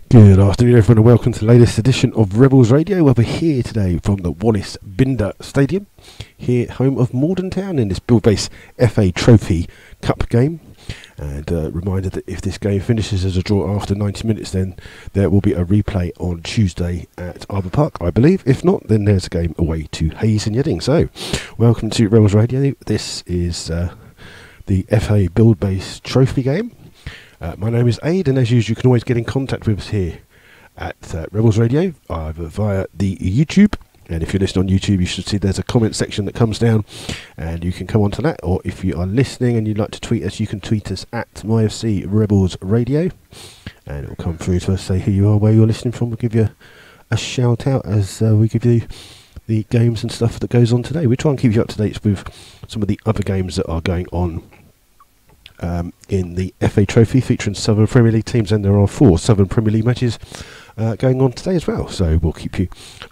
Good afternoon everyone and welcome to the latest edition of Rebels Radio. We're here today from the Wallace Binder Stadium, here home of Maldon Town in this Build-Base FA Trophy Cup game. And reminder that if this game finishes as a draw after 90 minutes, then there will be a replay on Tuesday at Arbour Park, I believe. If not, then there's a game away to Hayes and Yedding. So, welcome to Rebels Radio. This is the FA Build-Base Trophy game. My name is Aid, and as usual, you can always get in contact with us here at Rebels Radio, either via the YouTube. And if you're listening on YouTube, you should see there's a comment section that comes down, and you can come onto that. Or if you are listening and you'd like to tweet us, you can tweet us at MyFC Rebels Radio, and it will come through to us, say who you are, where you're listening from. We'll give you a shout out as we give you the games and stuff that goes on today. We try and keep you up to date with some of the other games that are going on in the FA Trophy, featuring Southern Premier League teams, and there are 4 Southern Premier League matches going on today as well. So we'll keep you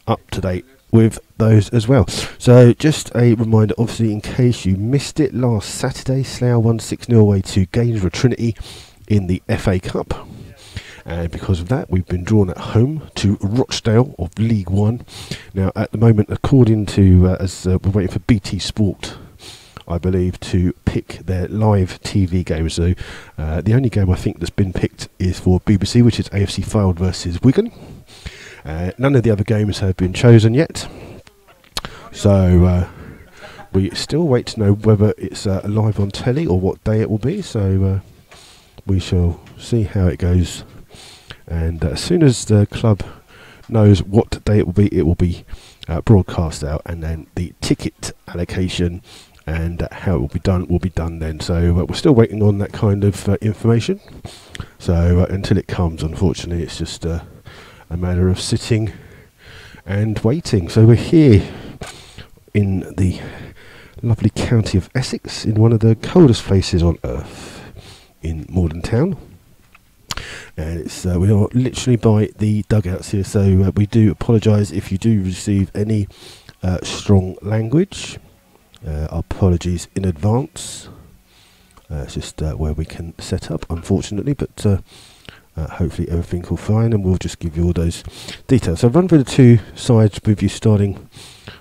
up to date with those as well. So just a reminder, obviously, in case you missed it, last Saturday Slough won 6-0 away to Gainsborough Trinity in the FA Cup, and because of that we've been drawn at home to Rochdale of League One. Now at the moment, according to as we're waiting for BT Sport, I believe, to pick their live TV game. So the only game I think that's been picked is for BBC, which is AFC Fylde versus Wigan. None of the other games have been chosen yet, so we still wait to know whether it's live on telly or what day it will be. So we shall see how it goes, and as soon as the club knows what day it will be broadcast out, and then the ticket allocation and how it will be done then. So we're still waiting on that kind of information. So until it comes, unfortunately, it's just a matter of sitting and waiting. So we're here in the lovely county of Essex, in one of the coldest places on earth, in Maldon Town. And it's we are literally by the dugouts here, so we do apologise if you do receive any strong language. Apologies in advance. It's just where we can set up, unfortunately, but hopefully everything will be fine, and we'll just give you all those details. So I'll run through the 2 sides with you, starting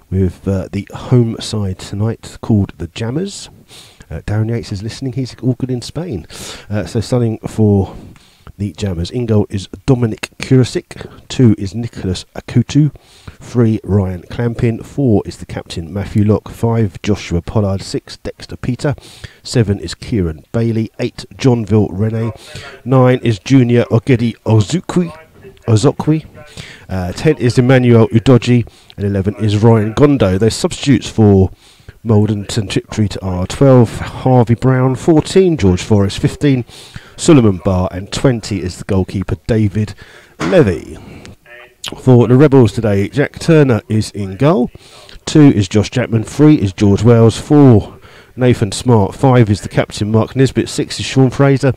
with the home side tonight, called the Jammers. Darren Yates is listening, he's all good in Spain. So starting for the Jammers, in goal is Dominic Kurasic, 2 is Nicholas Akutu, 3 Ryan Clampin, 4 is the captain Matthew Locke, 5 Joshua Pollard, 6 Dexter Peter, 7 is Kieran Bailey, 8 Johnville Rene, 9 is Junior Ogedi Ozokwi, 10 is Emmanuel Udoji, and 11 is Ryan Gondo. Those substitutes for Maldon and Tiptree are 12 Harvey Brown, 14 George Forrest, 15 Suleiman Barr, and 20 is the goalkeeper David Levy. For the Rebels today, Jack Turner is in goal, 2 is Josh Jackman, 3 is George Wells, 4 Nathan Smart, 5 is the captain Mark Nisbet, 6 is Sean Fraser,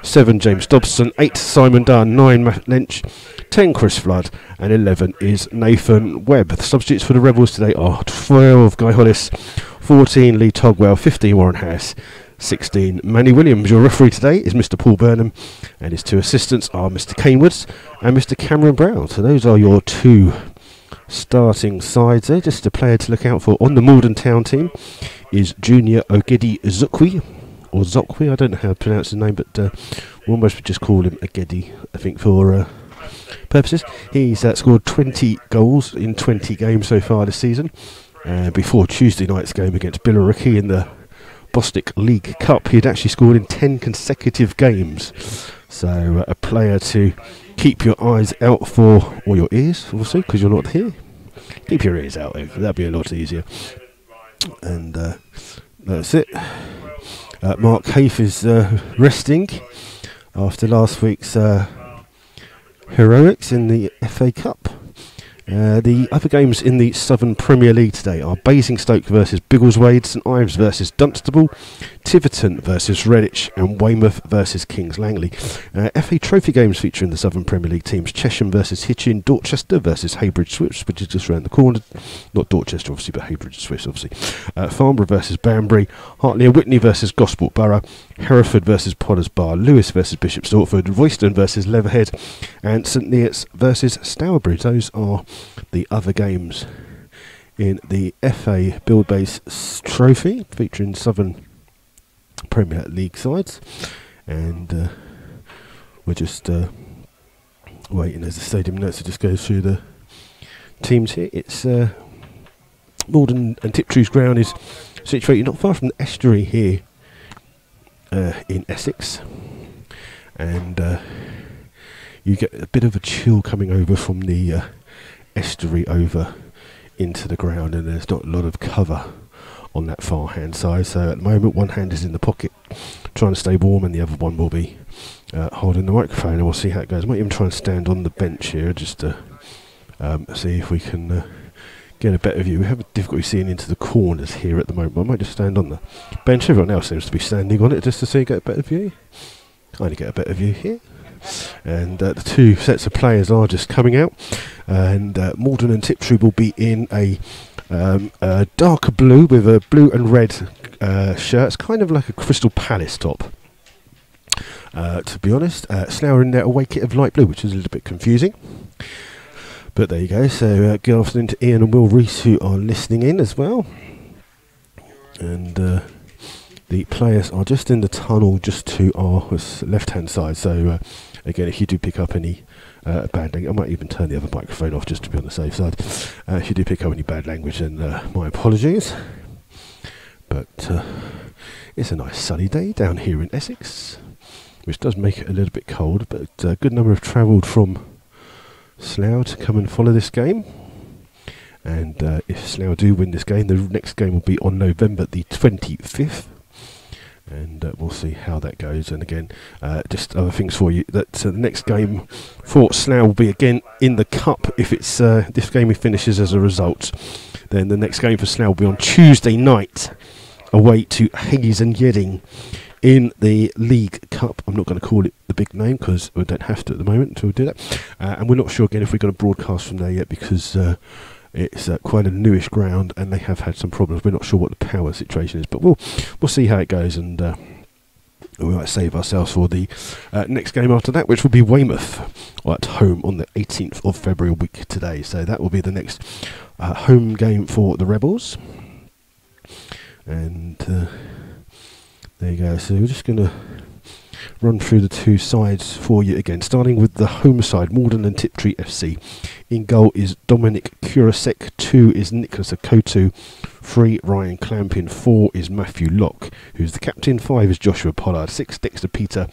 7 James Dobson, 8 Simon Dunn, 9 Matt Lynch, 10 Chris Flood, and 11 is Nathan Webb. The substitutes for the Rebels today are 12 Guy Hollis, 14 Lee Togwell, 15 Warren Harris, 16 Manny Williams. Your referee today is Mr. Paul Burnham, and his 2 assistants are Mr. Kane Woods and Mr. Cameron Brown. So those are your 2 starting sides there. Just a player to look out for on the Maldon Town team is Junior Ogedi Zukwi, or Zokwi, I don't know how to pronounce his name, but we'll almost just call him Ogedi, I think, for purposes. He's scored 20 goals in 20 games so far this season, before Tuesday night's game against Billericay in the Bostik League Cup. He'd actually scored in 10 consecutive games. So a player to keep your eyes out for, or your ears also, because you're not here. Keep your ears out, though, that'd be a lot easier. And that's it. Mark Haif is resting after last week's heroics in the FA Cup. The other games in the Southern Premier League today are Basingstoke versus Biggleswade, St Ives versus Dunstable, Tiverton versus Redditch, and Weymouth versus Kings Langley. FA Trophy games featuring the Southern Premier League teams: Chesham versus Hitchin, Dorchester versus Heybridge Swifts, which is just round the corner. Not Dorchester, obviously, but Heybridge Swifts, obviously. Farnborough versus Banbury, Hartley and Whitney versus Gosport Borough, Hereford versus Potters Bar, Lewis versus Bishop Stortford, Royston versus Leatherhead, and St Neots versus Stourbridge. Those are the other games in the FA Build Base Trophy featuring Southern Premier League sides, and we're just waiting as the stadium notes to just go through the teams here. It's Maldon and Tiptree's ground is situated not far from the estuary here in Essex, and you get a bit of a chill coming over from the estuary over into the ground, and there's not a lot of cover on that far hand side, so at the moment one hand is in the pocket trying to stay warm and the other one will be holding the microphone, and we'll see how it goes. I might even try and stand on the bench here just to see if we can get a better view. We have a difficulty seeing into the corners here at the moment, but I might just stand on the bench. Everyone else seems to be standing on it just to see, get a better view. Kind of get a better view here. And the two sets of players are just coming out, and Maldon and Tiptree will be in a darker blue with a blue and red shirt. It's kind of like a Crystal Palace top, to be honest. Slough in their away kit of light blue, which is a little bit confusing, but there you go. So good afternoon to Ian and Will Rees, who are listening in as well, and the players are just in the tunnel just to our left hand side, so again, if you do pick up any bad language, I might even turn the other microphone off just to be on the safe side. If you do pick up any bad language, then my apologies. But it's a nice sunny day down here in Essex, which does make it a little bit cold, but a good number have travelled from Slough to come and follow this game. And if Slough do win this game, the next game will be on November the 25th. And we'll see how that goes. And again, just other things for you, that the next game for Slough will be again in the Cup. If it's this game finishes as a result, then the next game for Slough will be on Tuesday night, away to Hayes and Yedding in the League Cup. I'm not going to call it the big name because we don't have to at the moment until we do that. And we're not sure again if we're going to broadcast from there yet, because it's quite a newish ground and they have had some problems. We're not sure what the power situation is, but we'll see how it goes, and we might save ourselves for the next game after that, which will be Weymouth at home on the 18th of February, a week today. So that will be the next home game for the Rebels. And there you go. So we're just going to run through the two sides for you again, starting with the home side, Maldon and Tiptree FC. In goal is Dominic Kurasek, 2 is Nicholas Akoto, 3 Ryan Clampin, 4 is Matthew Locke, who's the captain, 5 is Joshua Pollard, 6 Dexter Peter,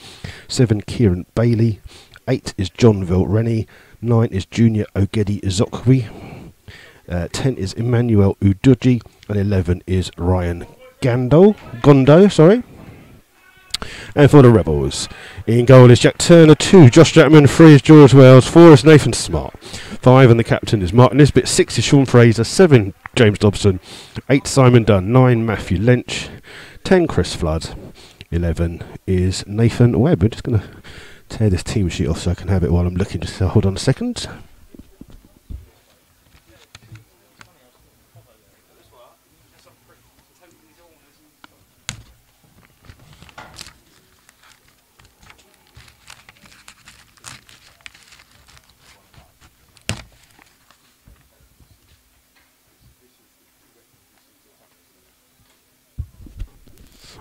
7 Kieran Bailey, 8 is John Rennie, 9 is Junior Ogedi Izokwi, 10 is Emmanuel Uduji, and 11 is Ryan Gondo. And for the Rebels, in goal is Jack Turner, 2 Josh Jackman, 3 is George Wells, 4 is Nathan Smart, 5 and the captain is Martin Nisbet, 6 is Sean Fraser, 7 James Dobson, 8 Simon Dunn, 9 Matthew Lynch, 10 Chris Flood, 11 is Nathan Webb. We're just going to tear this team sheet off so I can have it while I'm looking. Just hold on a second.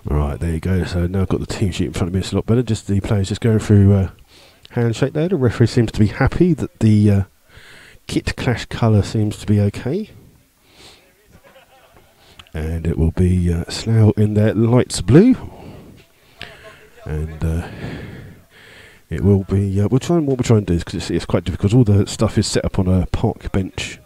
Alright, there you go. So now I've got the team sheet in front of me. It's a lot better. Just the players just going through handshake there. The referee seems to be happy that the kit clash colour seems to be okay. And it will be Slough in their lights blue. And it will be... what we're trying to do is, because it's quite difficult, all the stuff is set up on a park bench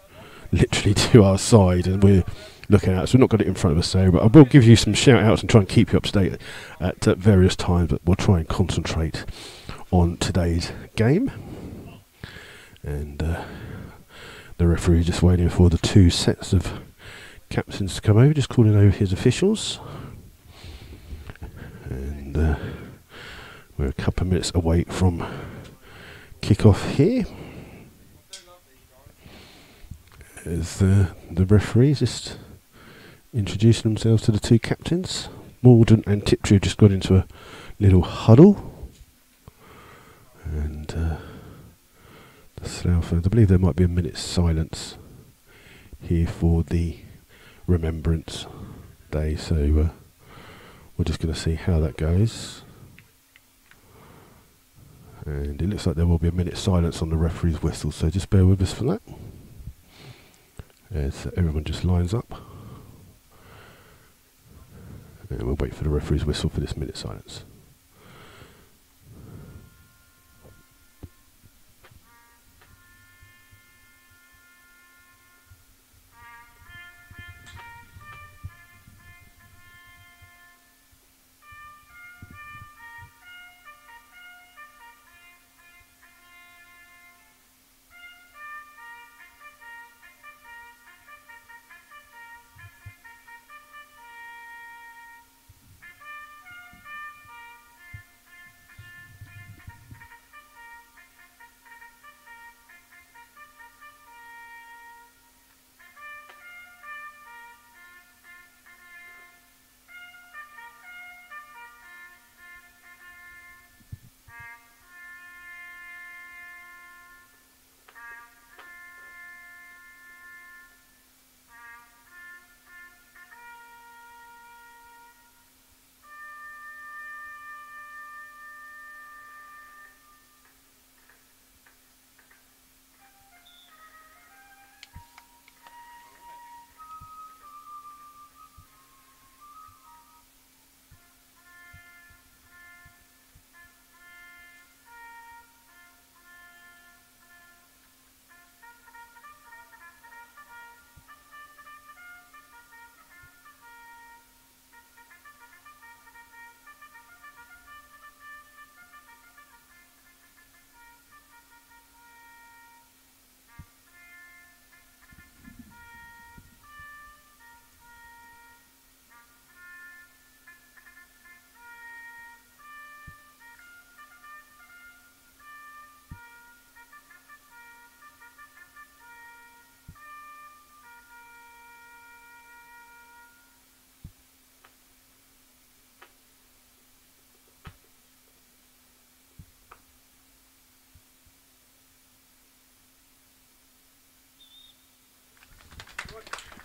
literally to our side, and we're looking at it, so we've not got it in front of us there, but I will give you some shout outs and try and keep you up to date at various times, but we'll try and concentrate on today's game. And The referee just waiting for the two sets of captains to come over, just calling over his officials. And we're a couple of minutes away from kick-off here. As the referees just introducing themselves to the two captains. Maldon and Tiptree have just got into a little huddle. And the Slough fans, I believe there might be a minute's silence here for the Remembrance Day, so we're just going to see how that goes. And it looks like there will be a minute's silence on the referee's whistle, so just bear with us for that. As everyone just lines up. And we'll wait for the referee's whistle for this minute's silence.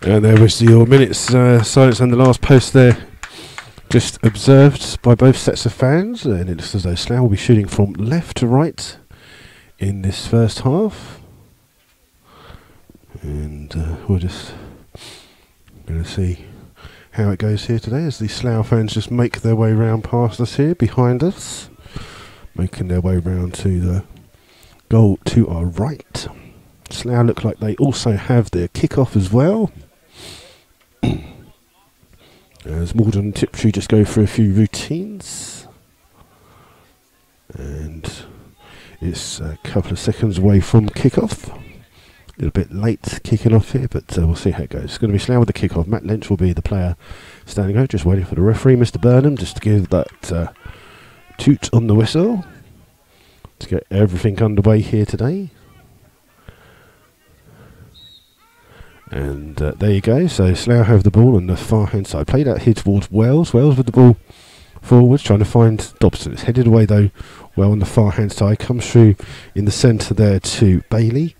And there was your minute's silence and the last post there, just observed by both sets of fans. And it looks as though Slough will be shooting from left to right in this first half. And we're just going to see how it goes here today as the Slough fans just make their way round past us here, behind us, making their way round to the goal to our right. Slough look like they also have their kick-off as well. As Maldon and Tiptree just go through a few routines. And it's a couple of seconds away from kick-off. A little bit late kicking off here, but we'll see how it goes. It's going to be Slough with the kick-off. Matt Lynch will be the player standing out, just waiting for the referee, Mr. Burnham, just to give that toot on the whistle to get everything underway here today. And there you go. So Slough have the ball on the far hand side. Played out here towards Wells. Wells with the ball forwards, trying to find Dobson. It's headed away though well on the far hand side. Comes through in the centre there to Bailey.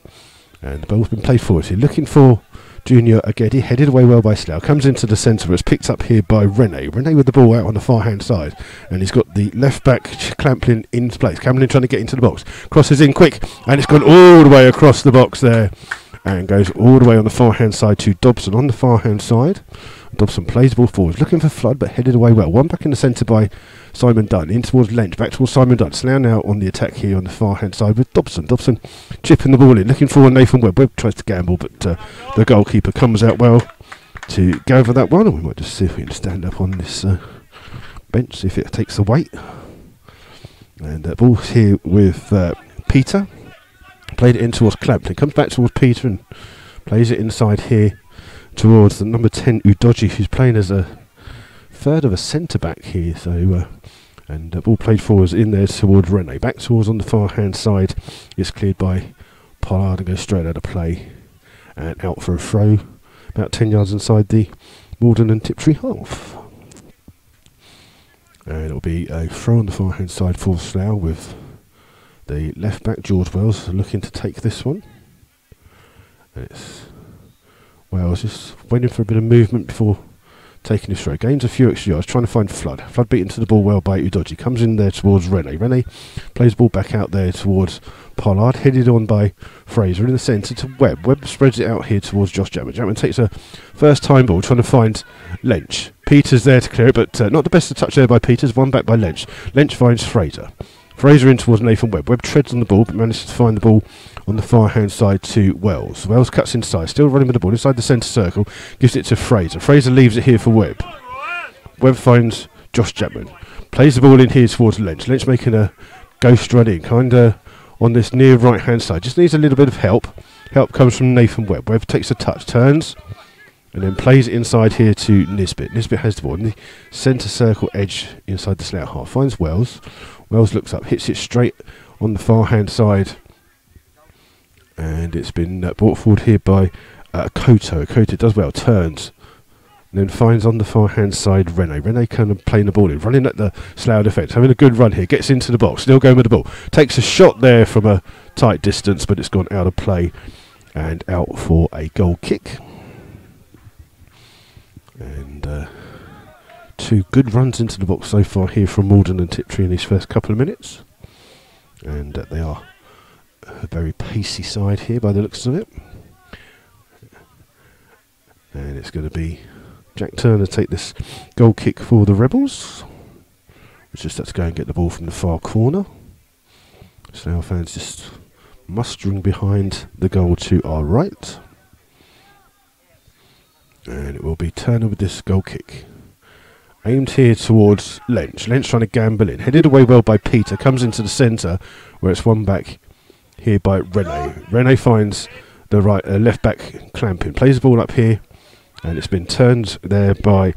And the ball's been played forward. So looking for Junior Agedi. Headed away well by Slough. Comes into the centre, but it's picked up here by Rene. Rene with the ball out on the far hand side. And he's got the left back Clamplin into place. Clamplin trying to get into the box. Crosses in quick. And it's gone all the way across the box there. And goes all the way on the far hand side to Dobson on the far hand side. Dobson plays the ball forward, looking for Flood, but headed away well. One back in the centre by Simon Dunn, in towards Lynch, back towards Simon Dunn. Slough now on the attack here on the far hand side with Dobson. Dobson chipping the ball in, looking for Nathan Webb. Webb tries to gamble, but the goalkeeper comes out well to go over that one. And we might just see if we can stand up on this bench, see if it takes the weight. And ball's here with Peter. Played it in towards Clampton. Comes back towards Peter and plays it inside here towards the number 10 Udoji, who's playing as a third of a centre back here. So and the ball played forwards in there towards Rene. Back towards on the far hand side. It's cleared by Pollard and goes straight out of play and out for a throw. About 10 yards inside the Maldon and Tiptree half. And it'll be a throw on the far hand side for Slough with the left back George Wells looking to take this one. And it's Wells just waiting for a bit of movement before taking his throw. Gains a few extra yards, trying to find Flood. Flood beat into the ball well by Udoji. Comes in there towards Rene. Rene plays the ball back out there towards Pollard. Headed on by Fraser in the centre to Webb. Webb spreads it out here towards Josh Chapman. Chapman takes a first time ball, trying to find Lynch. Peters there to clear it, but not the best of touch there by Peters. One back by Lynch. Lynch finds Fraser. Fraser in towards Nathan Webb. Webb treads on the ball, but manages to find the ball on the far hand side to Wells. Wells cuts inside, still running with the ball inside the centre circle, gives it to Fraser. Fraser leaves it here for Webb. Webb finds Josh Chapman. Plays the ball in here towards Lynch. Lynch making a ghost run in, kind of on this near right hand side. Just needs a little bit of help. Help comes from Nathan Webb. Webb takes a touch, turns, and then plays it inside here to Nisbet. Nisbet has the ball in the centre circle edge inside the Slough half. Finds Wells. Wells looks up, hits it straight on the far hand side. And it's been brought forward here by Koto. Koto does well, turns, and then finds on the far hand side Rene. Rene kind of playing the ball in, running at the Slough defence, having a good run here, gets into the box, still going with the ball. Takes a shot there from a tight distance, but it's gone out of play and out for a goal kick. And two good runs into the box so far here from Maldon and Tiptree in these first couple of minutes. And they are a very pacey side here by the looks of it. And it's going to be Jack Turner take this goal kick for the Rebels. It's just has to go and get the ball from the far corner. Slough fans just mustering behind the goal to our right. And it will be Turner with this goal kick. Aimed here towards Lynch. Lynch trying to gamble in. Headed away well by Peter. Comes into the centre where it's one back here by Rene. Rene finds the left back Clamping. Plays the ball up here. And it's been turned there by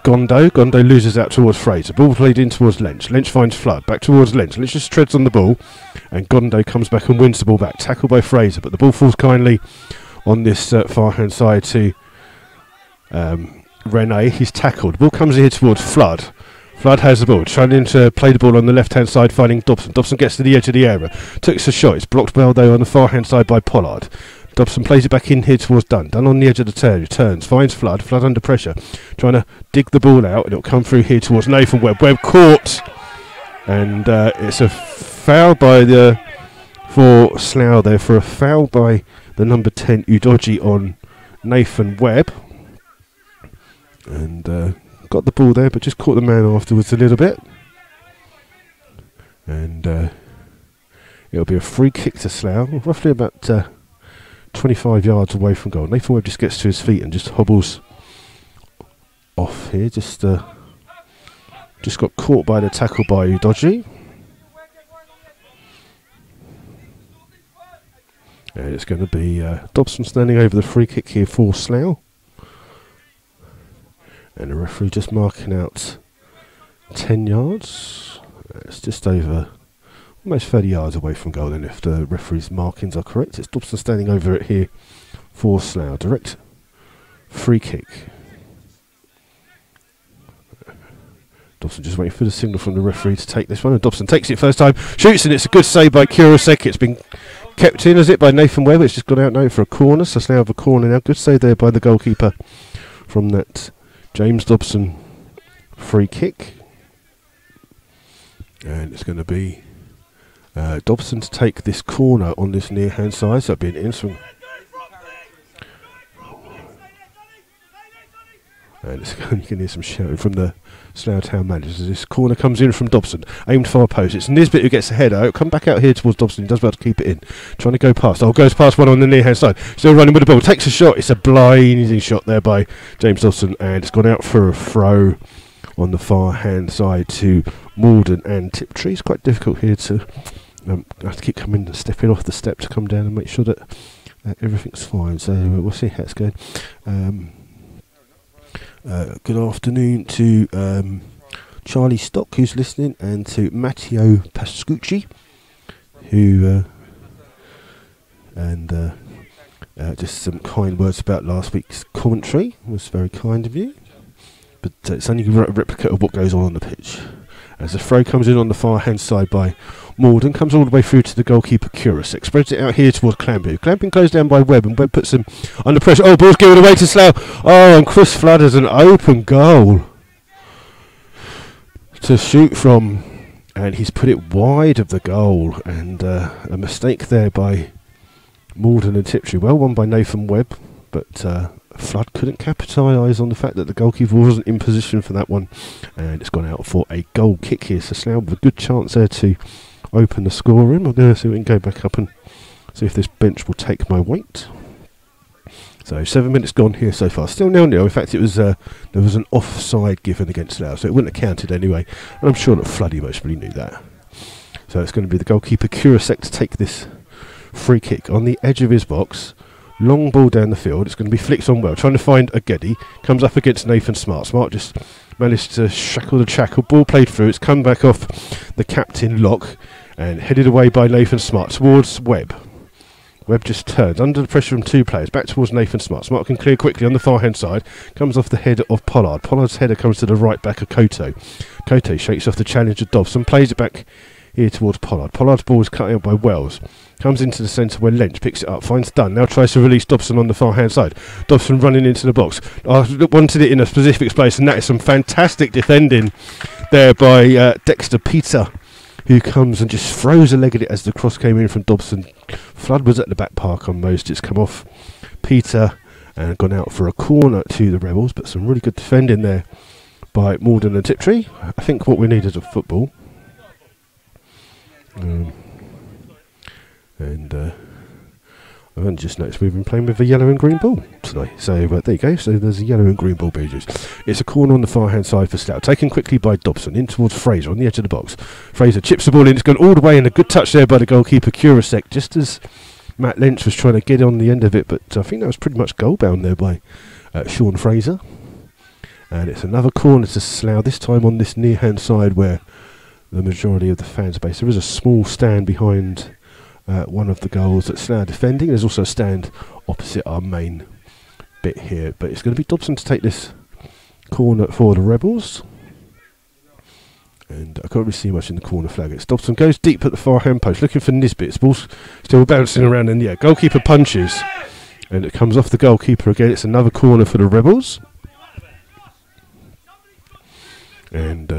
Gondo. Gondo loses out towards Fraser. Ball played in towards Lynch. Lynch finds Flood. Back towards Lynch. Lynch just treads on the ball. And Gondo comes back and wins the ball back. Tackled by Fraser. But the ball falls kindly on this far hand side to Rene. He's tackled. The ball comes here towards Flood. Flood has the ball, trying to play the ball on the left-hand side, finding Dobson. Dobson gets to the edge of the area. Takes a shot. It's blocked well, though, on the far-hand side by Pollard. Dobson plays it back in here towards Dunn. Dunn on the edge of the turn. Turns, finds Flood. Flood under pressure. Trying to dig the ball out, and it'll come through here towards Nathan Webb. Webb caught. And it's a foul for Slough there, for a foul by the number 10 Udoji on Nathan Webb. And got the ball there, but just caught the man afterwards a little bit. And it'll be a free kick to Slough, roughly about 25 yards away from goal. Nathan Webb just gets to his feet and just hobbles off here. Just got caught by the tackle by Udoji. And it's going to be Dobson standing over the free kick here for Slough. And the referee just marking out 10 yards. It's just over, almost 30 yards away from goal, and if the referee's markings are correct. It's Dobson standing over it here for Slough. Direct free kick. Dobson just waiting for the signal from the referee to take this one, and Dobson takes it first time, shoots, and it's a good save by Kuroseki. It's been kept in, has it, by Nathan Webb. It's just gone out now for a corner, so Slough have a corner now. Good save there by the goalkeeper from that James Dobson free kick. And it's going to be Dobson to take this corner on this near hand side, so it'll be an in-swing. And you can hear some shouting from the Slough Town managers as this corner comes in from Dobson, aimed far post. It's Nisbet who gets the header. It'll come back out here towards Dobson. He does well to keep it in, trying to go past. Oh, goes past one on the near hand side. Still running with the ball. Takes a shot. It's a blinding shot there by James Dobson, and it's gone out for a throw on the far hand side to Maldon and Tiptree. It's quite difficult here to I have to keep coming and stepping off the step to come down and make sure that everything's fine. So we'll see how it's going. Good afternoon to Charlie Stock, who's listening, and to Matteo Pascucci, who just some kind words about last week's commentary. It was very kind of you, but it's only a replica of what goes on the pitch. As the throw comes in on the far hand side by Maldon, comes all the way through to the goalkeeper Kurasek, spreads it out here towards Clamping. Clamping closed down by Webb, and Webb puts him under pressure. Oh, ball's given away to Slough. Oh, and Chris Flood has an open goal to shoot from, and he's put it wide of the goal, and a mistake there by Maldon and Tiptree. Well won by Nathan Webb, but Flood couldn't capitalise on the fact that the goalkeeper wasn't in position for that one, and it's gone out for a goal kick here. So Slough with a good chance there to open the scoring. I'm going to see if we can go back up and see if this bench will take my weight. So 7 minutes gone here so far. Still 0-0. In fact, it was there was an offside given against Slough, so it wouldn't have counted anyway. And I'm sure that Floody most probably knew that. So it's going to be the goalkeeper Kurasek to take this free kick on the edge of his box. Long ball down the field. It's going to be flicked on well. Trying to find a Geddy. Comes up against Nathan Smart. Smart just managed to shackle the shackle. Ball played through. It's come back off the captain Lock and headed away by Nathan Smart towards Webb. Webb just turns under the pressure from two players. Back towards Nathan Smart. Smart can clear quickly on the far hand side. Comes off the head of Pollard. Pollard's header comes to the right back of Koto. Koto shakes off the challenge of Dobson. Plays it back here towards Pollard. Pollard's ball is cut out by Wells. Comes into the centre where Lynch picks it up, finds Dunn, now tries to release Dobson on the far hand side. Dobson running into the box. I wanted it in a specific place, and that is some fantastic defending there by Dexter Peter, who comes and just throws a leg at it as the cross came in from Dobson. Flood was at the back park on most. It's come off Peter and gone out for a corner to the Rebels, but some really good defending there by Maldon and Tiptree. I think what we need is a football. I've only just noticed we've been playing with a yellow and green ball today. So there you go. So there's a yellow and green ball being used. It's a corner on the far hand side for Slough. Taken quickly by Dobson in towards Fraser on the edge of the box. Fraser chips the ball in. It's gone all the way, and a good touch there by the goalkeeper Kurasek, just as Matt Lynch was trying to get on the end of it. But I think that was pretty much goal bound there by Sean Fraser. And it's another corner to Slough, this time on this near hand side where the majority of the fan space. There is a small stand behind one of the goals that Slough defending. There's also a stand opposite our main bit here, but it's going to be Dobson to take this corner for the Rebels, and I can't really see much in the corner flag. It's Dobson goes deep at the far hand post looking for Nisbet. Ball's still bouncing around in the air. Goalkeeper punches and it comes off the goalkeeper again. It's another corner for the Rebels, and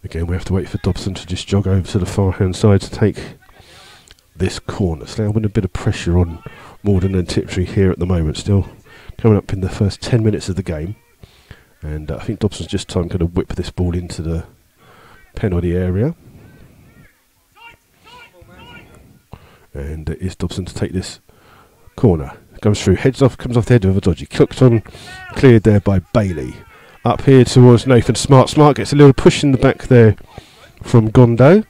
again we have to wait for Dobson to just jog over to the far hand side to take this corner. Slough with a bit of pressure on Maldon and Tiptree here at the moment, still coming up in the first 10 minutes of the game, and I think Dobson's just time going to whip this ball into the penalty area, and it is Dobson to take this corner. Comes through, heads off, comes off the head of a dodgy, cooked on, cleared there by Bailey. Up here towards Nathan Smart. Smart gets a little push in the back there from Gondo,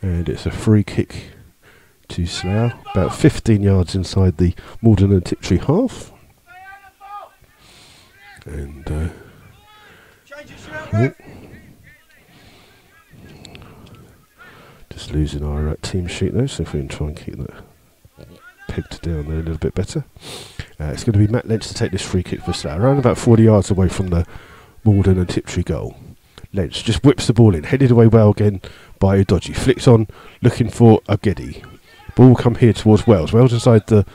and it's a free kick to Slough, about 15 yards inside the Maldon and Tiptree half. And just losing our team sheet though, so if we can try and keep that pegged down there a little bit better. It's going to be Matt Lynch to take this free kick for Slough, around about 40 yards away from the Maldon and Tiptree goal. Lynch just whips the ball in, headed away well again by Udoji, flicks on, looking for a Geddy. Ball will come here towards Wells. Wells inside the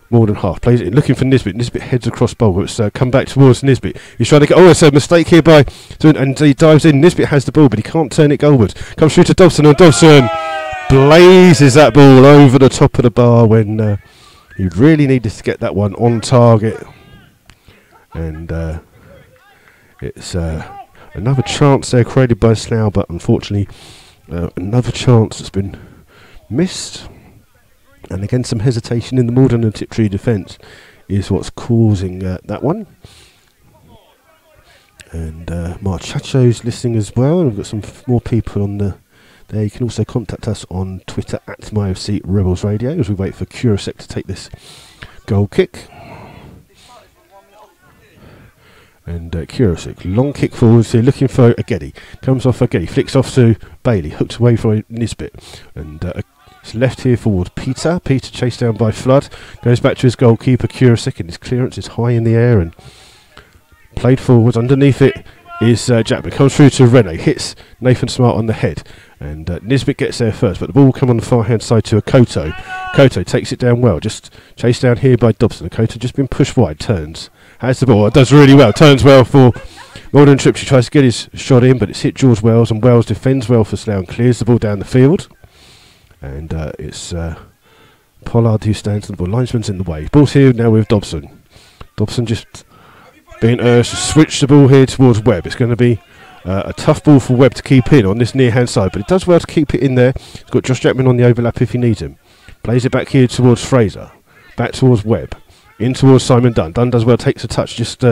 Maldon half, plays it in, looking for Nisbet. Nisbet heads across bowl. It's come back towards Nisbet. He's trying to get. Oh, it's a mistake here by, and he dives in. Nisbet has the ball, but he can't turn it goalwards. Comes through to Dobson, and Dobson blazes that ball over the top of the bar when he really needed to get that one on target. And it's another chance there created by Slough, but unfortunately another chance that's been missed. And again, some hesitation in the Maldon and Tiptree defence is what's causing that one. And Marchacho's listening as well, and we've got some more people on the there. You can also contact us on Twitter at MyFC Rebels Radio as we wait for Kurasek to take this goal kick. And Kurasek, long kick forwards here, looking for Agedi. Comes off Agedi, flicks off to Bailey, hooked away from Nisbet. And it's left here forward Peter. Peter chased down by Flood. Goes back to his goalkeeper, Kurasek, and his clearance is high in the air and played forwards. Underneath it is Jackman. Comes through to Rene, hits Nathan Smart on the head. And Nisbet gets there first, but the ball will come on the far hand side to Akoto. Akoto takes it down well, just chased down here by Dobson. Akoto just been pushed wide, turns. Has the ball, it does really well, turns well for Maldon. Tiptree tries to get his shot in, but it's hit George Wells, and Wells defends well for Slough and clears the ball down the field. And it's Pollard who stands on the ball. Linesman's in the way. Ball's here now with Dobson. Dobson just being urged to switch the ball here towards Webb. It's going to be a tough ball for Webb to keep in on this near hand side, but it does well to keep it in there. He's got Josh Jackman on the overlap if he needs him. Plays it back here towards Fraser. Back towards Webb. In towards Simon Dunn. Dunn does well, takes a touch, just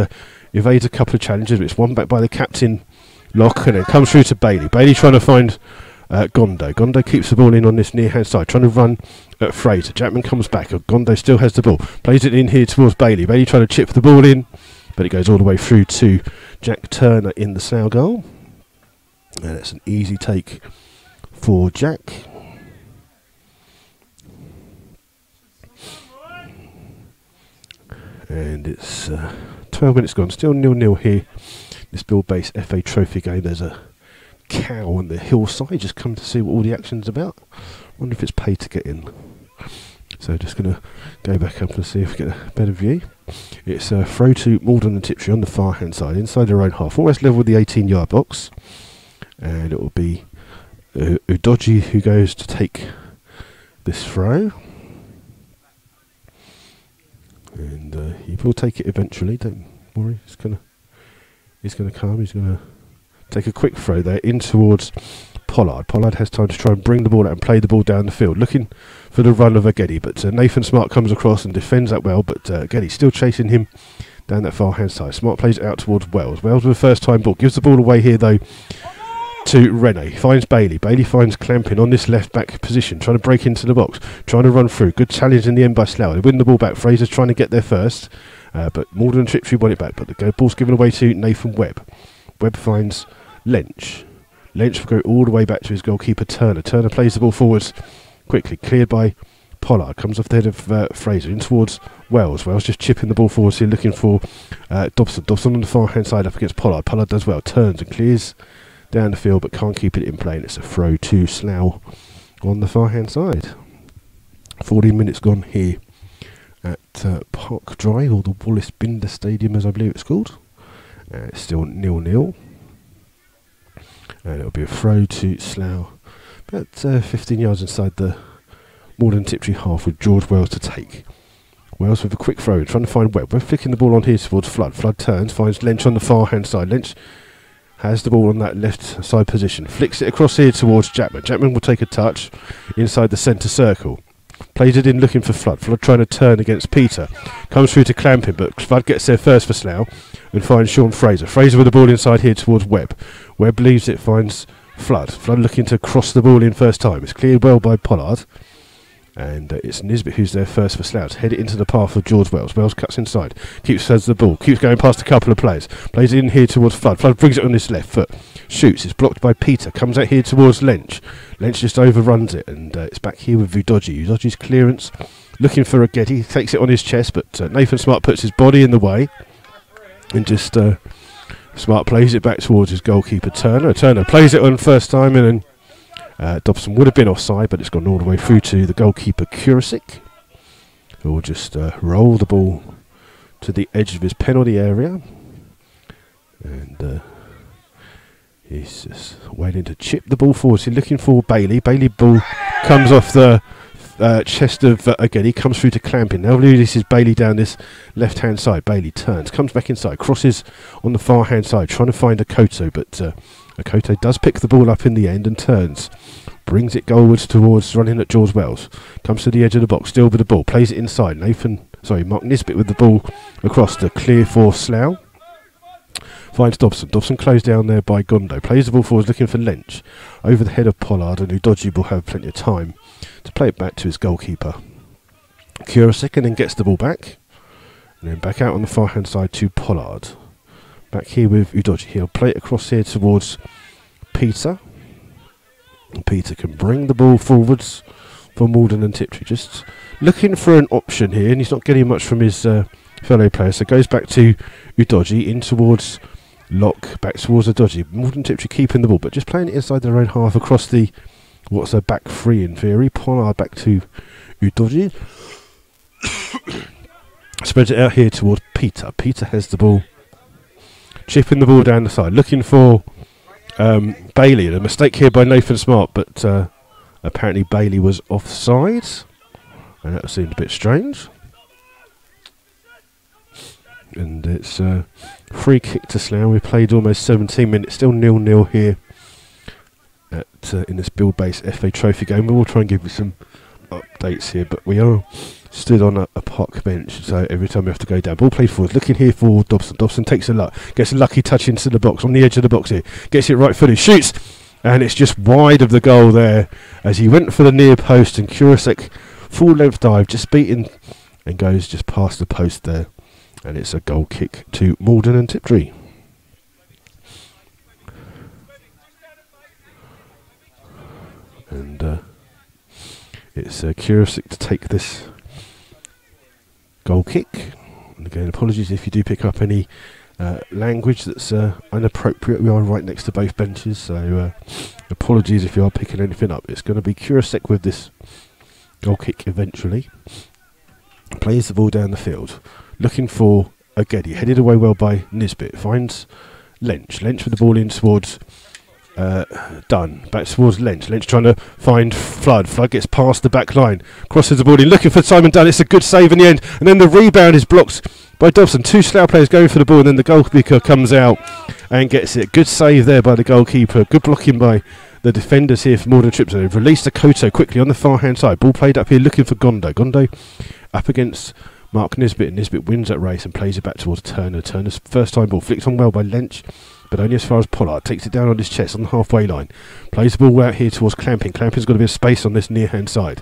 evades a couple of challenges, but it's won back by the captain, Locke, and then comes through to Bailey. Bailey trying to find Gondo. Gondo keeps the ball in on this near hand side, trying to run at Fraser. Jackman comes back. Gondo still has the ball. Plays it in here towards Bailey. Bailey trying to chip the ball in, but it goes all the way through to Jack Turner in the Slough goal. And it's an easy take for Jack. And it's 12 minutes gone, still 0-0 here. This Bill Base FA Trophy game. There's a cow on the hillside, just come to see what all the action's about. Wonder if it's paid to get in. So just going to go back up and see if we get a better view. It's a throw to Maldon and Tiptree on the far hand side, inside their own half, almost level with the 18-yard box. And it will be Udoji who goes to take this throw. And he will take it eventually, don't worry. He's gonna come. He's gonna take a quick throw there in towards Pollard. Pollard has time to try and bring the ball out and play the ball down the field, looking for the run of Agedi. But Nathan Smart comes across and defends that well. But Agedi still chasing him down that far hand side. Smart plays it out towards Wells. Wells with a first time ball, gives the ball away here though to Rene. Finds Bailey. Bailey finds Clamping on this left back position, trying to break into the box, trying to run through. Good challenge in the end by Slough. They win the ball back. Fraser's trying to get there first, but Maldon and Tiptree won it back. But the ball's given away to Nathan Webb. Webb finds Lench. Lench will go all the way back to his goalkeeper Turner. Turner plays the ball forwards quickly, cleared by Pollard. Comes off the head of Fraser in towards Wells. Wells just chipping the ball forwards here, looking for Dobson. Dobson on the far hand side up against Pollard. Pollard does well, turns and clears down the field, but can't keep it in play. And it's a throw to Slough on the far hand side. 14 minutes gone here at Park Drive, or the Wallace Binder Stadium as I believe it's called. It's still 0-0. And it'll be a throw to Slough, about 15 yards inside the Maldon Tiptree half, with George Wells to take. Wells with a quick throw, trying to find Webb. We're flicking the ball on here towards Flood. Flood turns, finds Lench on the far hand side. Lench has the ball on that left side position, flicks it across here towards Jackman. Jackman will take a touch inside the centre circle. Plays it in looking for Flood. Flood trying to turn against Peter. Comes through to Clamping, but Flood gets there first for Slough and finds Sean Fraser. Fraser with the ball inside here towards Webb. Webb leaves it, finds Flood. Flood looking to cross the ball in first time. It's cleared well by Pollard. And it's Nisbet who's there first for Slough. Head it into the path of George Wells. Wells cuts inside. Has the ball. Keeps going past a couple of players. Plays it in here towards Flood. Flood brings it on his left foot. Shoots. It's blocked by Peter. Comes out here towards Lench. Lench just overruns it. And it's back here with Udoji. Udoji's clearance. Looking for Agedi. He takes it on his chest. But Nathan Smart puts his body in the way. And just Smart plays it back towards his goalkeeper Turner. Turner plays it on first time. And then Dobson would have been offside, but it's gone all the way through to the goalkeeper Kurasek, who will just roll the ball to the edge of his penalty area. And he's just waiting to chip the ball forward. He's looking for Bailey. Bailey ball comes off the chest of again. He comes through to Clamping. Now this is Bailey down this left hand side. Bailey turns, comes back inside, crosses on the far hand side, trying to find Akoto, but Akoto does pick the ball up in the end and turns. Brings it goalwards towards running at George Wells. Comes to the edge of the box, still with the ball. Plays it inside. Mark Nisbet with the ball across to clear for Slough. finds Dobson. Dobson closed down there by Gondo. Plays the ball forwards looking for Lynch. Over the head of Pollard, and Udoji will have plenty of time to play it back to his goalkeeper. Kurasek, and then gets the ball back. And then back out on the far hand side to Pollard. Back here with Udoji. He'll play it across here towards Peter. And Peter can bring the ball forwards for Maldon and Tiptree. Just looking for an option here, and he's not getting much from his fellow players. So goes back to Udoji, in towards Locke, back towards Udoji. Maldon and Tiptree keeping the ball, but just playing it inside their own half across the what's a back three in theory. Pollard back to Udoji. Spreads it out here towards Peter. Peter has the ball, chipping the ball down the side, looking for Bailey. A mistake here by Nathan Smart, but apparently Bailey was offside, and that seemed a bit strange. And it's a free kick to Slough. We played almost 17 minutes, still 0-0 here at in this Build Base FA Trophy game. We'll try and give you some updates here, but we are stood on a park bench, so every time we have to go down. Ball played forward, looking here for Dobson. Dobson takes gets a lucky touch into the box, on the edge of the box here, gets it right footed, shoots, and it's just wide of the goal there as he went for the near post, and Kurasek full length dive, just beaten, and goes just past the post there, and it's a goal kick to Maldon and Tiptree. And it's Kurasek to take this goal kick. And again, apologies if you do pick up any language that's inappropriate. We are right next to both benches, so apologies if you are picking anything up. It's going to be Kurasek with this goal kick eventually. Plays the ball down the field, looking for Ogedi. Headed away well by Nisbet. Finds Lynch. Lynch with the ball in towards Dunn. Back towards Lynch. Lynch trying to find Flood. Flood gets past the back line. Crosses the ball in, looking for Simon Dunn. It's a good save in the end. And then the rebound is blocked by Dobson. Two Slough players going for the ball, and then the goalkeeper comes out and gets it. Good save there by the goalkeeper. Good blocking by the defenders here for Maldon Tripton. They've released Akoto quickly on the far hand side. Ball played up here looking for Gondo. Gondo up against Mark Nisbet. Nisbet wins that race and plays it back towards Turner. Turner's first time ball flicked on well by Lynch, but only as far as Pollard. Takes it down on his chest on the halfway line. Plays the ball out here towards Clamping. Clamping's got a bit of space on this near hand side.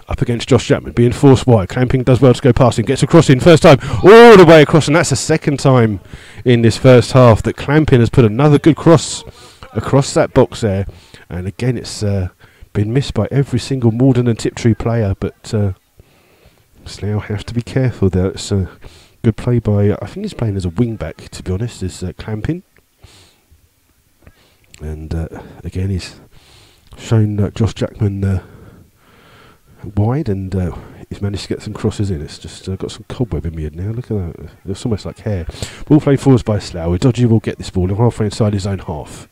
Up against Josh Chapman, being forced wide. Clamping does well to go past him. Gets across in first time, all the way across, and that's the second time in this first half that Clamping has put another good cross across that box there. And again, it's been missed by every single Maldon and Tiptree player, but Slough have to be careful there. It's a good play by, I think he's playing as a wing back, to be honest, is Clamping. And again, he's shown Josh Jackman wide, and he's managed to get some crosses in. It's just got some cobweb in my head now. Look at that. It's almost like hair. Ball played forwards by Slough. Udoji will get this ball halfway inside his own half.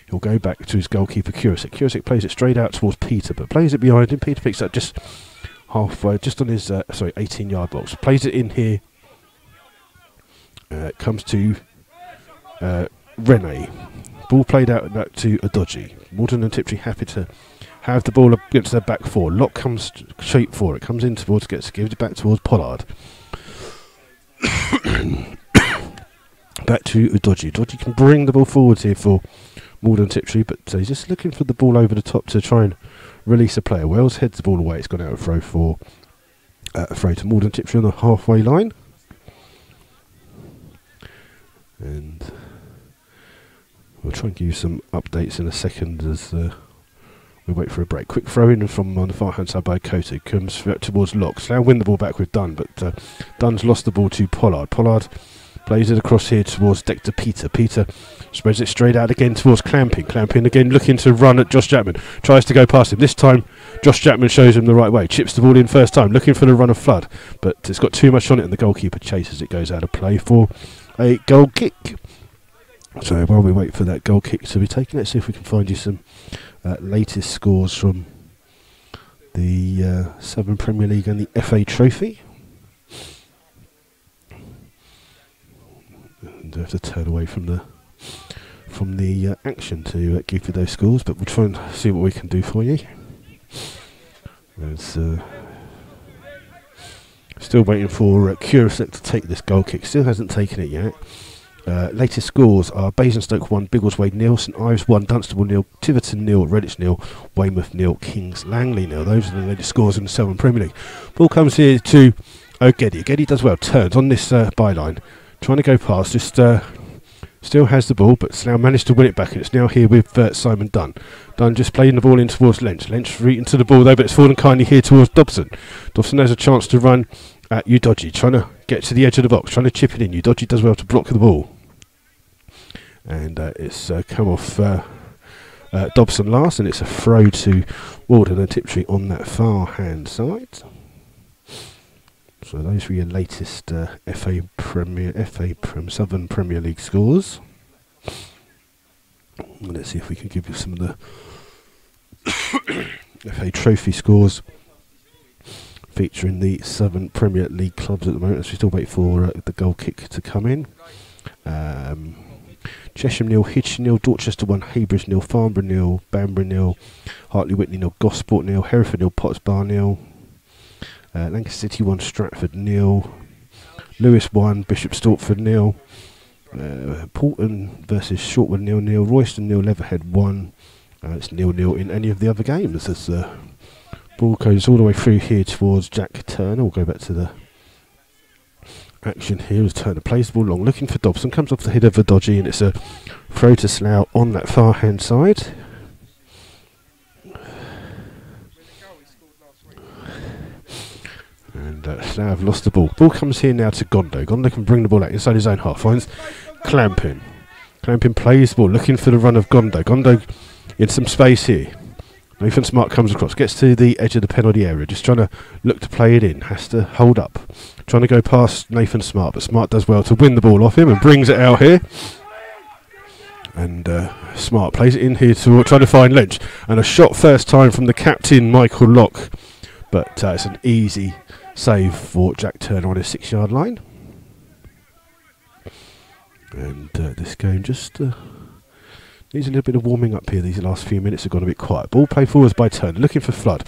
He'll go back to his goalkeeper, Kurasek. Kurasek plays it straight out towards Peter, but plays it behind him. Peter picks up just halfway, just on his 18-yard box. Plays it in here. Comes to Rene. Ball played out to Udoji. Maldon and Tiptree happy to have the ball against their back four. Locke comes straight for it. Comes in towards, gives it back towards Pollard. Back to Udoji. Udoji can bring the ball forwards here for Maldon Tiptree, but he's just looking for the ball over the top to try and release a player. Wells heads the ball away. It's gone out of throw for a throw to Maldon Tiptree on the halfway line. And we'll try and give you some updates in a second as we wait for a break. Quick throw in from on the far hand side by Cote. Comes towards Locke. Slough win the ball back with Dunn, but Dunn's lost the ball to Pollard. Pollard plays it across here towards Dexter Peter. Peter spreads it straight out again towards Clamping. Clamping again looking to run at Josh Chapman. Tries to go past him. This time Josh Chapman shows him the right way. Chips the ball in first time, looking for the run of Flood, but it's got too much on it and the goalkeeper chases it. Goes out of play for a goal kick. So while we wait for that goal kick to be taken, let's see if we can find you some latest scores from the Southern Premier League and the FA Trophy. And I have to turn away from the action to give you those scores, but we'll try and see what we can do for you. There's still waiting for Kurasek to take this goal kick. Still hasn't taken it yet. Latest scores are Basingstoke 1, Biggleswade 0, St Ives 1, Dunstable 0, Tiverton 0, Redditch 0, Weymouth 0, Kings Langley 0. Those are the latest scores in the Southern Premier League. Ball comes here to O'Geddy. Geddy does well, turns on this byline, trying to go past, just still has the ball, but Slough managed to win it back, and it's now here with Simon Dunn. Dunn just playing the ball in towards Lynch. Lynch reaching to the ball though, but it's fallen kindly here towards Dobson. Dobson has a chance to run at Udoji, trying to get to the edge of the box, trying to chip it in. Udoji does well to block the ball. And it's come off Dobson last, and it's a throw to Maldon and Tiptree on that far hand side. So those were your latest Southern Premier League scores. And let's see if we can give you some of the FA Trophy scores featuring the Southern Premier League clubs at the moment, as we still wait for the goal kick to come in. Chesham 0, Hitchin 0, Dorchester 1, Heybridge 0, Farnborough 0, Banbury 0, Hartley Whitney 0, Gosport 0, Hereford 0, Potts Bar 0, Lancaster City 1, Stratford 0, Lewis 1, Bishop Stortford 0, Portland versus Shortwood 0-0, Royston 0, Leatherhead 1. It's 0-0 in any of the other games as the ball goes all the way through here towards Jack Turner. We'll go back to the action here as Turner plays the ball long, looking for Dobson, comes off the head of a dodgy, and it's a throw to Slough on that far hand side. And Slough have lost the ball. Ball comes here now to Gondo. Gondo can bring the ball out inside his own half. Finds Clampin. Clampin plays the ball, looking for the run of Gondo. Gondo in some space here. Nathan Smart comes across, gets to the edge of the penalty area, just trying to look to play it in, has to hold up, trying to go past Nathan Smart, but Smart does well to win the ball off him and brings it out here. And Smart plays it in here to try to find Lynch, and a shot first time from the captain Michael Locke, but it's an easy save for Jack Turner on his 6-yard line. And this game just needs a little bit of warming up here. These last few minutes have gone a bit quiet. Ball played forwards by Turner, looking for Flood.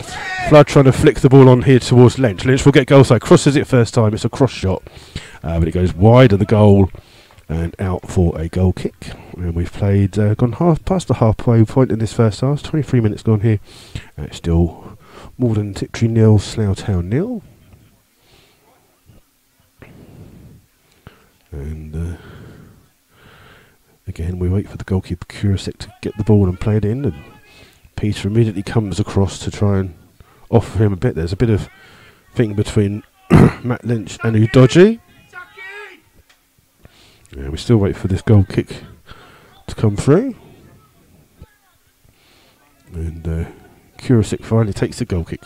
Flood trying to flick the ball on here towards Lynch. Lynch will get goal side, crosses it first time. It's a cross shot, but it goes wide of the goal and out for a goal kick. And we've played, gone past the halfway point in this first half. 23 minutes gone here. And it's still Maldon Tiptree 0, Slough Town 0. And again, we wait for the goalkeeper Kurasek to get the ball and play it in, and Peter immediately comes across to try and offer him a bit. There's a bit of thing between Matt Lynch and Udoji. Yeah, we still wait for this goal kick to come through. And Kurasek finally takes the goal kick.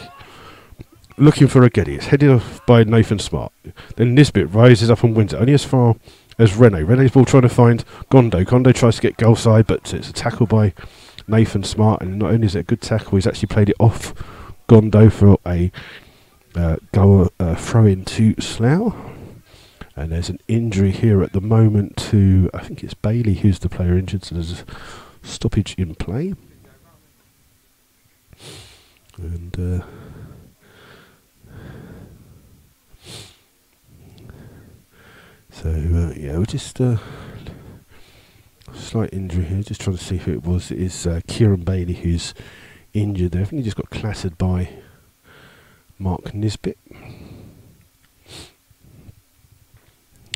Looking for a Geddy. It's headed off by Nathan Smart. Then Nisbet rises up and wins it, only as far as Rene. Rene's ball trying to find Gondo. Gondo tries to get goal side, but it's a tackle by Nathan Smart, and not only is it a good tackle, he's actually played it off Gondo for a goal throw in to Slough. And there's an injury here at the moment to, I think it's Bailey who's the player injured, so there's a stoppage in play. And so yeah, we're just slight injury here. Just trying to see who it was. It is Kieran Bailey who's injured there. I think he just got clattered by Mark Nisbet,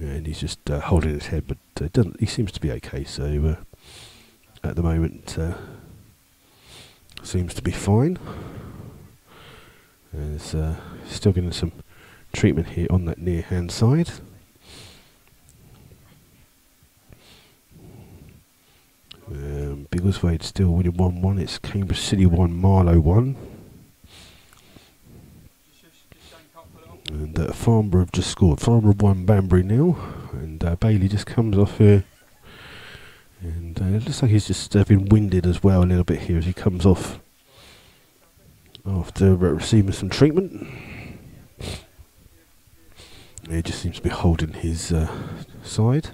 and he's just holding his head, but he seems to be okay. So at the moment, seems to be fine. There's still getting some treatment here on that near hand side. Biggleswade still winning 1-1. It's Cambridge City 1, Marlow 1. And Farnborough have just scored. Farnborough 1, Banbury 0. And Bailey just comes off here. And it looks like he's just been winded as well a little bit here as he comes off after receiving some treatment. He just seems to be holding his side.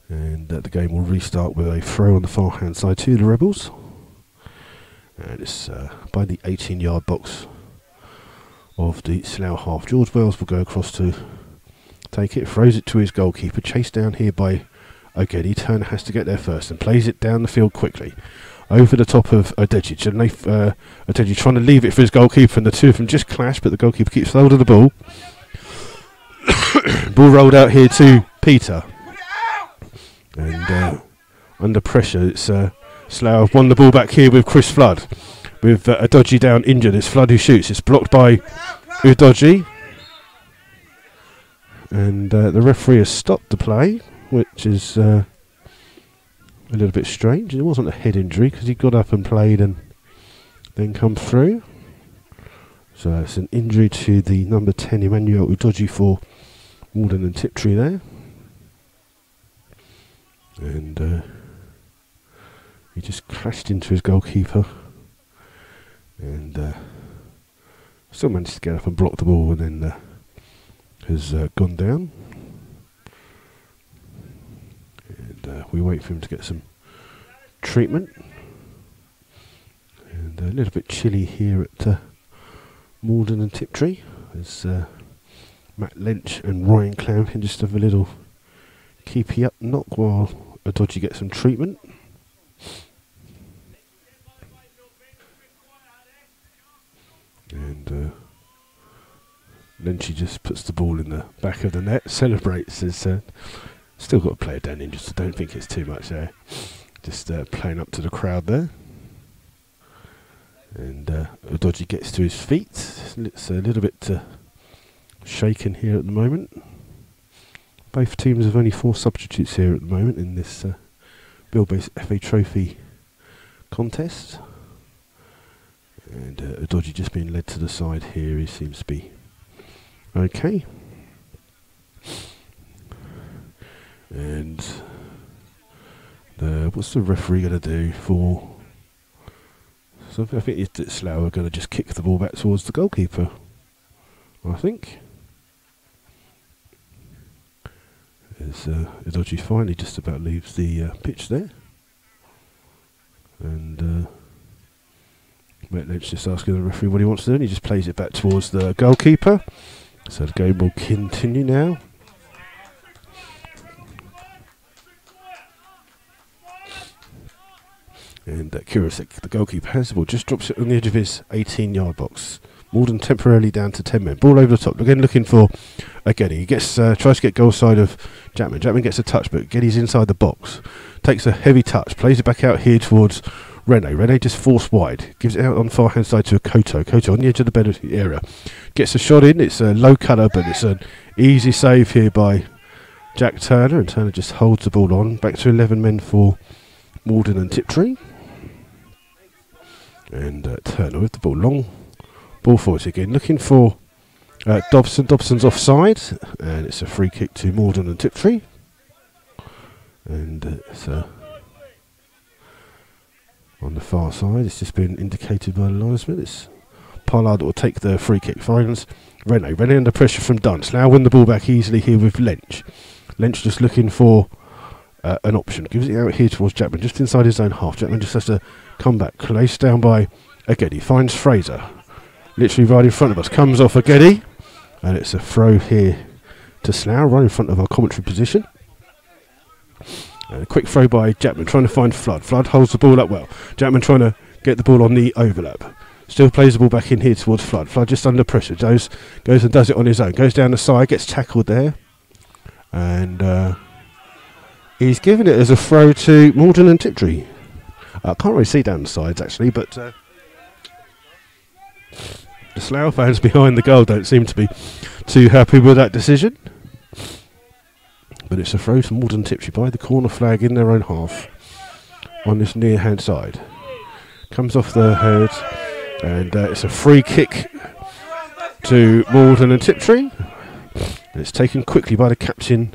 And the game will restart with a throw on the far hand side to the Rebels. And it's by the 18-yard box of the Slough half. George Wells will go across to take it, throws it to his goalkeeper, chased down here by Ogedi. Turner has to get there first and plays it down the field quickly. Over the top of Odeji. Odeji trying to leave it for his goalkeeper, and the two of them just clash, but the goalkeeper keeps hold of the ball. Ball rolled out here to Peter. And under pressure, it's Slough won the ball back here with Chris Flood. With Odeji down injured, it's Flood who shoots. It's blocked by Odeji. And the referee has stopped the play, which is a little bit strange. It wasn't a head injury because he got up and played and then come through. So it's an injury to the number 10 Emmanuel Udoji for Maldon and Tiptree there. And he just crashed into his goalkeeper and still managed to get up and block the ball, and then has gone down. And we wait for him to get some treatment. And a little bit chilly here at Maldon and Tiptree, as Matt Lynch and Ryan Clown can just have a little keepy up knock while Odeji gets some treatment. And Lynchy just puts the ball in the back of the net, celebrates. As still got a player down injured, so don't think it's too much there. Just playing up to the crowd there. And Odeji gets to his feet. It's a little bit shaken here at the moment. Both teams have only 4 substitutes here at the moment in this Bill-based FA Trophy contest. And Odeji just being led to the side here. He seems to be okay. And what's the referee going to do for... So I think it's Slough are going to just kick the ball back towards the goalkeeper, I think. As Odeji finally just about leaves the pitch there. And Matt Lynch just asking the referee what he wants to do, and he just plays it back towards the goalkeeper. So the game will continue now. And Kurasek, the goalkeeper, has the ball, just drops it on the edge of his 18-yard box. Maldon temporarily down to 10 men. Ball over the top. Again, looking for Ogedi. He gets tries to get goal side of Jackman. Jackman gets a touch, but Ogedi's inside the box. Takes a heavy touch. Plays it back out here towards Rene. Rene just forced wide. Gives it out on far hand side to a Koto. Koto on the edge of the penalty area. Gets a shot in. It's a low cutter, but it's an easy save here by Jack Turner. And Turner just holds the ball on. Back to 11 men for Maldon and Tiptree. And Turner with the ball long. Ball forwards again, looking for Dobson. Dobson's offside, and it's a free kick to Maldon and Tiptree. And it's on the far side. It's just been indicated by the linesman. It's Pollard that will take the free kick. Finds Rene. Rene under pressure from Dunn. Now win the ball back easily here with Lynch. Lynch just looking for an option. Gives it out here towards Jackman, just inside his own half. Jackman just has to come back. Placed down by Ogedi. Finds Fraser. Literally right in front of us. Comes off Ogedi. And it's a throw here to Slough, right in front of our commentary position. And a quick throw by Jackman, trying to find Flood. Flood holds the ball up well. Jackman trying to get the ball on the overlap. Still plays the ball back in here towards Flood. Flood just under pressure. Goes and does it on his own. Goes down the side, gets tackled there. And he's given it as a throw to Maldon and Tiptree. I can't really see down the sides actually, but the Slough fans behind the goal don't seem to be too happy with that decision. But it's a throw to Maldon Tiptree by the corner flag in their own half on this near hand side. Comes off the head, and it's a free kick to Maldon and Tiptree. And it's taken quickly by the captain,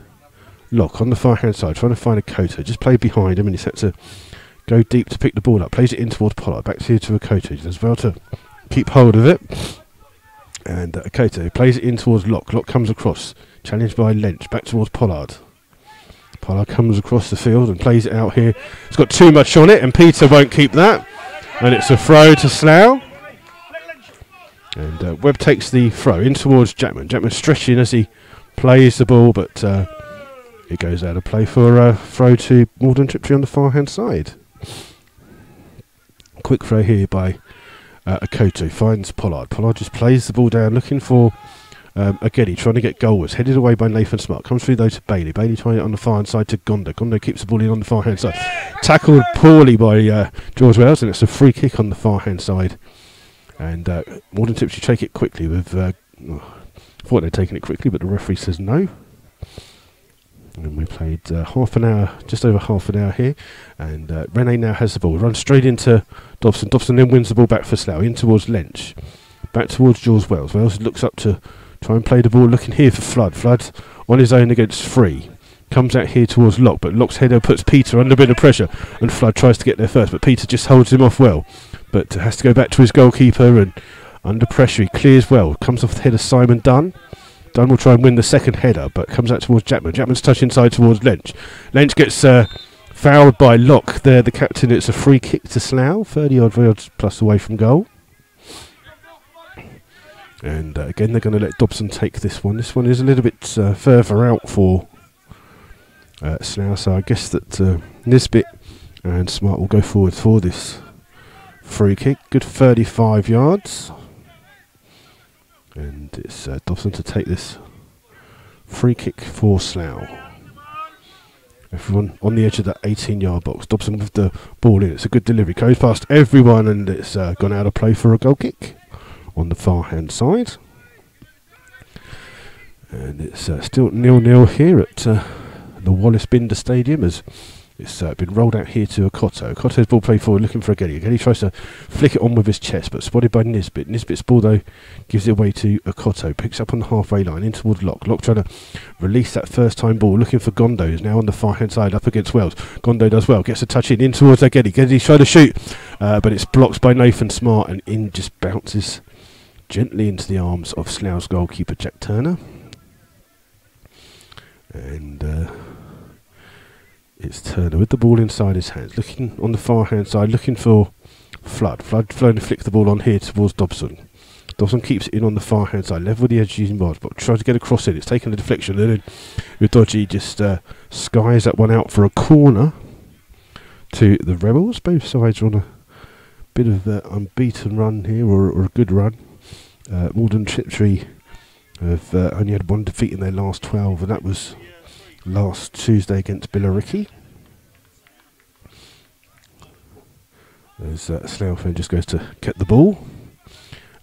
Locke, on the far hand side, trying to find a Koto. Just played behind him, and he's had to go deep to pick the ball up. Plays it in towards Pollard. Back here to a Koto. He does well to keep hold of it. And Koto plays it in towards Locke. Locke comes across. Challenged by Lynch. Back towards Pollard. Pollard comes across the field and plays it out here. It's got too much on it, and Peter won't keep that. And it's a throw to Slough. And Webb takes the throw in towards Jackman. Jackman stretching as he plays the ball, but It goes out of play for a throw to Maldon Tiptree on the far hand side. Quick throw here by Akoto, finds Pollard. Pollard just plays the ball down, looking for Agedi, trying to get goalwards. Headed away by Nathan Smart. Comes through though to Bailey. Bailey trying it on the far hand side to Gondo. Gondo keeps the ball in on the far hand side. Tackled poorly by George Wells, and it's a free kick on the far hand side. And Maldon Tiptree take it quickly with... I thought they'd taken it quickly, but the referee says no. And we played half an hour, just over half an hour here. And Rene now has the ball. Runs straight into Dobson. Dobson then wins the ball back for Slough. In towards Lench. Back towards George Wells. Wells looks up to try and play the ball. Looking here for Flood. Flood on his own against Free. Comes out here towards Locke. But Locke's header puts Peter under a bit of pressure. And Flood tries to get there first. But Peter just holds him off well. But has to go back to his goalkeeper. And under pressure he clears well. Comes off the head of Simon Dunn. Dunn will try and win the second header, but comes out towards Jackman. Jackman's touch inside towards Lench. Lench gets fouled by Locke. There, the captain. It's a free kick to Slough, 30-odd yards plus away from goal. And again, they're going to let Dobson take this one. This one is a little bit further out for Slough, so I guess that Nisbet and Smart will go forward for this free kick. Good 35 yards. And it's Dobson to take this free kick for Slough. Everyone on the edge of that 18-yard box. Dobson with the ball in. It's a good delivery. Goes past everyone, and it's gone out of play for a goal kick on the far-hand side. And it's still 0-0 here at the Wallace Binder Stadium as it's been rolled out here to Akoto. Akoto's ball played forward, looking for Agedi. Agedi tries to flick it on with his chest, but spotted by Nisbet. Nisbet's ball, though, gives it away to Akoto. Picks up on the halfway line, in towards Locke. Locke trying to release that first-time ball, looking for Gondo, who's now on the far-hand side, up against Wells. Gondo does well, gets a touch in towards Agedi. Agedi's trying to shoot, but it's blocked by Nathan Smart, and in just bounces gently into the arms of Slough's goalkeeper, Jack Turner. And... it's Turner with the ball inside his hands, looking on the far hand side, looking for Flood. Flood to flick the ball on here towards Dobson. Dobson keeps it in on the far hand side, level with the edge using bars, but tries to get across it. It's taken a deflection, and then Udoji just skies that one out for a corner to the Rebels. Both sides are on a bit of an unbeaten run here, or a good run. Maldon Tiptree have only had one defeat in their last 12, and that was last Tuesday against Billericay. There's Slough fan just goes to get the ball,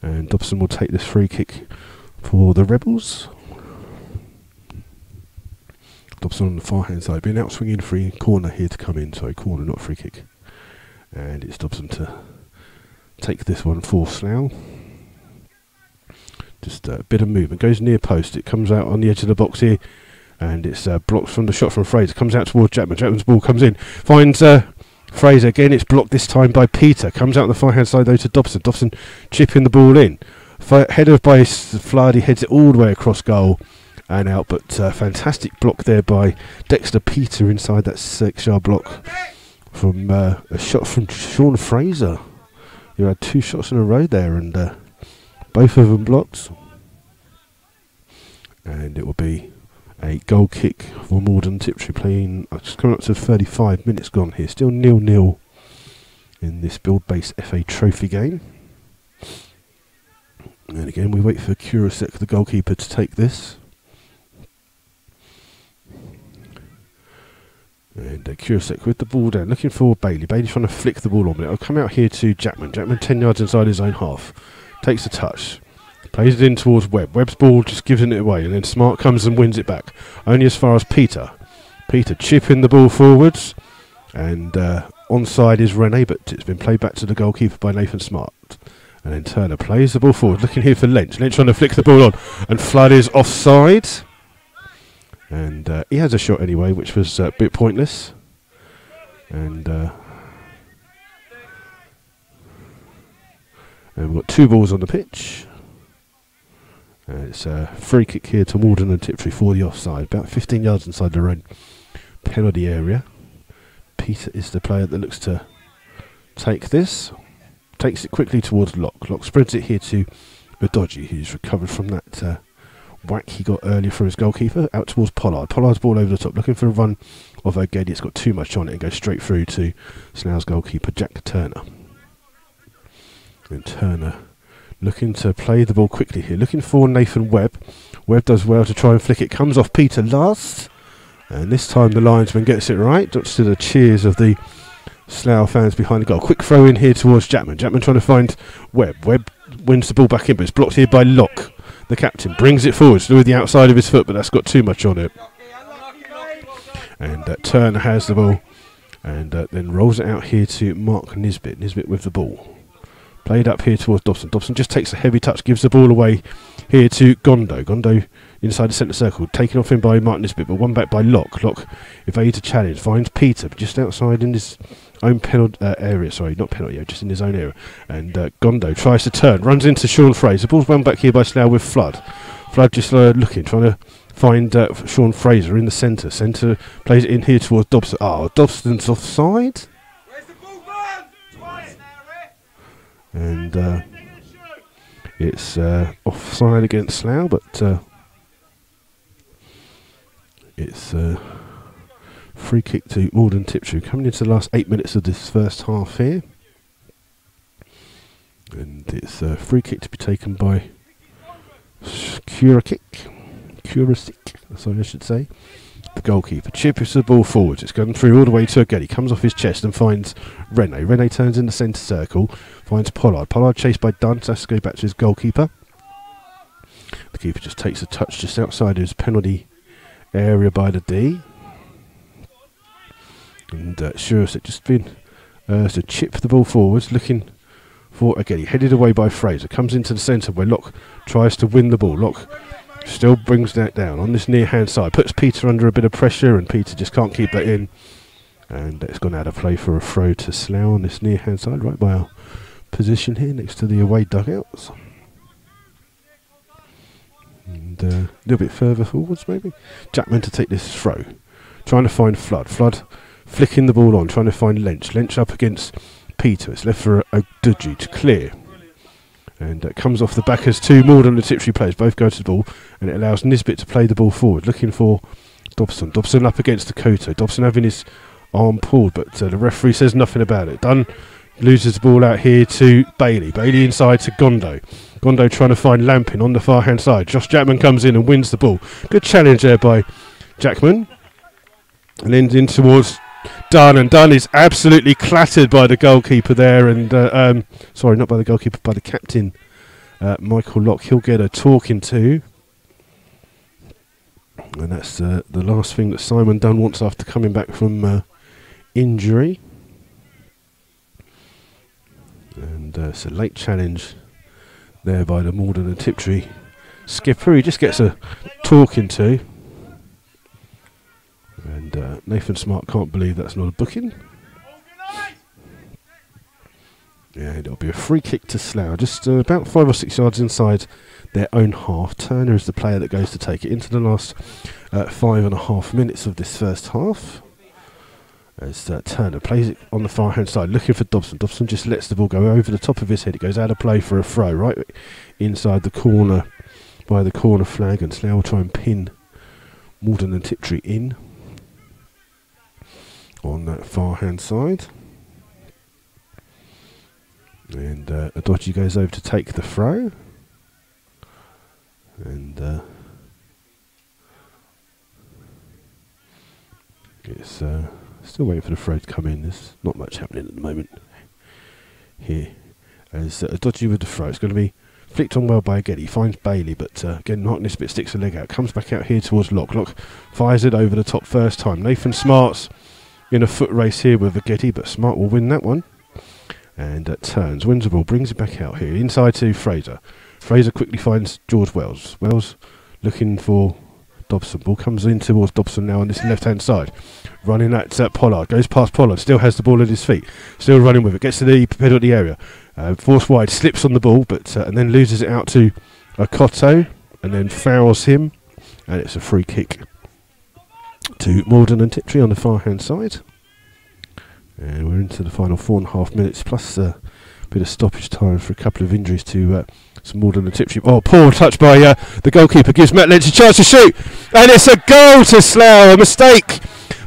and Dobson will take this free kick for the Rebels. Dobson on the far hand side, being out swinging free corner here to come in. Sorry, corner, not free kick. And it's Dobson to take this one for Slough. Just a bit of movement, goes near post. It comes out on the edge of the box here. And it's blocked from the shot from Fraser. Comes out towards Jackman. Jackman's ball comes in. Finds Fraser again. It's blocked this time by Peter. Comes out on the far-hand side though to Dobson. Dobson chipping the ball in. Headed by Flood. He heads it all the way across goal and out. But fantastic block there by Dexter Peter inside that 6-yard block from a shot from Sean Fraser. You had 2 shots in a row there, and both of them blocked. And it will be a goal kick for Maldon Tiptree, playing just coming up to 35 minutes gone here. Still 0-0 in this Build-Base FA Trophy game. And again, we wait for Kurasek, the goalkeeper, to take this. And Kurasek with the ball down, looking for Bailey. Bailey trying to flick the ball on, but it'll come out here to Jackman. Jackman 10 yards inside his own half. Takes a touch. Plays it in towards Webb. Webb's ball just gives it away, and then Smart comes and wins it back. Only as far as Peter. Peter chipping the ball forwards, and onside is Rene, but it's been played back to the goalkeeper by Nathan Smart. And then Turner plays the ball forward, looking here for Lench. Lench trying to flick the ball on, and Flood is offside. And he has a shot anyway, which was a bit pointless. And we've got 2 balls on the pitch. It's a free kick here to Maldon and Tiptree for the offside, about 15 yards inside their own penalty area. Peter is the player that looks to take this. Takes it quickly towards Locke. Locke spreads it here to Udoji, who's recovered from that whack he got earlier from his goalkeeper, out towards Pollard. Pollard's ball over the top, looking for a run of O'Geddy. It's got too much on it and goes straight through to Slough's goalkeeper, Jack Turner. And Turner looking to play the ball quickly here, looking for Nathan Webb. Webb does well to try and flick it, comes off Peter last, and this time the linesman gets it right, much to the cheers of the Slough fans behind the goal. Quick throw in here towards Jackman. Jackman trying to find Webb. Webb wins the ball back in, but it's blocked here by Locke. The captain brings it forward with the outside of his foot, but that's got too much on it. And Turner has the ball, and then rolls it out here to Mark Nisbet. Nisbet with the ball. Played up here towards Dobson. Dobson just takes a heavy touch, gives the ball away here to Gondo. Gondo inside the centre circle, taken off him by Mark Nisbet, but one back by Locke. Locke evades a challenge, finds Peter just outside in his own penalty area. Sorry, not penalty area, just in his own area. And Gondo tries to turn, runs into Sean Fraser. The ball's run back here by Slough with Flood. Flood just looking, trying to find Sean Fraser in the centre. Centre plays it in here towards Dobson. Oh, Dobson's offside. And it's offside against Slough, but it's free kick to Maldon Tiptree, coming into the last 8 minutes of this first half here. And it's a free kick to be taken by Kurasic, sorry I should say. The goalkeeper chips the ball forwards. It's gone through all the way to O'Geddy. Comes off his chest and finds Rene. Rene turns in the centre circle. Finds Pollard. Pollard chased by Dunn. So has to go back to his goalkeeper. The keeper just takes a touch just outside his penalty area by the D. And Shursic just been to chip the ball forwards, looking for O'Geddy. Headed away by Fraser. Comes into the centre where Locke tries to win the ball. Locke still brings that down on this near hand side, puts Peter under a bit of pressure, and Peter just can't keep that in, and it's gone out of play for a throw to Slough on this near hand side, right by our position here next to the away dugouts, and a little bit further forwards maybe. Jackman to take this throw, trying to find Flood. Flood flicking the ball on, trying to find Lynch. Lynch up against Peter. It's left for Oduji to clear. And it comes off the back as two Maldon and Tiptree players both go to the ball, and it allows Nisbet to play the ball forward, looking for Dobson. Dobson up against the Koto. Dobson having his arm pulled, but the referee says nothing about it. Dunn loses the ball out here to Bailey. Bailey inside to Gondo. Gondo trying to find Lampin on the far hand side. Josh Jackman comes in and wins the ball. Good challenge there by Jackman. And then in towards Dunn, and Dunn is absolutely clattered by the goalkeeper there, and sorry, not by the goalkeeper, by the captain, Michael Locke. He'll get a talking to, and that's the last thing that Simon Dunn wants after coming back from injury. And it's a late challenge there by the Maldon and Tiptree skipper. He just gets a talking to. And Nathan Smart can't believe that's not a booking. Yeah, it'll be a free kick to Slough, just about 5 or 6 yards inside their own half. Turner is the player that goes to take it into the last 5.5 minutes of this first half. As Turner plays it on the far hand side, looking for Dobson. Dobson just lets the ball go over the top of his head. It goes out of play for a throw, right inside the corner by the corner flag, and Slough will try and pin Maldon and Tiptree in on that far hand side. And Adoji goes over to take the throw, and it's still waiting for the throw to come in. There's not much happening at the moment here. As Adoji with the throw, it's going to be flicked on well by Getty. Finds Bailey, but again, not this bit, sticks a leg out. Comes back out here towards Locke. Locke fires it over the top first time. Nathan Smart's in a foot race here with Getty, but Smart will win that one. And turns, wins the ball, brings it back out here inside to Fraser. Fraser quickly finds George Wells. Wells looking for Dobson. Ball comes in towards Dobson now on this left hand side. Running at Pollard, goes past Pollard, still has the ball at his feet, still running with it, gets to the penalty area, forced wide, slips on the ball, but and then loses it out to Cotto, and then fouls him, and it's a free kick to Maldon and Tiptree on the far hand side. And we're into the final 4.5 minutes plus Bit of stoppage time for a couple of injuries to some Maldon and Tiptree. Oh, poor touch by the goalkeeper. Gives Matt Lynch a chance to shoot. And it's a goal to Slough. A mistake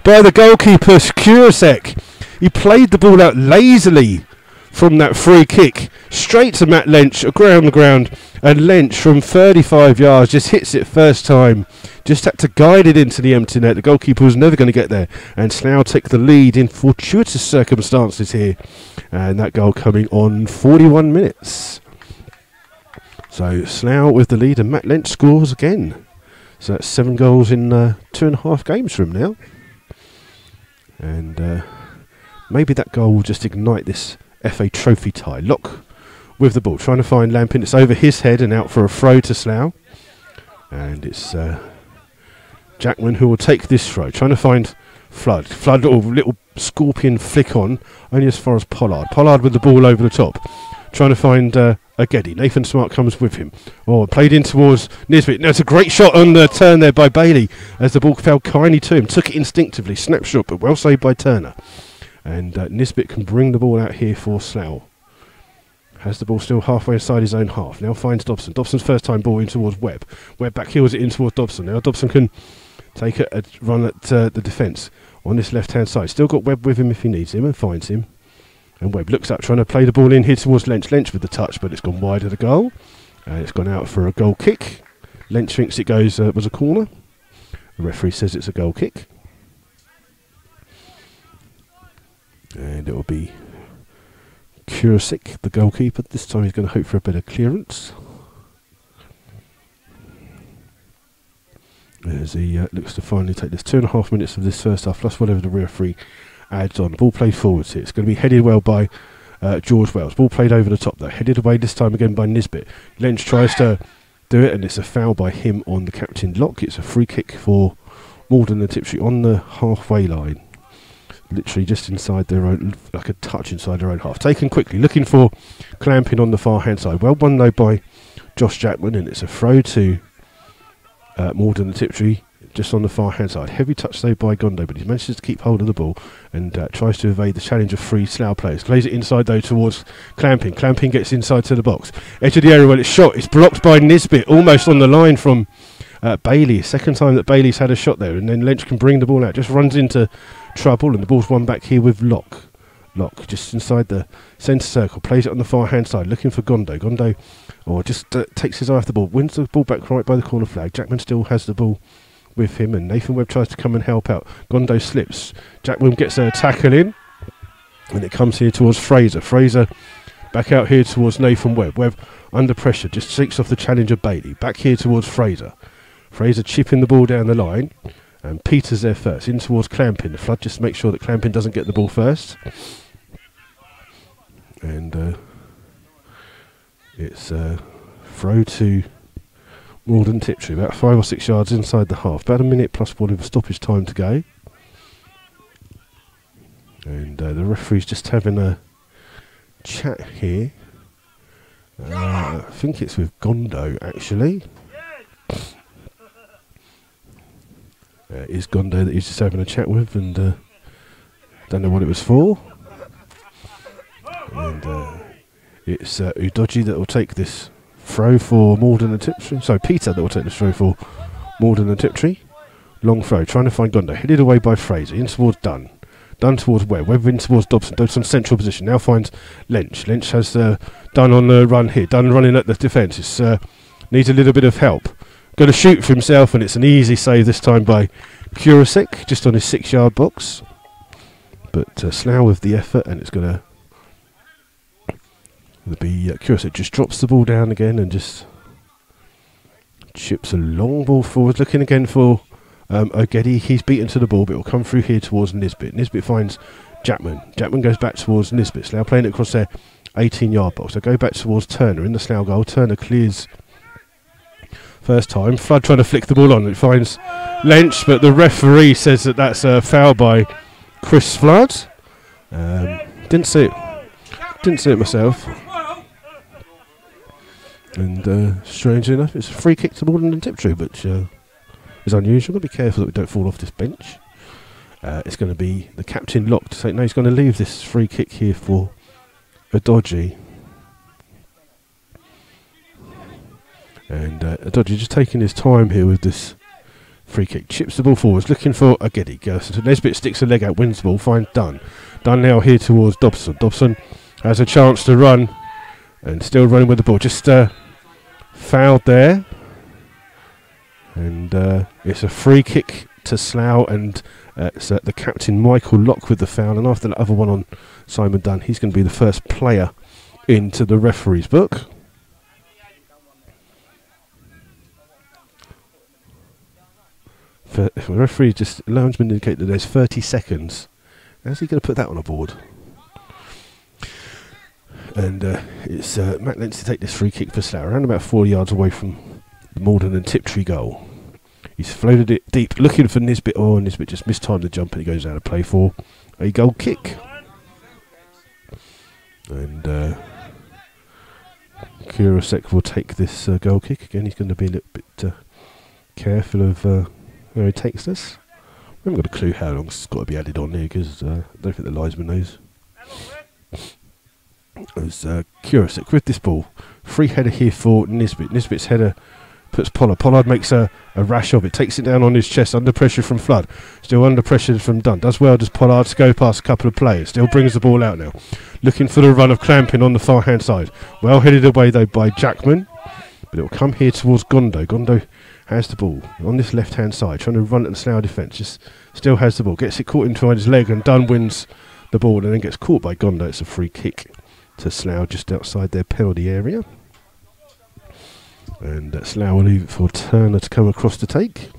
by the goalkeeper, Kurasek. He played the ball out lazily from that free kick straight to Matt Lynch, around the ground, and Lynch from 35 yards just hits it first time. Just had to guide it into the empty net. The goalkeeper was never going to get there, and Slough take the lead in fortuitous circumstances here, and that goal coming on 41 minutes. So Slough with the lead, and Matt Lynch scores again. So that's 7 goals in 2.5 games for him now, and maybe that goal will just ignite this FA Trophy tie. Lock with the ball, trying to find Lampin. It's over his head and out for a throw to Slough. And it's Jackman who will take this throw, trying to find Flood. Flood, little scorpion flick on, only as far as Pollard. Pollard with the ball over the top, trying to find Agedi. Nathan Smart comes with him. Oh, played in towards Nisbet. Now it's a great shot on the turn there by Bailey, as the ball fell kindly to him. Took it instinctively, snapshot, but well saved by Turner. And Nisbet can bring the ball out here for Slough. Has the ball still halfway inside his own half. Now finds Dobson. Dobson's first time ball in towards Webb. Webb back heels it in towards Dobson. Now Dobson can take a run at the defence on this left-hand side. Still got Webb with him if he needs him, and finds him. And Webb looks up, trying to play the ball in here towards Lynch. Lynch with the touch, but it's gone wide of the goal. And it's gone out for a goal kick. Lynch thinks it was a corner. The referee says it's a goal kick. And it will be Kurasik, the goalkeeper. This time he's going to hope for a better clearance, as he looks to finally take this 2.5 minutes of this first half, plus whatever the referee adds on. Ball played forwards here. It's going to be headed well by George Wells. Ball played over the top though. Headed away this time again by Nisbet. Lynch tries to do it, and it's a foul by him on the captain lock. It's a free kick for Maldon and Tiptree on the halfway line. Literally just inside their own, like a touch inside their own half. Taken quickly, looking for Clamping on the far hand side. Well won though by Josh Jackman, and it's a throw to Maldon and Tiptree just on the far hand side. Heavy touch though by Gondo, but he manages to keep hold of the ball and tries to evade the challenge of 3 Slough players. Plays it inside though towards Clamping. Clamping gets inside to the box. Edge of the area when it's shot. It's blocked by Nisbet, almost on the line from Bailey. Second time that Bailey's had a shot there, and then Lynch can bring the ball out. Just runs into trouble, and the ball's won back here with Locke. Locke just inside the centre circle, plays it on the far hand side, looking for Gondo. Gondo just takes his eye off the ball, wins the ball back right by the corner flag. Jackman still has the ball with him, and Nathan Webb tries to come and help out. Gondo slips. Jackman gets a tackle in, and it comes here towards Fraser. Fraser back out here towards Nathan Webb. Webb under pressure, just seeks off the challenge of Bailey. Back here towards Fraser. Fraser chipping the ball down the line. And Peter's there first, in towards Clamping. The Flood just makes sure that Clamping doesn't get the ball first. And it's a throw to Maldon Tiptree, about 5 or 6 yards inside the half. About a minute plus whatever stoppage time to go. And the referee's just having a chat here. I think it's with Gondo, actually. Is Gondo that he's just having a chat with, and don't know what it was for. And it's Udoji that will take this throw for Maldon and Tiptree. So Peter that will take this throw for Maldon and Tiptree. Long throw, trying to find Gondo. Headed away by Fraser, in towards Dunn. Dunn towards Webb. Webb in towards Dobson. Dobson central position. Now finds Lynch. Lynch has Dunn on the run here. Dunn running at the defence. It's needs a little bit of help. Got to shoot for himself, and it's an easy save this time by Kurasik, just on his 6-yard box. But Slough with the effort, and it's going to be Kurasik just drops the ball down again and just chips a long ball forward. Looking again for Ogedi. He's beaten to the ball, but it will come through here towards Nisbet. Nisbet finds Jackman. Jackman goes back towards Nisbet. Slough playing it across their 18-yard box. They go back towards Turner in the Slough goal. Turner clears first time. Flood trying to flick the ball on. It finds Lynch, but the referee says that that's a foul by Chris Flood. Didn't see it myself. And strangely enough, it's a free kick to Maldon and Tiptree, which is unusual. Got to be careful that we don't fall off this bench. It's going to be the captain locked to say no. He's going to leave this free kick here for Udoji. And Dodgy just taking his time here with this free kick. Chips the ball forwards, looking for a Geddy. Goes to Nesbitt, sticks a leg out, wins the ball, finds Dunn. Dunn now here towards Dobson. Dobson has a chance to run and still running with the ball. Just fouled there. And it's a free kick to Slough, and it's the captain Michael Locke with the foul. And after that other one on Simon Dunn, he's going to be the first player into the referee's book. The referee just linesman indicate that there's 30 seconds. How's he going to put that on a board? And it's Matt Lentz to take this free kick for Slough, around about 4 yards away from the Maldon and Tiptree goal. He's floated it deep, looking for Nisbet. Oh, Nisbet just mistimed the jump, and he goes out of play for a goal kick. And Kurasek will take this goal kick again. He's going to be a little bit careful of where he takes this. We haven't got a clue how long it's got to be added on here, because I don't think the linesman knows. As Kurasek with this ball, free header here for Nisbet. Nisbet's header puts Pollard. Pollard makes a rash of it, takes it down on his chest under pressure from Flood. Still under pressure from Dunn. Does well, does Pollard to go past a couple of players. Still brings the ball out now. Looking for the run of Clamping on the far hand side. Well headed away though by Jackman. But it will come here towards Gondo. Gondo has the ball on this left hand side, trying to run at the Slough defence. Just still has the ball. Gets it caught into his leg, and Dunn wins the ball and then gets caught by Gondo. It's a free kick to Slough just outside their penalty area. And Slough will leave it for Turner to come across to take.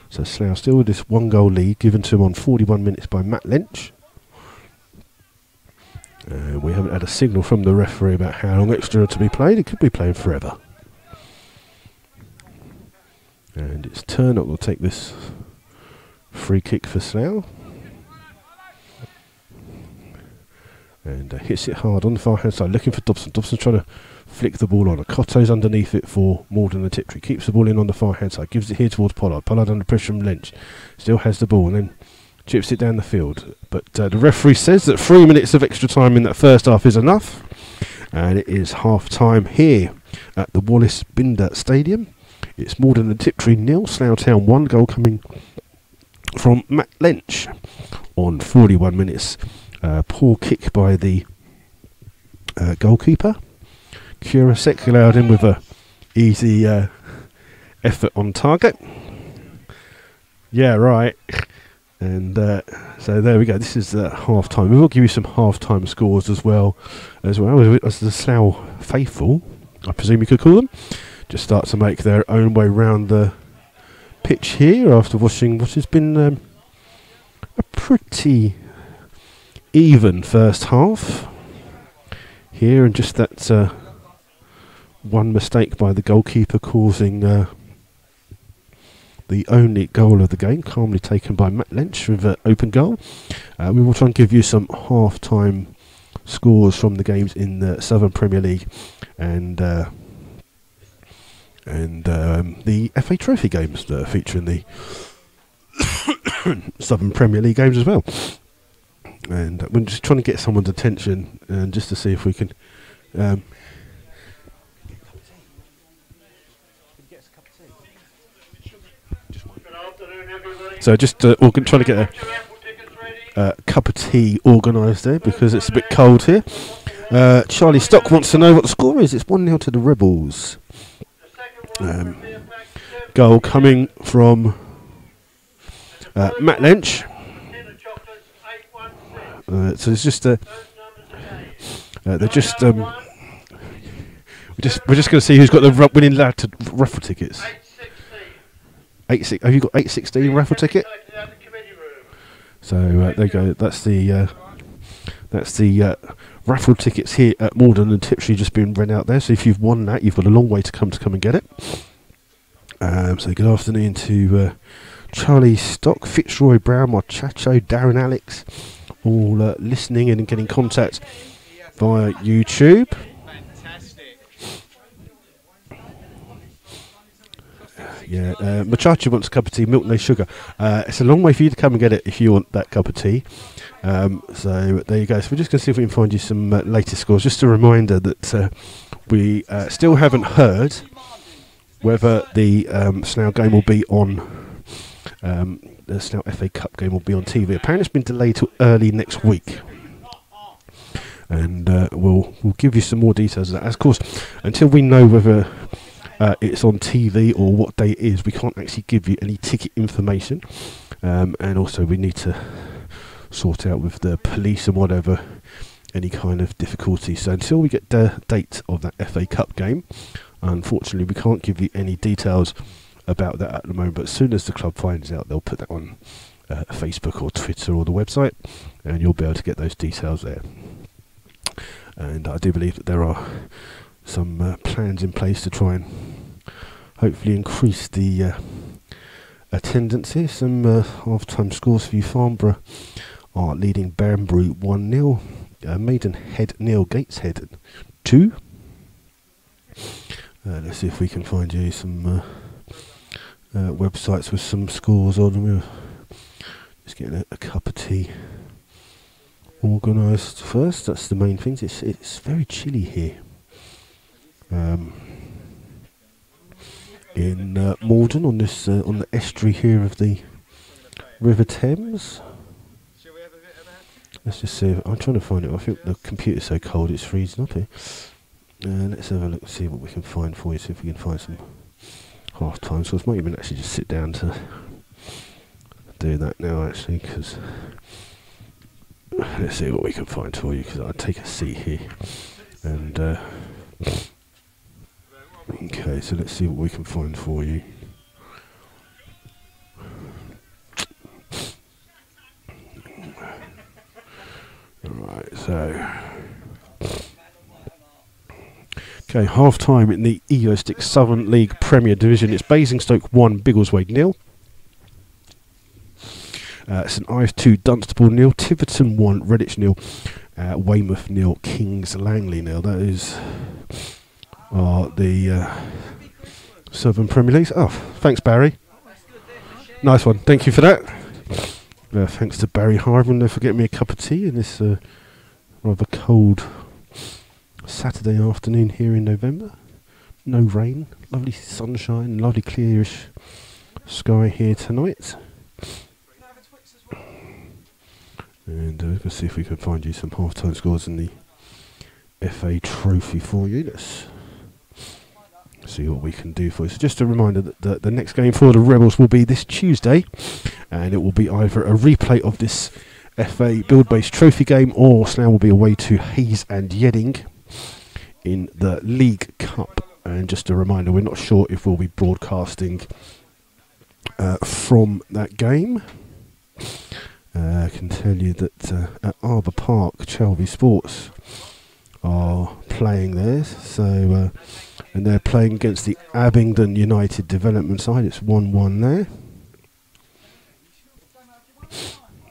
So Slough still with this 1-goal lead given to him on 41 minutes by Matt Lynch. We haven't had a signal from the referee about how long extra to be played. It could be playing forever. And it's Turner will take this free kick for Slough. And hits it hard on the far hand side, looking for Dobson. Dobson's trying to flick the ball on. Cotto's underneath it for Maldon and Tiptree. Keeps the ball in on the far hand side, gives it here towards Pollard. Pollard under pressure from Lynch. Still has the ball and then chips it down the field. But the referee says that 3 minutes of extra time in that first half is enough. And it is half time here at the Wallace Binder Stadium. It's Maldon and Tiptree 0, Slough Town 1. Goal coming from Matt Lynch on 41 minutes. Poor kick by the goalkeeper. Kurasek allowed him with a easy effort on target. Yeah, right. And so there we go. This is half time. We will give you some half time scores as well as the Slough faithful, I presume you could call them, just start to make their own way round the pitch here after watching what has been a pretty even first half here, and just that one mistake by the goalkeeper causing the only goal of the game, calmly taken by Matt Lynch with an open goal. We will try and give you some half-time scores from the games in the Southern Premier League and the FA Trophy games that are featuring the Southern Premier League games as well. And we're just trying to get someone's attention, and just to see if we can. So just trying to get a cup of tea organised there, because it's a bit cold here. Charlie Stock wants to know what the score is. It's 1-0 to the Rebels. Goal coming from Matt Lynch. So it's just they're just we're just going to see who's got the winning lad to raffle tickets. 8-6. Have you got 816 raffle ticket? So there you go. That's the raffle tickets here at Maldon and Tiptree just been rent out there. So if you've won that, you've got a long way to come and get it. So good afternoon to Charlie Stock, Fitzroy Brown, Machacho, Darren Alex, all listening and getting contact via YouTube. Yeah, Machacho wants a cup of tea, milk, no sugar. It's a long way for you to come and get it if you want that cup of tea. So there you go. So we're just going to see if we can find you some latest scores. Just a reminder that we still haven't heard whether the Slough game will be on, the Slough FA Cup game will be on TV. Apparently it's been delayed till early next week. And we'll give you some more details of that. Of course, until we know whether it's on TV or what day it is, we can't actually give you any ticket information. And also we need to sort out with the police and whatever any kind of difficulty. So until we get the date of that FA Cup game, unfortunately we can't give you any details about that at the moment. But as soon as the club finds out, they'll put that on Facebook or Twitter or the website, and you'll be able to get those details there. And I do believe that there are some plans in place to try and hopefully increase the attendance here. Some half-time scores for you. Farnborough are leading Banbury 1-0. Maidenhead 0, Gateshead 2. Let's see if we can find you some websites with some scores on them. Just getting a cup of tea organised first. That's the main thing. It's very chilly here in Maldon on this on the estuary here of the River Thames. Let's just see. I'm trying to find it. I think the computer's so cold it's freezing up here. Let's have a look and see what we can find for you. See if we can find some half-time scores. Might even actually just sit down to do that now, actually, because let's see what we can find for you. Because I'll take a seat here, and okay. So let's see what we can find for you. Right, so okay, half time in the Egoistic Southern League Premier Division. It's Basingstoke 1, Biggleswade 0. St Ives 2, Dunstable 0. Tiverton 1, Redditch 0. Weymouth 0, Kings Langley 0. That is the Southern Premier League. Oh, thanks, Barry. Nice one. Thank you for that. Thanks to Barry Harvin for getting me a cup of tea in this rather cold Saturday afternoon here in November. No rain, lovely sunshine, lovely clearish sky here tonight. And let's see if we can find you some half-time scores in the FA Trophy for you. Let's see what we can do for you. So just a reminder that the next game for the Rebels will be this Tuesday, and it will be either a replay of this FA Build-Based Trophy game, or Slough will be away to Hayes and Yedding in the League Cup. And just a reminder, we're not sure if we'll be broadcasting from that game. I can tell you that at Arbour Park, Chelvey Sports are playing there, so and they're playing against the Abingdon United development side. It's 1-1 there.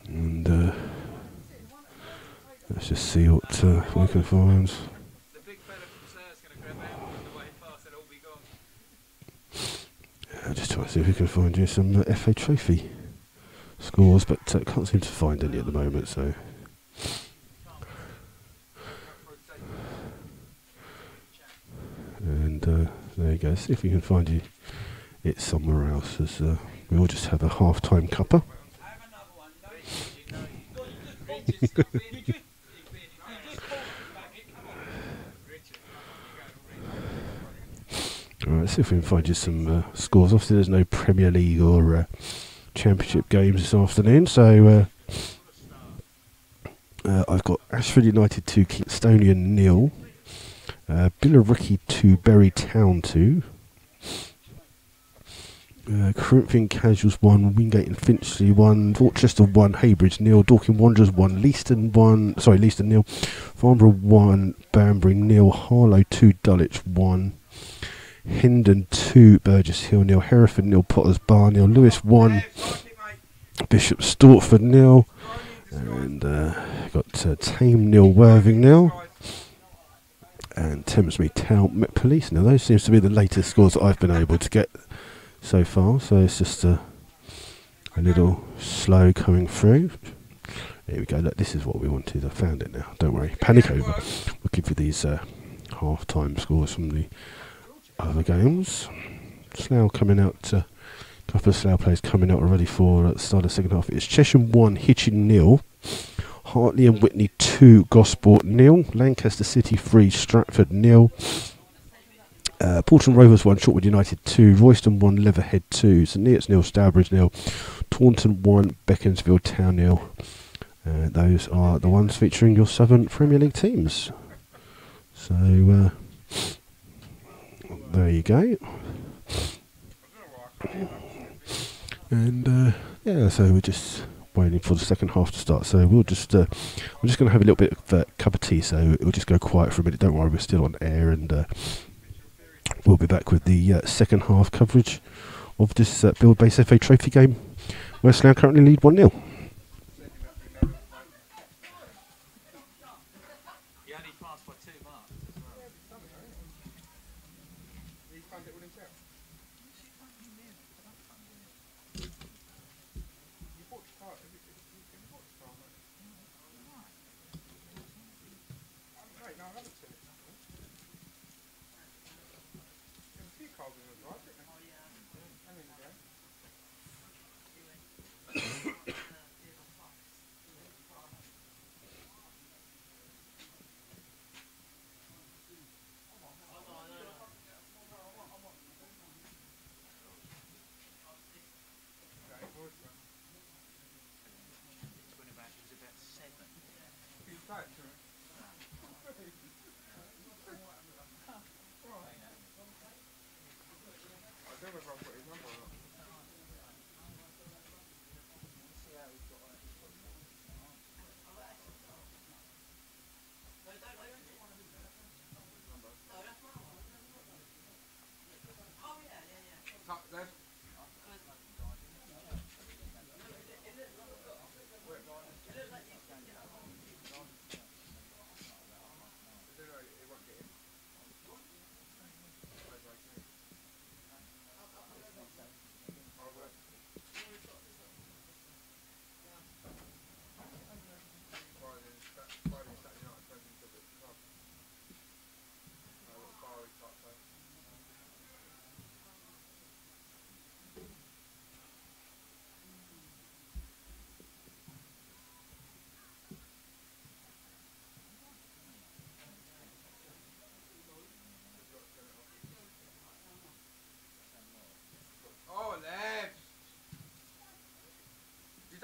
And let's just see what we can find. Just trying to see if we can find you some FA Trophy scores, but can't seem to find any at the moment, so and there you go. See if we can find you it somewhere else, as we all just have a half-time cuppa. Alright, see if we can find you some scores. Obviously there's no Premier League or Championship games this afternoon, so I've got Ashford United 2, Kingstonian 0, Billericay 2, Bury Town 2, Corinthian Casuals 1, Wingate and Finchley 1, Dorchester 1, Haybridge 0, Dorking Wanderers 1, Leiston 0, Farnborough 1, Banbury 0, Harlow 2, Dulwich 1, Hindon 2, Burgess Hill 0, Hereford 0, Potters Bar 0, Lewis 1, Bishop Stortford 0, and got Tame 0, Worthing 0, and Thamesmead Town Met Police. Now those seems to be the latest scores that I've been able to get so far, so it's just a little slow coming through. There we go. Look, this is what we wanted. I found it now. Don't worry. Panic over. We'll give you these half-time scores from the other games. Slough coming out, a couple of Slough players coming out already for the start of the second half. It's Chesham 1, Hitchin 0. Hartley and Whitney 2, Gosport 0. Lancaster City 3, Stratford 0. Porton Rovers 1, Shortwood United 2. Royston 1, Leatherhead 2. St Neots 0, Stourbridge 0. Taunton 1, Beaconsfield Town 0. Those are the ones featuring your Southern Premier League teams. So there you go. And yeah, so we're just waiting for the second half to start. So we'll just I'm just going to have a little bit of a cup of tea. So it'll just go quiet for a minute. Don't worry, we're still on air, and we'll be back with the second half coverage of this Build Base FA Trophy game, where Slough currently lead 1-0.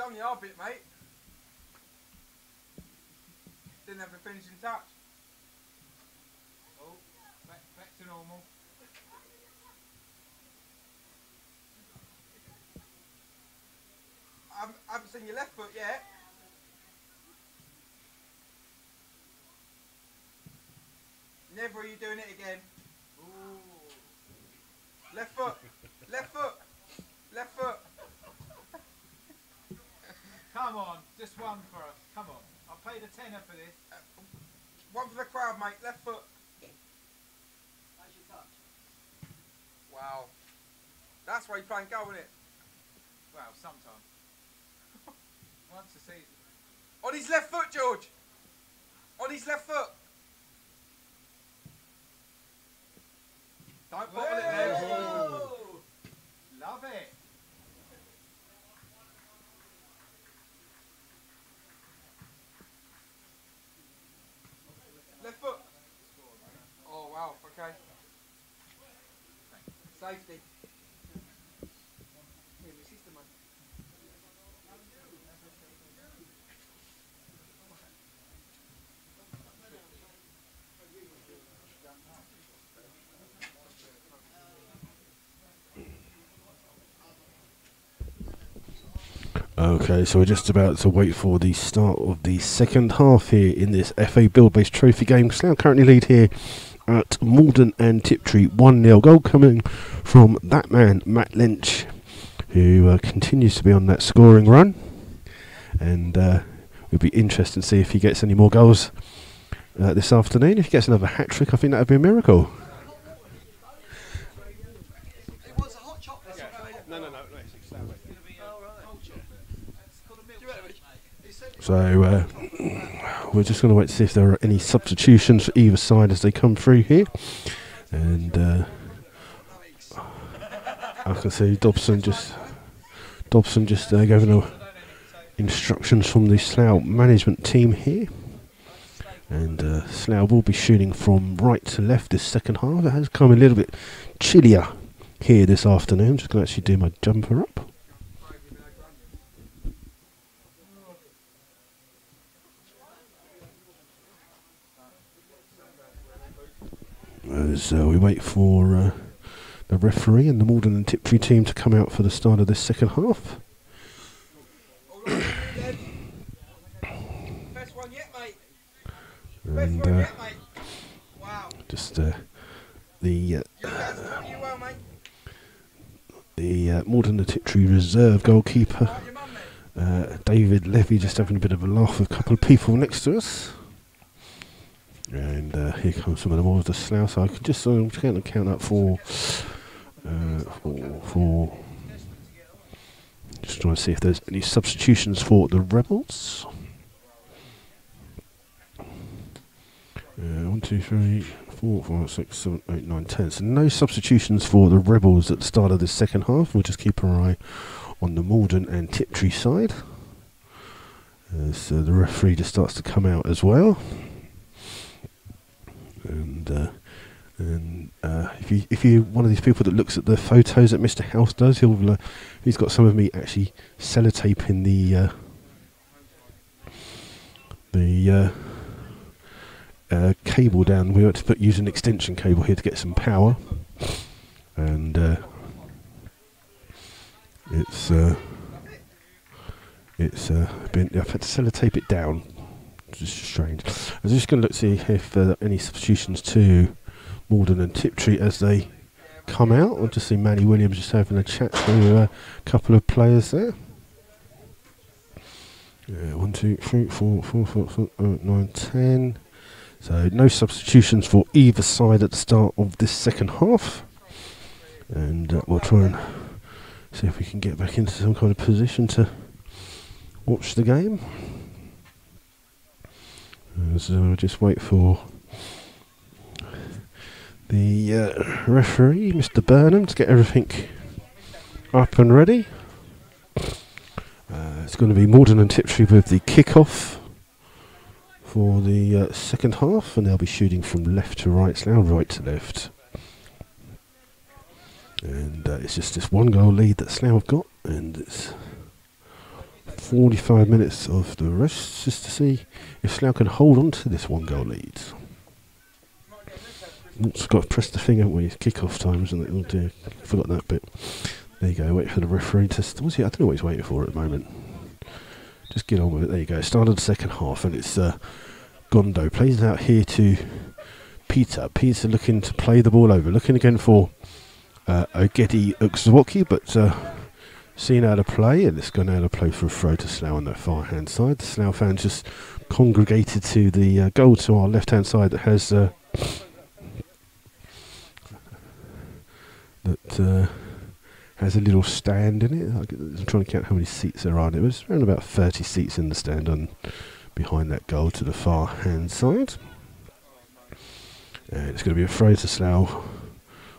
On the orbit, mate. Didn't have the finishing touch. Oh, back to normal. I haven't seen your left foot yet. Never are you doing it again. Ooh. Left foot. Left foot. Left foot. Come on, just one for us. Come on. I paid a tenner for this. One for the crowd, mate. Left foot. That's your touch. Wow. That's why you're playing goal, isn't it? Well, sometimes. Once a season. On his left foot, George. On his left foot. Don't bottle it there. Love it. Left foot. Oh wow, okay. Safety. Here, my sister, man. Okay, so we're just about to wait for the start of the second half here in this FA Build-Based Trophy game. Slough currently lead here at Maldon and Tiptree 1-0. Goal coming from that man, Matt Lynch, who continues to be on that scoring run. And it'll be interesting to see if he gets any more goals this afternoon. If he gets another hat-trick, I think that would be a miracle. So we're just going to wait to see if there are any substitutions for either side as they come through here. And I can see Dobson just giving instructions from the Slough management team here. And Slough will be shooting from right to left this second half. It has come a little bit chillier here this afternoon. I'm just going to actually do my jumper up. As we wait for the referee and the Maldon and Tiptree team to come out for the start of this second half. And just the Maldon and Tiptree reserve goalkeeper David Levy just having a bit of a laugh with a couple of people next to us. And here comes some of the more of the Slough, so I can just count up for just trying to see if there's any substitutions for the Rebels. 1, 2, 3, 4, 5, 6, 7, 8, 9, 10. So no substitutions for the Rebels at the start of this second half. We'll just keep our eye on the Maldon and Tiptree side as the referee just starts to come out as well. And if you're one of these people that looks at the photos that Mr. House does, he's got some of me actually sellotaping the cable down. We had to use an extension cable here to get some power, and it's been, I've had to sellotape it down. It's just strange. I was just going to look see if there are any substitutions to Maldon and Tiptree as they come out. I'll just see Manny Williams just having a chat to a couple of players there. 1, 2, 3, 4, 5, 6, 7, 8, 9, 10. So no substitutions for either side at the start of this second half. And we'll try and see if we can get back into some kind of position to watch the game. So we'll just wait for the referee, Mr. Burnham, to get everything up and ready. It's going to be Maldon and Tiptree with the kick-off for the second half, and they'll be shooting from left to right, Slough right to left. And it's just this one goal lead that Slough have got, and it's 45 minutes of the rest just to see if Slough can hold on to this one goal lead. Oops, got to press the thing, haven't we? It's kick-off time, isn't it? Oh dear, forgot that bit. There you go, wait for the referee to... What's he? I don't know what he's waiting for at the moment. Just get on with it. There you go, start of the second half, and it's Gondo plays it out here to Peter. Peter looking to play the ball over, looking again for Ogedi Ukswoki, but seeing how to play, and it's going out to play for a throw to Slough on the far hand side. The Slough fans just congregated to the goal to our left hand side that has has a little stand in it. I'm trying to count how many seats there are. It was around about 30 seats in the stand on behind that goal to the far hand side. And it's going to be a throw to Slough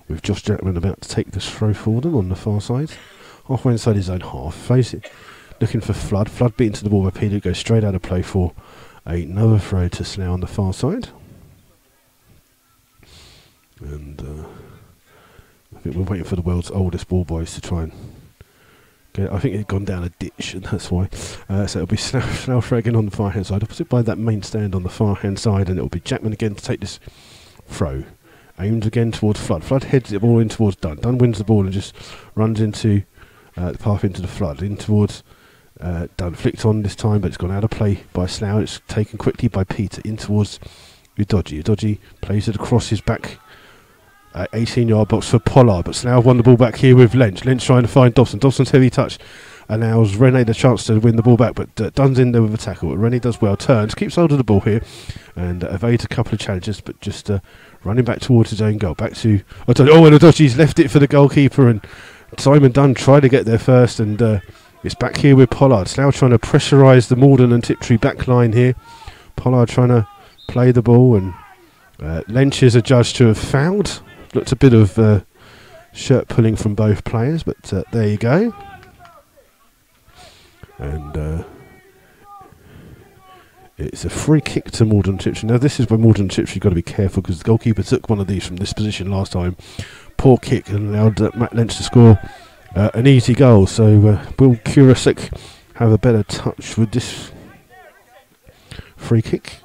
with Josh Jackman about to take this throw for them on the far side. Halfway inside his own half. Face it, looking for Flood. Flood beaten to the ball by Peter. Goes straight out of play for another throw to Slough on the far side. And I think we're waiting for the world's oldest ball boys to try and get it. I think it's gone down a ditch, and that's why. So it'll be Slough again on the far hand side, opposite by that main stand on the far hand side, and it'll be Jackman again to take this throw. Aimed again towards Flood. Flood heads the ball in towards Dunn. Dunn wins the ball and just runs into the path into the Flood. In towards Dunn. Flicked on this time, but it's gone out of play by Slough. It's taken quickly by Peter. In towards Udoji. Udoji plays it across his back 18-yard box for Pollard, but Slough won the ball back here with Lynch. Lynch trying to find Dobson. Dobson's heavy touch allows Rene the chance to win the ball back, but Dunn's in there with a tackle. Rene does well, turns, keeps hold of the ball here, and evades a couple of challenges, but just running back towards his own goal. Back to Udoji. And Udoji's left it for the goalkeeper, and Simon Dunn tried to get there first, and it's back here with Pollard. Slough trying to pressurise the Maldon and Tiptree back line here. Pollard trying to play the ball, and Lynch is adjudged to have fouled. Looked a bit of shirt pulling from both players, but there you go. And it's a free kick to Maldon Tiptree. Now this is where Maldon Tiptree got to be careful, because the goalkeeper took one of these from this position last time. Poor kick, and allowed Matt Lynch to score an easy goal. So will Kurasek have a better touch with this free kick?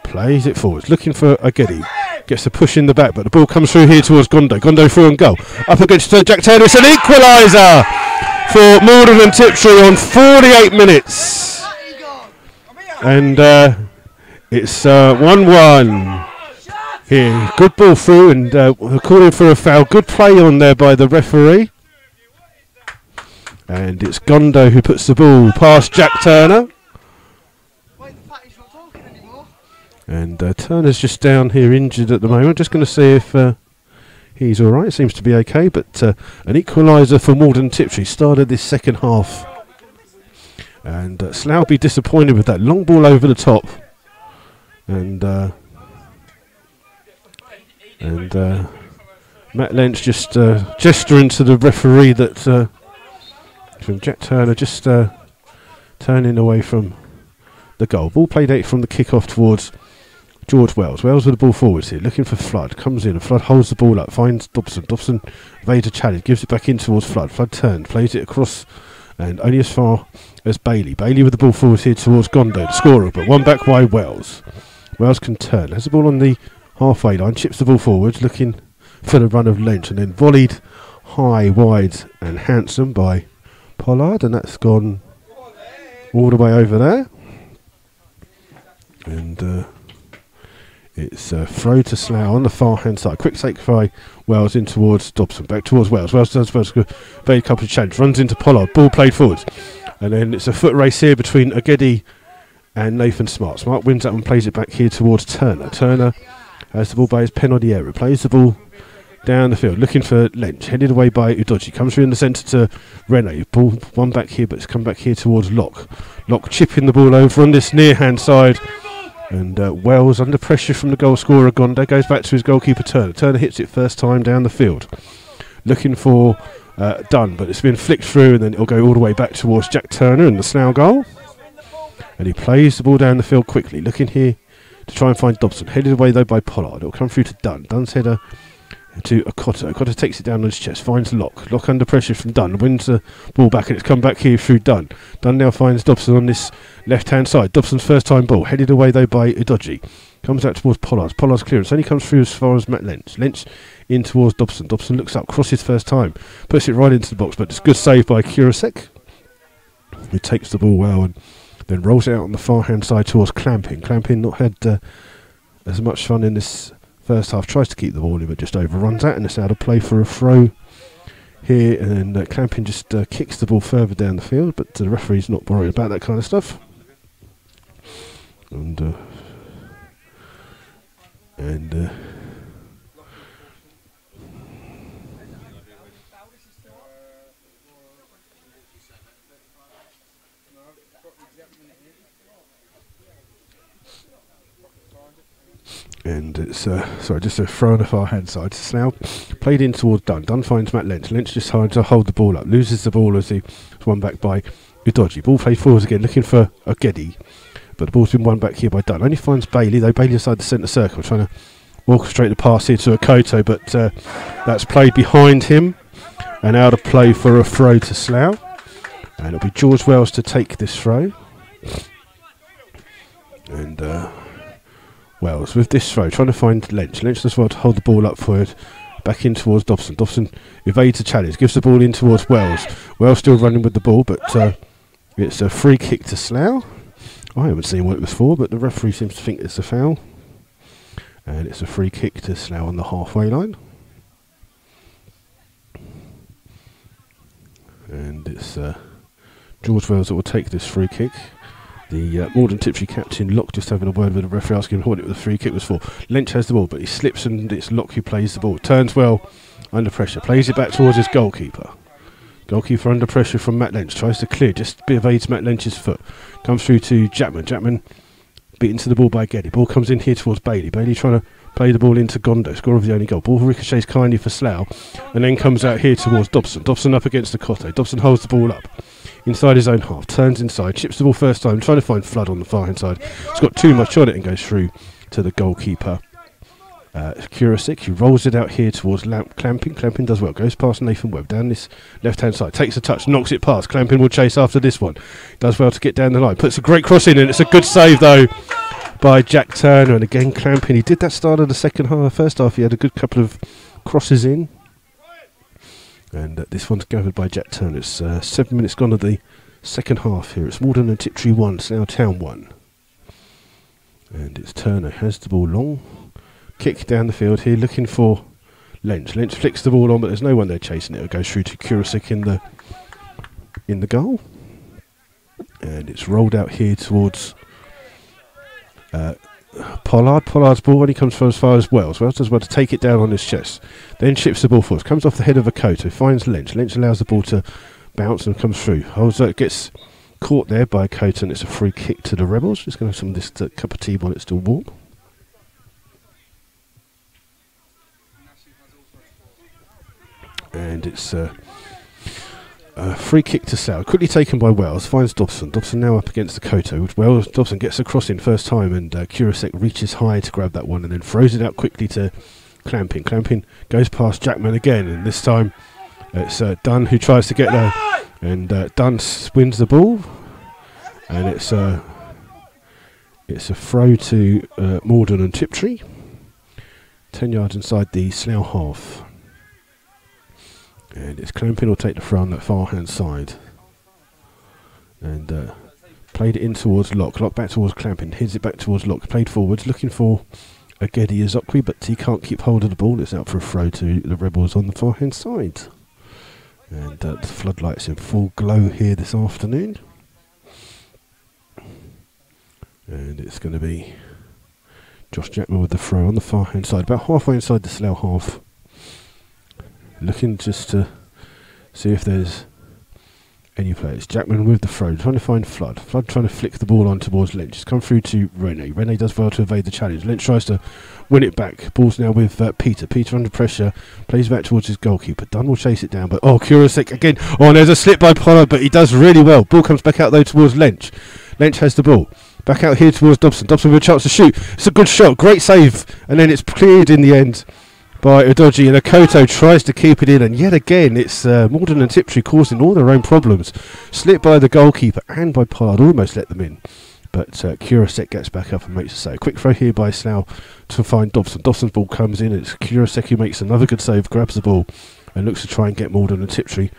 Plays it forwards, looking for Agedi. Gets a push in the back, but the ball comes through here towards Gondo. Gondo through and goal. Up against Jack Taylor. It's an equaliser for Maldon and Tiptree on 48 minutes. And it's 1-1 here. Good ball through, and calling for a foul. Good play on there by the referee. And it's Gondo who puts the ball past Jack Turner. And Turner's just down here injured at the moment. Just going to see if he's all right. Seems to be okay. But an equaliser for Maldon Tiptree started this second half. And Slough be disappointed with that long ball over the top. And Matt Lynch just gesturing to the referee that from Jack Turner just turning away from the goal. Ball played out from the kick-off towards George Wells. Wells with the ball forwards here, looking for Flood. Comes in, and Flood holds the ball up, finds Dobson. Dobson evades a challenge, gives it back in towards Flood. Flood turns, plays it across, and only as far as Bailey. Bailey with the ball forwards here towards Gondo, the scorer, but one back by Wells. Wells can turn, has the ball on the halfway line, chips the ball forwards, looking for the run of Lynch, and then volleyed high, wide, and handsome by Pollard, and that's gone all the way over there. And it's a throw to Slough on the far hand side. Quick take by Wells in towards Dobson. Back towards Wells. Wells does very couple of challenge. Runs into Pollard. Ball played forwards. And then it's a foot race here between Agedi and Nathan Smart. Smart wins up and plays it back here towards Turner. Turner has the ball by his penalty area. Plays the ball down the field. Looking for Lynch. Headed away by Udoji. Comes through in the centre to Rene. Ball one back here, but it's come back here towards Locke. Locke chipping the ball over on this near hand side. And Wells, under pressure from the goal scorer Gondo, goes back to his goalkeeper Turner. Turner hits it first time down the field. Looking for Dunn, but it's been flicked through, and then it'll go all the way back towards Jack Turner and the Slough goal. And he plays the ball down the field quickly, looking here to try and find Dobson. Headed away though by Pollard. It'll come through to Dunn. Dunn's header to Okoto. Okoto takes it down on his chest, finds Locke. Locke under pressure from Dunn, wins the ball back, and it's come back here through Dunn. Dunn now finds Dobson on this left hand side. Dobson's first time ball, headed away though by Udoji. Comes out towards Pollard. Pollard's clearance only comes through as far as Matt Lynch. Lynch in towards Dobson. Dobson looks up, crosses first time, puts it right into the box, but it's a good save by Kurasek, who takes the ball well and then rolls it out on the far hand side towards Clamping. Clamping not had as much fun in this first half, tries to keep the ball in, but just overruns that, and it's out of play for a throw here. And then Clamping just kicks the ball further down the field, but the referee's not worried about that kind of stuff. And it's sorry, just a throw on the far hand side. Slough played in towards Dunn. Dunn finds Matt Lynch. Lynch just trying to hold the ball up, loses the ball as he's won back by Udoji. Ball played forwards again, looking for Agedi, but the ball's been won back here by Dunn. Only finds Bailey though. Bailey inside the centre circle, trying to orchestrate the pass here to Okoto, but that's played behind him and out of play for a throw to Slough. And it'll be George Wells to take this throw. And Wells with this throw, trying to find Lynch. Lynch does well to hold the ball up for it. Back in towards Dobson. Dobson evades a challenge, gives the ball in towards Wells. Wells still running with the ball, but it's a free kick to Slough. I haven't seen what it was for, but the referee seems to think it's a foul. And it's a free kick to Slough on the halfway line. And it's George Wells that will take this free kick. The Maldon Tiptree captain Locke just having a word with the referee, asking him what the free kick was for. Lynch has the ball, but he slips, and it's Locke who plays the ball. Turns well under pressure, plays it back towards his goalkeeper. Goalkeeper under pressure from Matt Lynch, tries to clear, just evades Matt Lynch's foot. Comes through to Chapman. Chapman beaten to the ball by Geddy. Ball comes in here towards Bailey. Bailey trying to play the ball into Gondo, score of the only goal. Ball ricochets kindly for Slough, and then comes out here towards Dobson. Dobson up against the Cotte. Dobson holds the ball up inside his own half, turns inside, chips the ball first time, trying to find Flood on the far hand side. It's got too much on it and goes through to the goalkeeper. Kurasik, he rolls it out here towards Clamping. Clamping does well, goes past Nathan Webb down this left hand side, takes a touch, knocks it past. Clamping will chase after this one, does well to get down the line, puts a great cross in, and it's a good save though by Jack Turner. And again Clamping, he did that start of the second half. First half he had a good couple of crosses in, and this one's gathered by Jack Turner. It's 7 minutes gone of the second half here. It's Maldon and Tiptree 1, Slough Town 1, and it's Turner has the ball long. Kick down the field here, looking for Lynch. Lynch flicks the ball on, but there's no one there chasing it. It goes through to Kurasik in the goal, and it's rolled out here towards Pollard. Pollard's ball when he comes from as far as Wells. Wells does well to take it down on his chest, then chips the ball forward. Comes off the head of a Koto, finds Lynch. Lynch allows the ball to bounce and comes through. Holds it, gets caught there by Koto, and it's a free kick to the Rebels. Just going to have some of this cup of tea while it's still warm. And it's a free kick to Slough, quickly taken by Wells, finds Dobson. Dobson now up against the Koto. Dobson gets a cross in first time, and Kurasik reaches high to grab that one and then throws it out quickly to Clamping. Clamping goes past Jackman again, and this time it's Dunn who tries to get there, and Dunn wins the ball, and it's a throw to Maldon and Tiptree, 10 yards inside the Slough half. And it's Clamping will take the throw on that far hand side, and played it in towards Locke. Locke back towards Clamping, heads it back towards Locke, played forwards looking for a Geddy Azokwi, but he can't keep hold of the ball. It's out for a throw to the Rebels on the far hand side, and the floodlights in full glow here this afternoon, and it's going to be Josh Jackman with the throw on the far hand side, about halfway inside the Slough half. Looking just to see if there's any players. Jackman with the throw, trying to find Flood. Flood trying to flick the ball on towards Lynch. It's come through to Rene. Rene does well to evade the challenge. Lynch tries to win it back. Ball's now with Peter. Peter under pressure. Plays back towards his goalkeeper. Dunn will chase it down, but Kurasik again. Oh, and there's a slip by Pollard, but he does really well. Ball comes back out though towards Lynch. Lynch has the ball. Back out here towards Dobson. Dobson with a chance to shoot. It's a good shot. Great save. And then it's cleared in the end by Udoji, and Akoto tries to keep it in, and yet again it's Maldon and Tiptree causing all their own problems. Slipped by the goalkeeper and by Pollard, almost let them in, but Kurasik gets back up and makes a save. Quick throw here by Slough to find Dobson. Dobson's ball comes in, it's Kurasik who makes another good save, grabs the ball and looks to try and get Maldon and Tiptree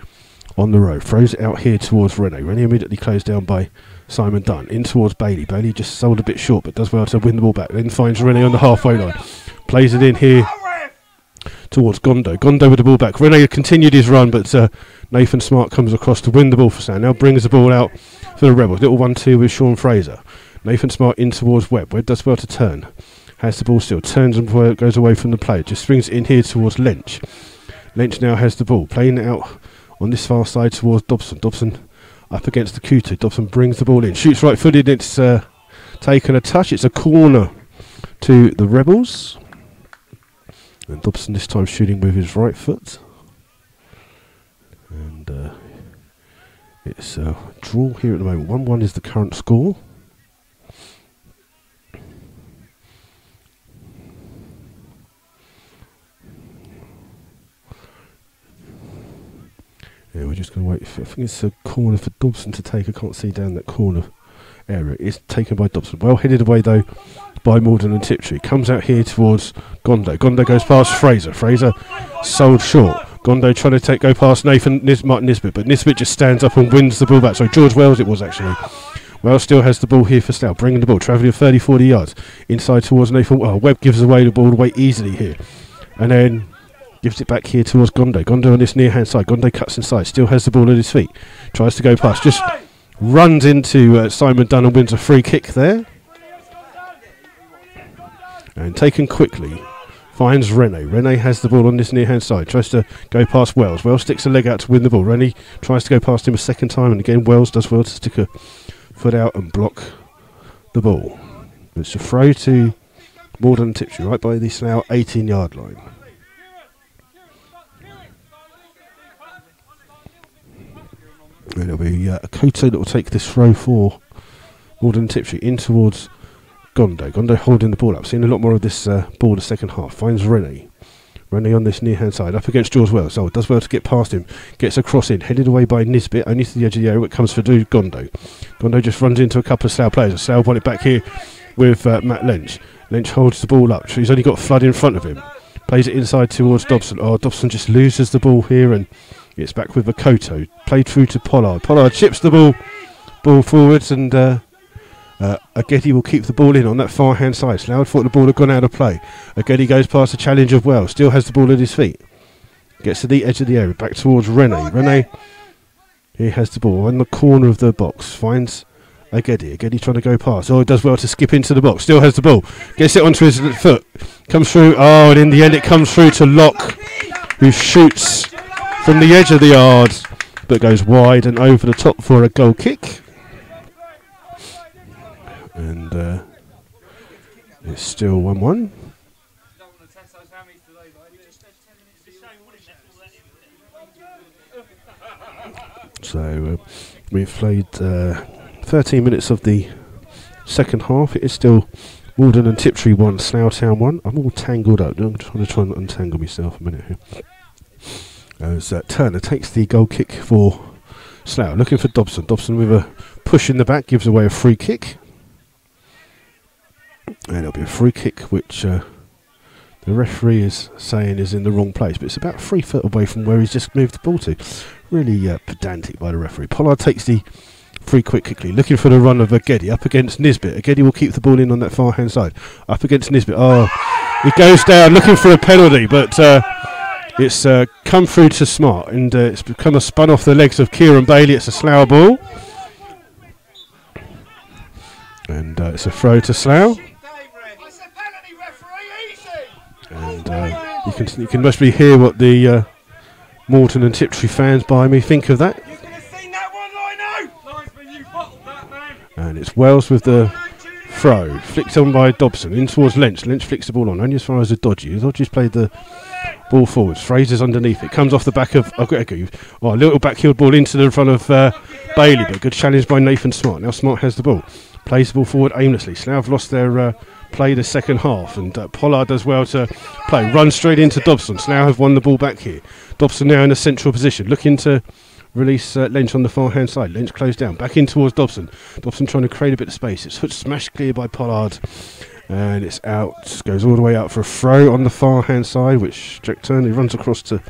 on the road. Throws it out here towards Rene. Rene immediately closed down by Simon Dunn. In towards Bailey. Bailey just sold a bit short, but does well to win the ball back. Then finds Rene on the halfway line. Plays it in here towards Gondo. Gondo with the ball back. Rene continued his run, but Nathan Smart comes across to win the ball for Slough. Now brings the ball out for the Rebels. Little 1-2 with Sean Fraser. Nathan Smart in towards Webb. Webb does well to turn. Has the ball still. Turns and goes away from the play. Just swings it in here towards Lynch. Lynch now has the ball. Playing it out on this far side towards Dobson. Dobson up against the Kutu. Dobson brings the ball in. Shoots right footed. It's taken a touch. It's a corner to the Rebels. And Dobson this time shooting with his right foot. And it's a draw here at the moment. 1-1 is the current score. Yeah, we're just going to wait. I think it's a corner for Dobson to take. I can't see down that corner area. It's taken by Dobson. Well headed away though by Maldon and Tiptree. Comes out here towards Gondo. Gondo goes past Fraser. Fraser sold short. Gondo trying to go past Martin Nisbet, but Nisbet just stands up and wins the ball back. Sorry, George Wells it was actually. Wells still has the ball here for Slough, bringing the ball, travelling 30-40 yards. Inside towards Nathan. Webb gives away the ball away easily here. And then gives it back here towards Gondo. Gondo on this near hand side. Gondo cuts inside, still has the ball at his feet. Tries to go past, just runs into Simon Dunn and wins a free kick there. And taken quickly, finds Rene. Rene has the ball on this near hand side, tries to go past Wells. Wells sticks a leg out to win the ball. Rene tries to go past him a second time, and again Wells does well to stick a foot out and block the ball. It's a throw to Maldon and Tiptree, right by the Slough 18-yard line. And it'll be Koto that will take this throw for Maldon and Tiptree in towards Gondo. Gondo holding the ball up. Seeing a lot more of this ball the second half. Finds Rene. Rene on this near-hand side, up against George Wells. So does well to get past him. Gets a cross in, headed away by Nisbet, only to the edge of the area. It comes for Gondo. Gondo just runs into a couple of Slough players. Slough won it back here with Matt Lynch. Lynch holds the ball up. He's only got Flood in front of him. Plays it inside towards Dobson. Oh, Dobson just loses the ball here and it's back with Makoto. Played through to Pollard. Pollard chips the ball forwards and Agedi will keep the ball in on that far hand side. Slough thought the ball had gone out of play. Agedi goes past the challenge of Wells. Still has the ball at his feet. Gets to the edge of the area. Back towards Rene. Rene, he has the ball in the corner of the box. Finds Agedi. Agedi trying to go past. Oh, it does well to skip into the box. Still has the ball. Gets it onto his foot. Comes through. Oh, and in the end it comes through to Locke, who shoots from the edge of the yard, but goes wide and over the top for a goal kick. And it's still 1-1. So we've played 13 minutes of the second half. It is still Maldon and Tiptree 1, Slough Town 1. I'm all tangled up. I'm trying to untangle myself a minute here. As Turner takes the goal kick for Slough, looking for Dobson. Dobson with a push in the back gives away a free kick. And it'll be a free kick which the referee is saying is in the wrong place, but it's about 3 foot away from where he's just moved the ball to. Really pedantic by the referee. Pollard takes the free quickly, looking for the run of Agedi up against Nisbet. Agedi will keep the ball in on that far hand side. Up against Nisbet. Oh, he goes down looking for a penalty, but it's come through to Smart, and it's become a spun off the legs of Kieran Bailey. It's a Slough ball. And it's a throw to Slough. And you can must be hear what the Maldon and Tiptree fans by me think of that. And it's Wells with the throw, flicked on by Dobson, in towards Lynch. Lynch flicks the ball on, only as far as the Dodgy. The Dodgy's played the ball forwards. Fraser's underneath it, comes off the back of a little backheel ball into the front of Bailey, but good challenge by Nathan Smart. Now Smart has the ball, plays the ball forward aimlessly. Slough have lost their play the second half, and Pollard does well to play, run straight into Dobson. Slough have won the ball back here. Dobson now in a central position, looking to release Lynch on the far hand side. Lynch closed down, back in towards Dobson. Dobson trying to create a bit of space. It's smashed clear by Pollard, and it's out. Goes all the way out for a throw on the far hand side, which Jack Turner runs across to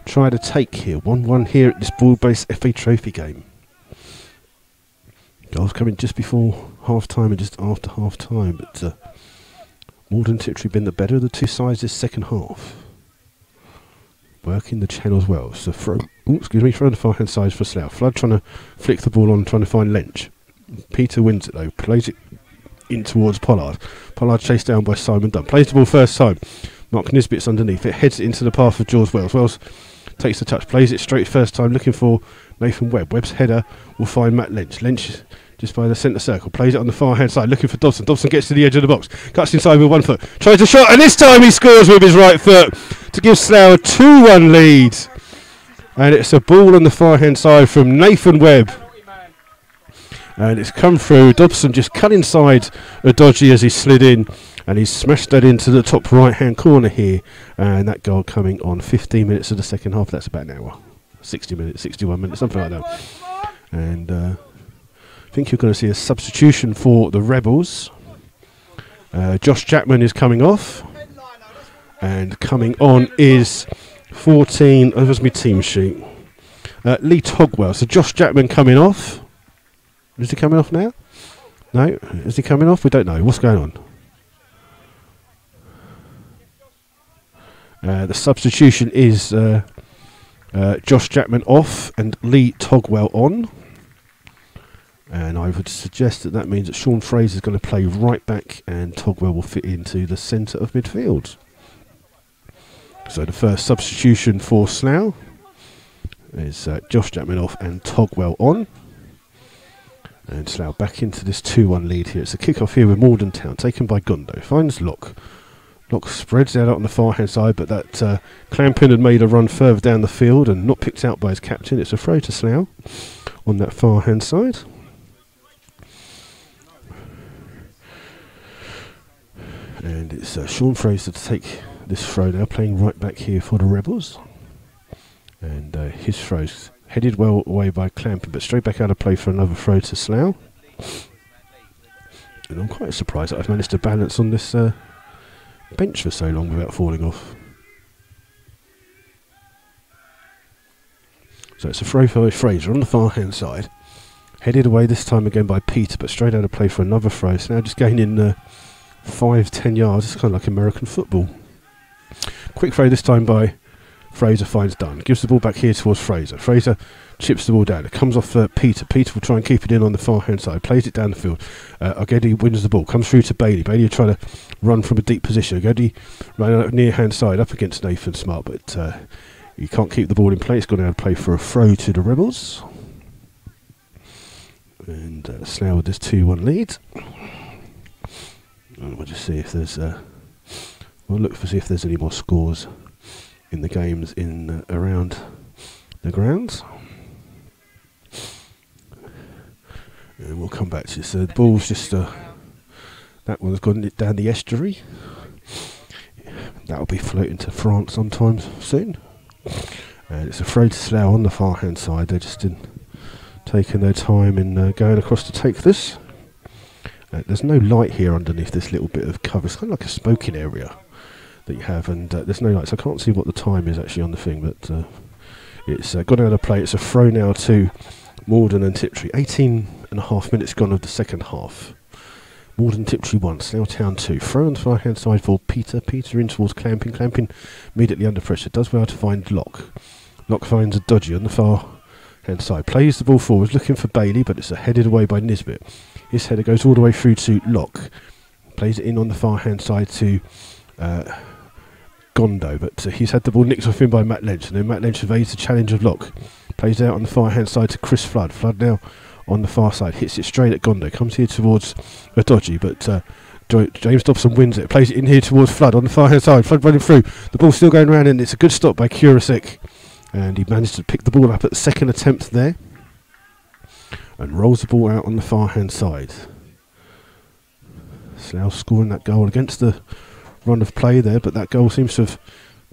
try to take here. 1-1 here at this ball-based FA Trophy game. Goals coming just before half time and just after half time, but Maldon Tiptree been the better of the two sides this second half. Working the channels well. So throw on the far hand side for Slough. Flood trying to flick the ball on, trying to find Lynch. Peter wins it though, plays it in towards Pollard. Pollard chased down by Simon Dunn. Plays the ball first time. Mark Nisbet's underneath it, heads it into the path of George Wells. Wells takes the touch, plays it straight first time, looking for Nathan Webb. Webb's header will find Matt Lynch. Lynch just by the centre circle, plays it on the far hand side, looking for Dobson. Dobson gets to the edge of the box, cuts inside with 1 foot, tries a shot, and this time he scores with his right foot to give Slough a 2-1 lead. And it's a ball on the far hand side from Nathan Webb, and it's come through. Dobson just cut inside a Dodgy as he slid in, and he's smashed that into the top right hand corner here. And that goal coming on 15 minutes of the second half. That's about an hour, 60 minutes, 61 minutes, something like that. And I think you're going to see a substitution for the Rebels. Josh Jackman is coming off, and coming on is 14. Oh, there's my team sheet. Lee Togwell. So Josh Jackman coming off. Is he coming off now? No. Is he coming off? We don't know. What's going on? The substitution is Josh Jackman off and Lee Togwell on. And I would suggest that that means that Sean Fraser is going to play right back and Togwell will fit into the centre of midfield. So the first substitution for Slough is Josh Jackman off and Togwell on. And Slough back into this 2-1 lead here. It's a kick-off here with Maldon Town, taken by Gondo. Finds Locke. Locke spreads out on the far-hand side, but that Clampin had made a run further down the field and not picked out by his captain. It's a throw to Slough on that far-hand side. And it's Sean Fraser to take this throw now, playing right back here for the Rebels. And his throw's headed well away by Clampin, but straight back out of play for another throw to Slough. And I'm quite surprised that I've managed to balance on this bench for so long without falling off. So it's a throw for Fraser on the far hand side, headed away this time again by Peter, but straight out of play for another throw. So now just gaining 5-10 yards. It's kind of like American football. Quick throw this time by Fraser, finds Dunn, gives the ball back here towards Fraser. Fraser chips the ball down. It comes off Peter. Peter will try and keep it in on the far hand side, plays it down the field. Ogedi wins the ball, comes through to Bailey. Bailey will try to run from a deep position. Ogedi ran out near hand side up against Nathan Smart, but he can't keep the ball in play. It's gone out of play for a throw to the Rebels. And Slough with this 2-1 lead. And we'll just see if there's we'll look for see if there's any more scores in the games in around the grounds, and we'll come back to this. The ball's just that one's gone down the estuary. That'll be floating to France sometime soon. And it's a throw to Slough on the far hand side. They're just taking their time in going across to take this. There's no light here underneath this little bit of cover. It's kind of like a smoking area that you have, and there's no light, so I can't see what the time is actually on the thing, but it's got out of play. It's a throw now to Maldon and Tiptree. 18.5 minutes gone of the second half. Maldon Tiptree 1, Slough Town 2. Throw on the far hand side for Peter. Peter in towards Clampin. Clampin immediately under pressure. Does well to find Locke. Locke finds a dodgy on the far hand side. Plays the ball forward, looking for Bailey, but it's headed away by Nisbet. His header goes all the way through to Locke. Plays it in on the far hand side to Gondo, but he's had the ball nicked off him by Matt Lynch, and then Matt Lynch evades the challenge of Locke. Plays out on the far hand side to Chris Flood. Flood now on the far side, hits it straight at Gondo, comes here towards a dodgy, but James Dobson wins it, plays it in here towards Flood on the far hand side. Flood running through, the ball still going around, and it's a good stop by Kurasek, and he managed to pick the ball up at the second attempt there and rolls the ball out on the far hand side. Slough scoring that goal against the run of play there, but that goal seems to have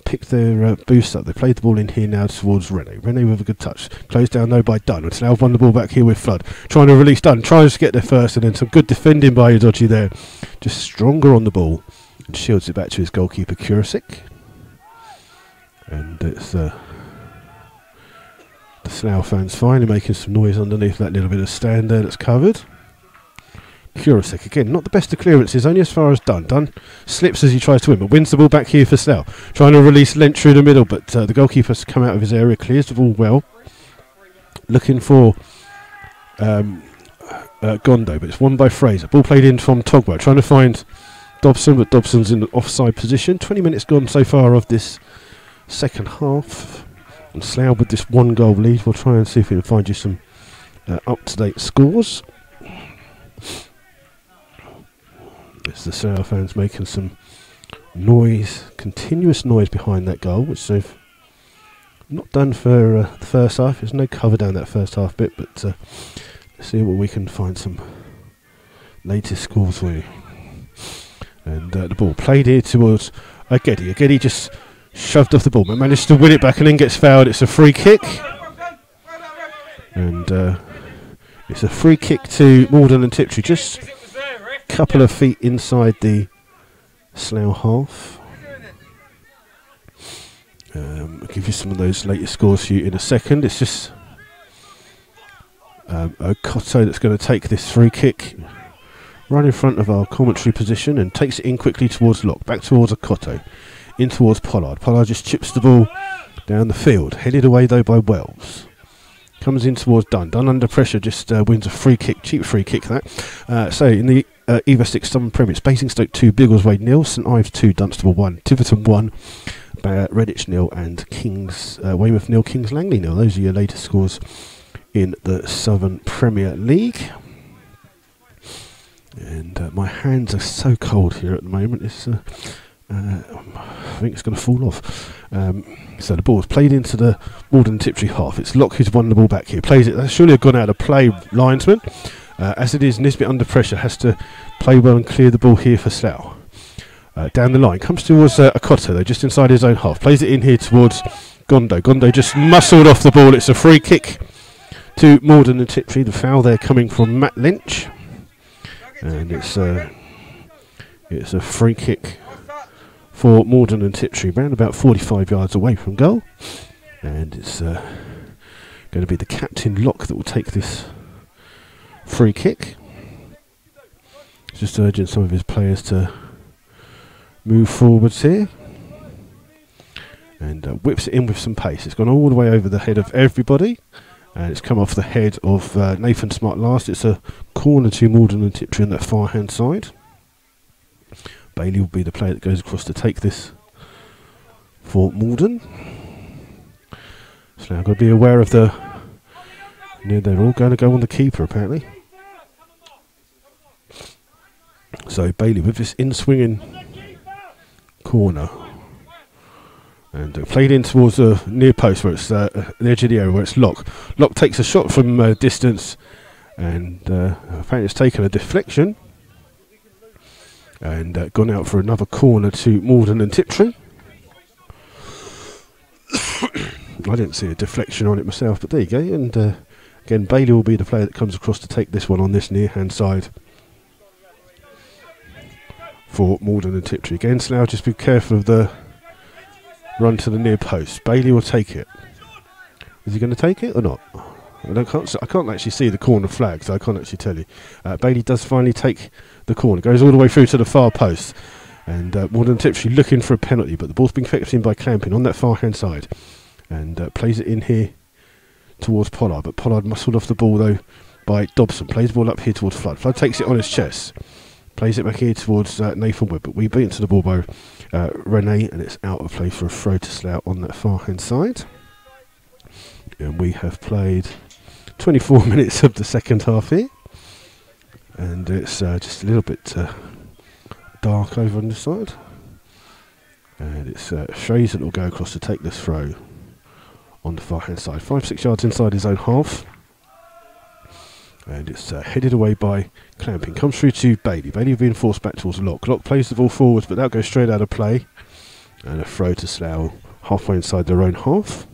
picked their boost up. They played the ball in here now towards Rene. Rene with a good touch. Closed down though by Dunn. And Slough won the ball back here with Flood. Trying to release Dunn. Tries to get there first, and then some good defending by Udoji there. Just stronger on the ball. And shields it back to his goalkeeper Kurasek. And it's the Slough fans finally making some noise underneath that little bit of stand there that's covered. Kurasek again, not the best of clearances, only as far as Dunn. Dunn slips as he tries to win, but wins the ball back here for Slough. Trying to release Lent through the middle, but the goalkeeper's come out of his area, clears the ball well. Looking for Gondo, but it's won by Fraser. Ball played in from Togwell, trying to find Dobson, but Dobson's in the offside position. 20 minutes gone so far of this second half. And Slough with this 1-goal lead. We'll try and see if we can find you some up-to-date scores. It's the Slough fans making some noise, continuous noise behind that goal, which they've not done for the first half. There's no cover down that first half bit, but let's see what we can find some latest scores for you. And the ball played here towards Ogedi. Ogedi just shoved off the ball, but managed to win it back and then gets fouled. It's a free kick. And it's a free kick to Maldon and Tiptree, just couple of feet inside the Slough half. I'll give you some of those latest scores for you in a second. It's just Okoto that's going to take this free kick right in front of our commentary position and takes it in quickly towards Locke, back towards Okoto, in towards Pollard. Pollard just chips the ball down the field, headed away though by Wells. Comes in towards Dunn. Dunn under pressure just wins a free kick, cheap free kick that. So in the Eva 6 Southern Premier, it's Basingstoke 2, Biggleswade 0, St Ives 2, Dunstable 1, Tiverton 1, Redditch 0, and Weymouth 0, Kings Langley 0. Those are your latest scores in the Southern Premier League. And my hands are so cold here at the moment. It's I think it's going to fall off. So the ball's played into the Maldon Tiptree half. It's Locke who's won the ball back here. Plays it. That's surely gone out of play, linesman. As it is, Nisbet under pressure has to play well and clear the ball here for Slough. Down the line, comes towards Akoto though, just inside his own half. Plays it in here towards Gondo. Gondo just muscled off the ball. It's a free kick to Maldon and Tiptree. The foul there coming from Matt Lynch. And it's a free kick for Maldon and Tiptree, around about 45 yards away from goal. And it's going to be the captain Locke that will take this free kick. Just urging some of his players to move forwards here. And whips it in with some pace. It's gone all the way over the head of everybody. And it's come off the head of Nathan Smart last. It's a corner to Maldon and Tiptree on that far hand side. Bailey will be the player that goes across to take this for Maldon. So now got to be aware of the... Yeah, they're all going to go on the keeper apparently. So Bailey with this in-swinging corner. And played in towards the near post where it's the edge of the area where it's Locke. Locke takes a shot from distance and apparently it's taken a deflection. And gone out for another corner to Maldon and Tiptree. I didn't see a deflection on it myself, but there you go. And again, Bailey will be the player that comes across to take this one on this near-hand side for Maldon and Tiptree. Again, Slough, just be careful of the run to the near post. Bailey will take it. Is he going to take it or not? I can't actually see the corner flag, so I can't actually tell you. Bailey does finally take the corner. Goes all the way through to the far post. And Maldon Tiptree looking for a penalty, but the ball's been kept in by Clamping on that far-hand side. And plays it in here towards Pollard. But Pollard muscled off the ball, though, by Dobson. Plays the ball up here towards Flood. Flood takes it on his chest. Plays it back here towards Nathan Webb. But we beat into the ball by Rene, and it's out of play for a throw to Slough on that far-hand side. And we have played 24 minutes of the second half here. And it's just a little bit dark over on this side. And it's Fraser that will go across to take this throw on the far hand side. 5-6 yards inside his own half. And it's headed away by Clamping. Comes through to Bailey. Bailey being forced back towards Locke. Locke plays the ball forwards, but that'll go straight out of play. And a throw to Slough halfway inside their own half.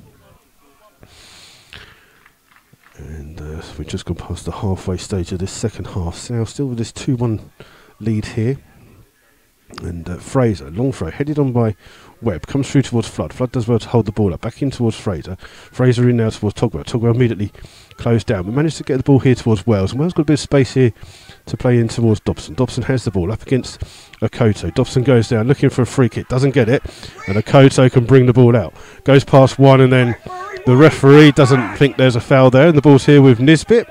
And we've just gone past the halfway stage of this second half. Slough still with this 2-1 lead here. And Fraser, long throw, headed on by Webb, comes through towards Flood. Flood does well to hold the ball up, back in towards Fraser. Fraser in now towards Togwell. Togwell immediately closed down, but managed to get the ball here towards Wells. And Wells got a bit of space here to play in towards Dobson. Dobson has the ball up against Akoto. Dobson goes down, looking for a free kick, doesn't get it. And Akoto can bring the ball out. Goes past one, and then the referee doesn't think there's a foul there. And the ball's here with Nisbet.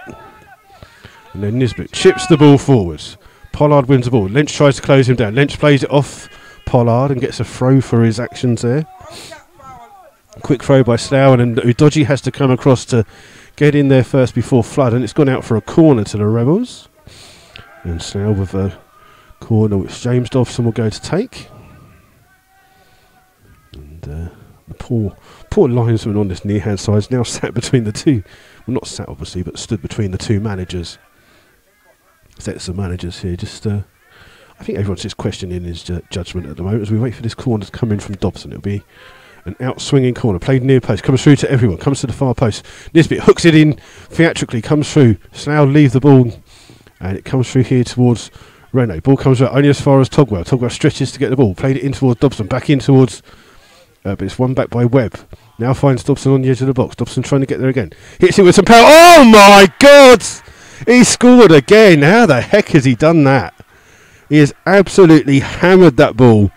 And then Nisbet chips the ball forwards. Pollard wins the ball. Lynch tries to close him down. Lynch plays it off Pollard and gets a throw for his actions there. Quick throw by Slough, and then Udoji has to come across to get in there first before Flood, and it's gone out for a corner to the Rebels. And Slough with a corner which James Dobson will go to take. And the poor linesman on this near-hand side is now sat between the two. Well, not sat obviously, but stood between the two managers. Sets of managers here. Just, I think everyone's just questioning his judgment at the moment as we wait for this corner to come in from Dobson. It'll be an out-swinging corner, played near post, comes through to everyone, comes to the far post. Nisbet hooks it in theatrically, comes through. Slough leave the ball, and it comes through here towards Rene. Ball comes out only as far as Togwell. Togwell stretches to get the ball, played it in towards Dobson, back in towards, but it's won back by Webb. Now finds Dobson on the edge of the box. Dobson trying to get there again. Hits it with some power. Oh my God! He scored again. How the heck has he done that? He has absolutely hammered that ball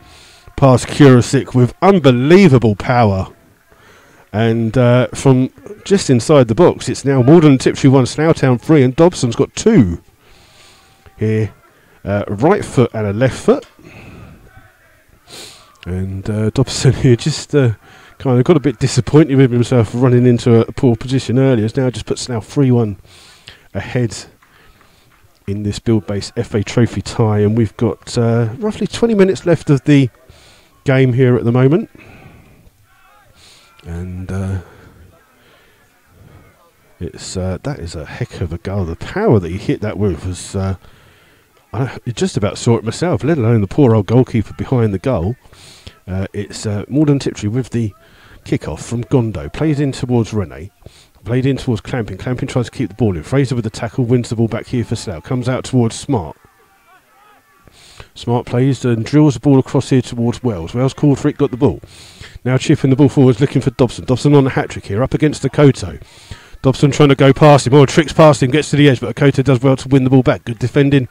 past Kurasic with unbelievable power. And from just inside the box, it's now Maldon and Tiptree 1, Slough Town 3, and Dobson's got 2. Here, right foot and a left foot. And Dobson here just kind of got a bit disappointed with himself running into a poor position earlier. Has now just put Slough 3-1 ahead in this Build Base FA Trophy tie, and we've got roughly 20 minutes left of the game here at the moment. And that is a heck of a goal. The power that he hit that with was I just about saw it myself, let alone the poor old goalkeeper behind the goal. It's Maldon Tiptree with the kick-off from Gondo, plays in towards Rene, played in towards Clamping. Clamping tries to keep the ball in. Fraser with the tackle, wins the ball back here for Slough. Comes out towards Smart. Smart plays and drills the ball across here towards Wells. Wells called for it, got the ball. Now chipping the ball forwards, looking for Dobson. Dobson on the hat-trick here, up against Akoto. Dobson trying to go past him, or tricks past him, gets to the edge, but Akoto does well to win the ball back. Good defending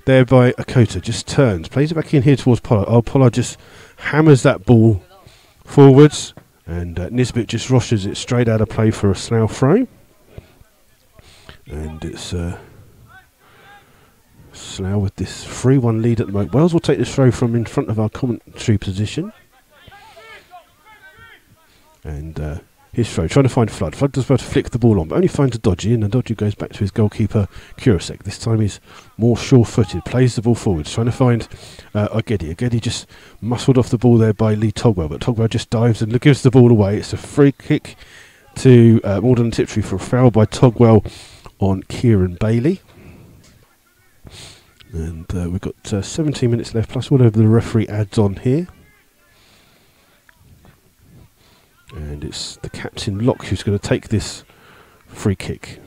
there by Akoto. Just turns, plays it back in here towards Pollard. Oh, Pollard just hammers that ball forwards, and Nisbet just rushes it straight out of play for a Slough throw. And it's Slough with this 3-1 lead at the moment. Wells will take this throw from in front of our commentary position. And his throw, trying to find Flood. Flood does well to flick the ball on, but only finds a Dodgy, and the Dodgy goes back to his goalkeeper, Kurasek. This time he's more sure-footed, plays the ball forwards, trying to find Ogedi. Ogedi just muscled off the ball there by Lee Togwell, but Togwell just dives and gives the ball away. It's a free kick to Maldon Tiptree for a foul by Togwell on Kieran Bailey. And we've got 17 minutes left, plus whatever the referee adds on here. And it's the captain, Locke, who's going to take this free kick.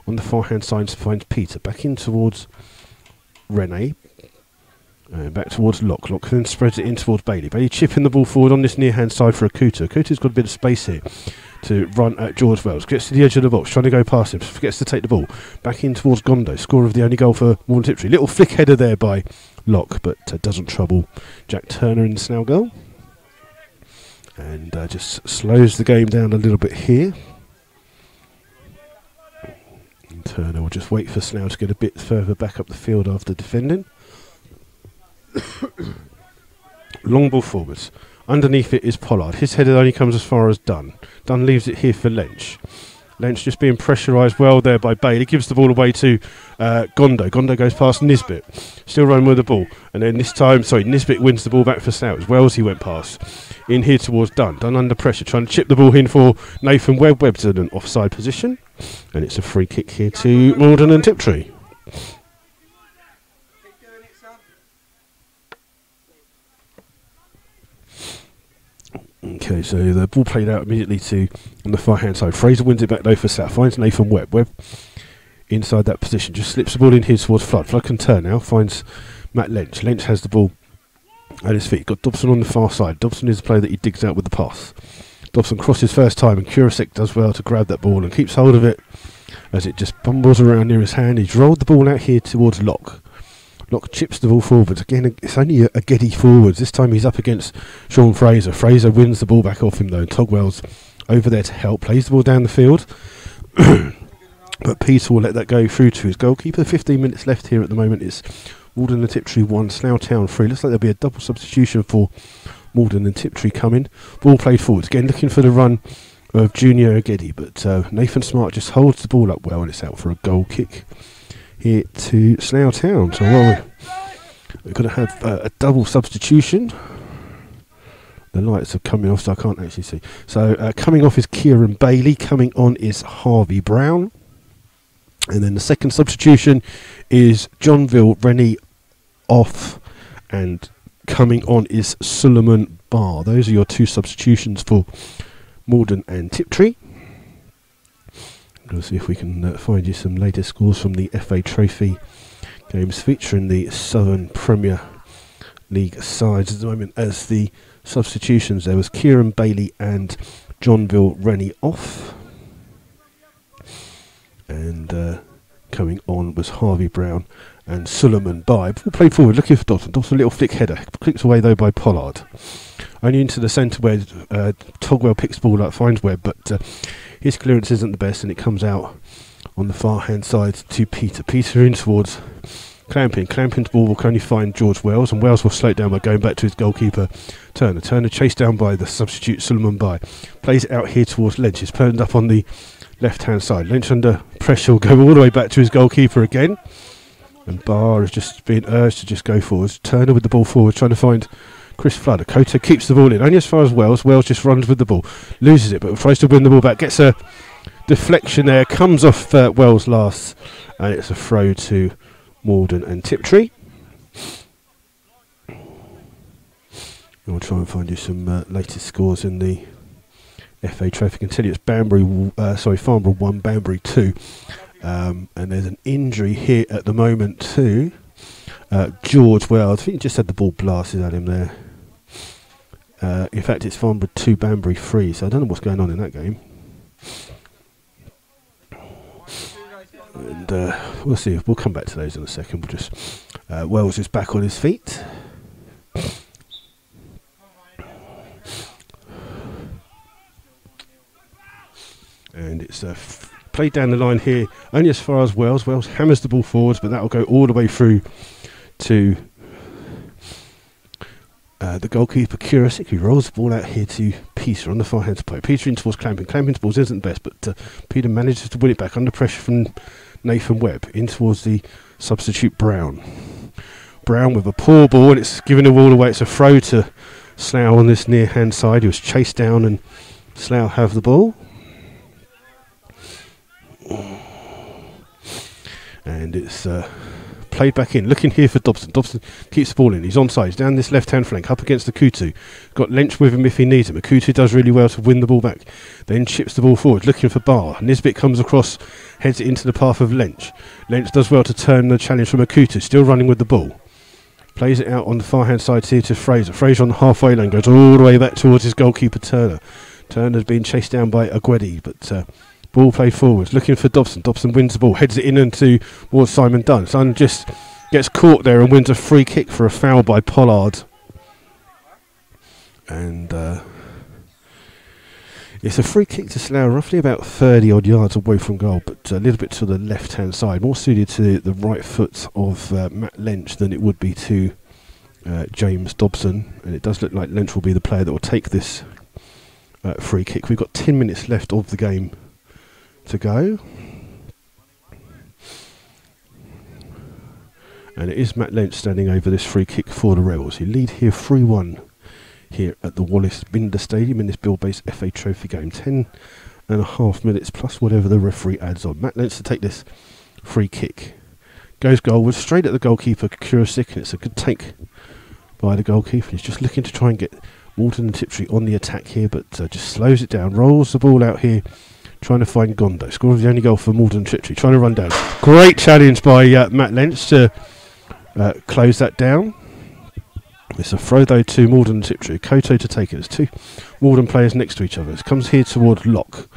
On the far hand side finds Peter. Back in towards Rene. And back towards Locke. Locke then spreads it in towards Bailey. Bailey chipping the ball forward on this near hand side for Akuta. Akuta's got a bit of space here to run at George Wells. Gets to the edge of the box, trying to go past him. Forgets to take the ball. Back in towards Gondo. Scorer of the only goal for Maldon Tiptree. Little flick header there by Locke, but doesn't trouble Jack Turner in the Slough goal. And just slows the game down a little bit here. And Turner will just wait for Slough to get a bit further back up the field after defending. Long ball forwards. Underneath it is Pollard. His header only comes as far as Dunn. Dunn leaves it here for Lench. Lench just being pressurised well there by Bailey. Gives the ball away to Gondo. Gondo goes past Nisbet. Still running with the ball. And then this time, Nisbet wins the ball back for Slough. As Wells he went past. In here towards Dunn. Dunn under pressure, trying to chip the ball in for Nathan Webb. Webb's in an offside position. And it's a free kick here to Maldon and Tiptree. Okay, so the ball played out immediately to on the far hand side. Fraser wins it back though for Slough. Finds Nathan Webb. Webb inside that position. Just slips the ball in here towards Flood. Flood can turn now. Finds Matt Lench. Lench has the ball at his feet. Got Dobson on the far side. Dobson is the player that he digs out with the pass. Dobson crosses first time, and Kurasek does well to grab that ball and keeps hold of it as it just bumbles around near his hand. He's rolled the ball out here towards Locke. Locke chips the ball forwards. Again, it's only a Geddy forwards. This time he's up against Sean Fraser. Fraser wins the ball back off him though. Togwell's over there to help. Plays the ball down the field. But Peter will let that go through to his goalkeeper. 15 minutes left here at the moment. It's Maldon and Tiptree 1, Slough Town 3. Looks like there'll be a double substitution for Maldon and Tiptree coming. Ball played forwards. Again, looking for the run of Junior Ogedi. But Nathan Smart just holds the ball up well, and it's out for a goal kick here to Slough Town. So we're going to have a double substitution. The lights are coming off, so I can't actually see. So coming off is Kieran Bailey. Coming on is Harvey Brown. And then the second substitution is Johnville Rennie off, and coming on is Suleiman Barr. Those are your two substitutions for Maldon and Tiptree. We'll see if we can find you some latest scores from the FA Trophy games featuring the Southern Premier League sides at the moment. As the substitutions, there was Kieran Bailey and Johnville Rennie off, and coming on was Harvey Brown and Suleiman Barr. Ball played forward, looking for Dobson. Dobson, a little flick header, clicked away though by Pollard. Only into the centre where Togwell picks the ball up, finds Webb, but his clearance isn't the best, and it comes out on the far hand side to Peter. Peter in towards Clamping's ball will only find George Wells, and Wells will slow it down by going back to his goalkeeper Turner. Turner chased down by the substitute Suleiman Bai. Plays it out here towards Lynch. It's turned up on the left hand side. Lynch under pressure will go all the way back to his goalkeeper again. And Barr is just being urged to just go forwards. Turner with the ball forward, trying to find Chris Flood. Koto keeps the ball in, only as far as Wells. Wells just runs with the ball, loses it, but tries to win the ball back. Gets a deflection there, comes off Wells last, and it's a throw to Maldon and Tiptree. We'll try and find you some latest scores in the FA Trophy. I can tell you it's Farnborough 1, Banbury 2. And there's an injury here at the moment to George Wells. I think he just had the ball blasted at him there. In fact, it's Farnborough 2, Banbury 3, so I don't know what's going on in that game. And we'll see. We'll come back to those in a second. We'll just Wells is back on his feet. And it's played down the line here, only as far as Wells. Wells hammers the ball forwards, but that will go all the way through to the goalkeeper Kurasic, who rolls the ball out here to Peter on the far hand play. Peter in towards Clamping. Clamping's balls isn't the best, but Peter manages to win it back under pressure from Nathan Webb in towards the substitute Brown. Brown with a poor ball, and it's given the ball away. It's a throw to Slough on this near hand side. He was chased down, and Slough have the ball. And it's played back in, looking here for Dobson. Dobson keeps the ball in, he's onside, he's down this left hand flank, up against Akutu. Got Lynch with him if he needs him. Akutu does really well to win the ball back, then chips the ball forward, looking for Barr. Nisbet comes across, heads it into the path of Lynch. Lynch does well to turn the challenge from Akutu, still running with the ball. Plays it out on the far hand side here to Fraser. Fraser on the halfway line, goes all the way back towards his goalkeeper Turner. Turner's been chased down by Aguedi, but ball played forwards, looking for Dobson. Dobson wins the ball, heads it in and towards Simon Dunn. Dunn just gets caught there and wins a free kick for a foul by Pollard. And it's a free kick to Slough, roughly about 30 odd yards away from goal, but a little bit to the left hand side, more suited to the right foot of Matt Lynch than it would be to James Dobson. And it does look like Lynch will be the player that will take this free kick. We've got 10 minutes left of the game to go, and it is Matt Lynch standing over this free kick for the Rebels, who lead here 3-1 here at the Wallace Binder Stadium in this Bill-based FA Trophy game. 10.5 minutes plus whatever the referee adds on. Matt Lynch to take this free kick, goes goalwards straight at the goalkeeper Kurasic, and it's a good take by the goalkeeper. He's just looking to try and get Maldon and Tiptree on the attack here, but just slows it down, rolls the ball out here, trying to find Gondo. Scores the only goal for Maldon and Tiptree. Trying to run down. Great challenge by Matt Lynch to close that down. It's a throw though to Maldon and Tiptree. Koto to take it. There's two Maldon players next to each other. It comes here toward Locke.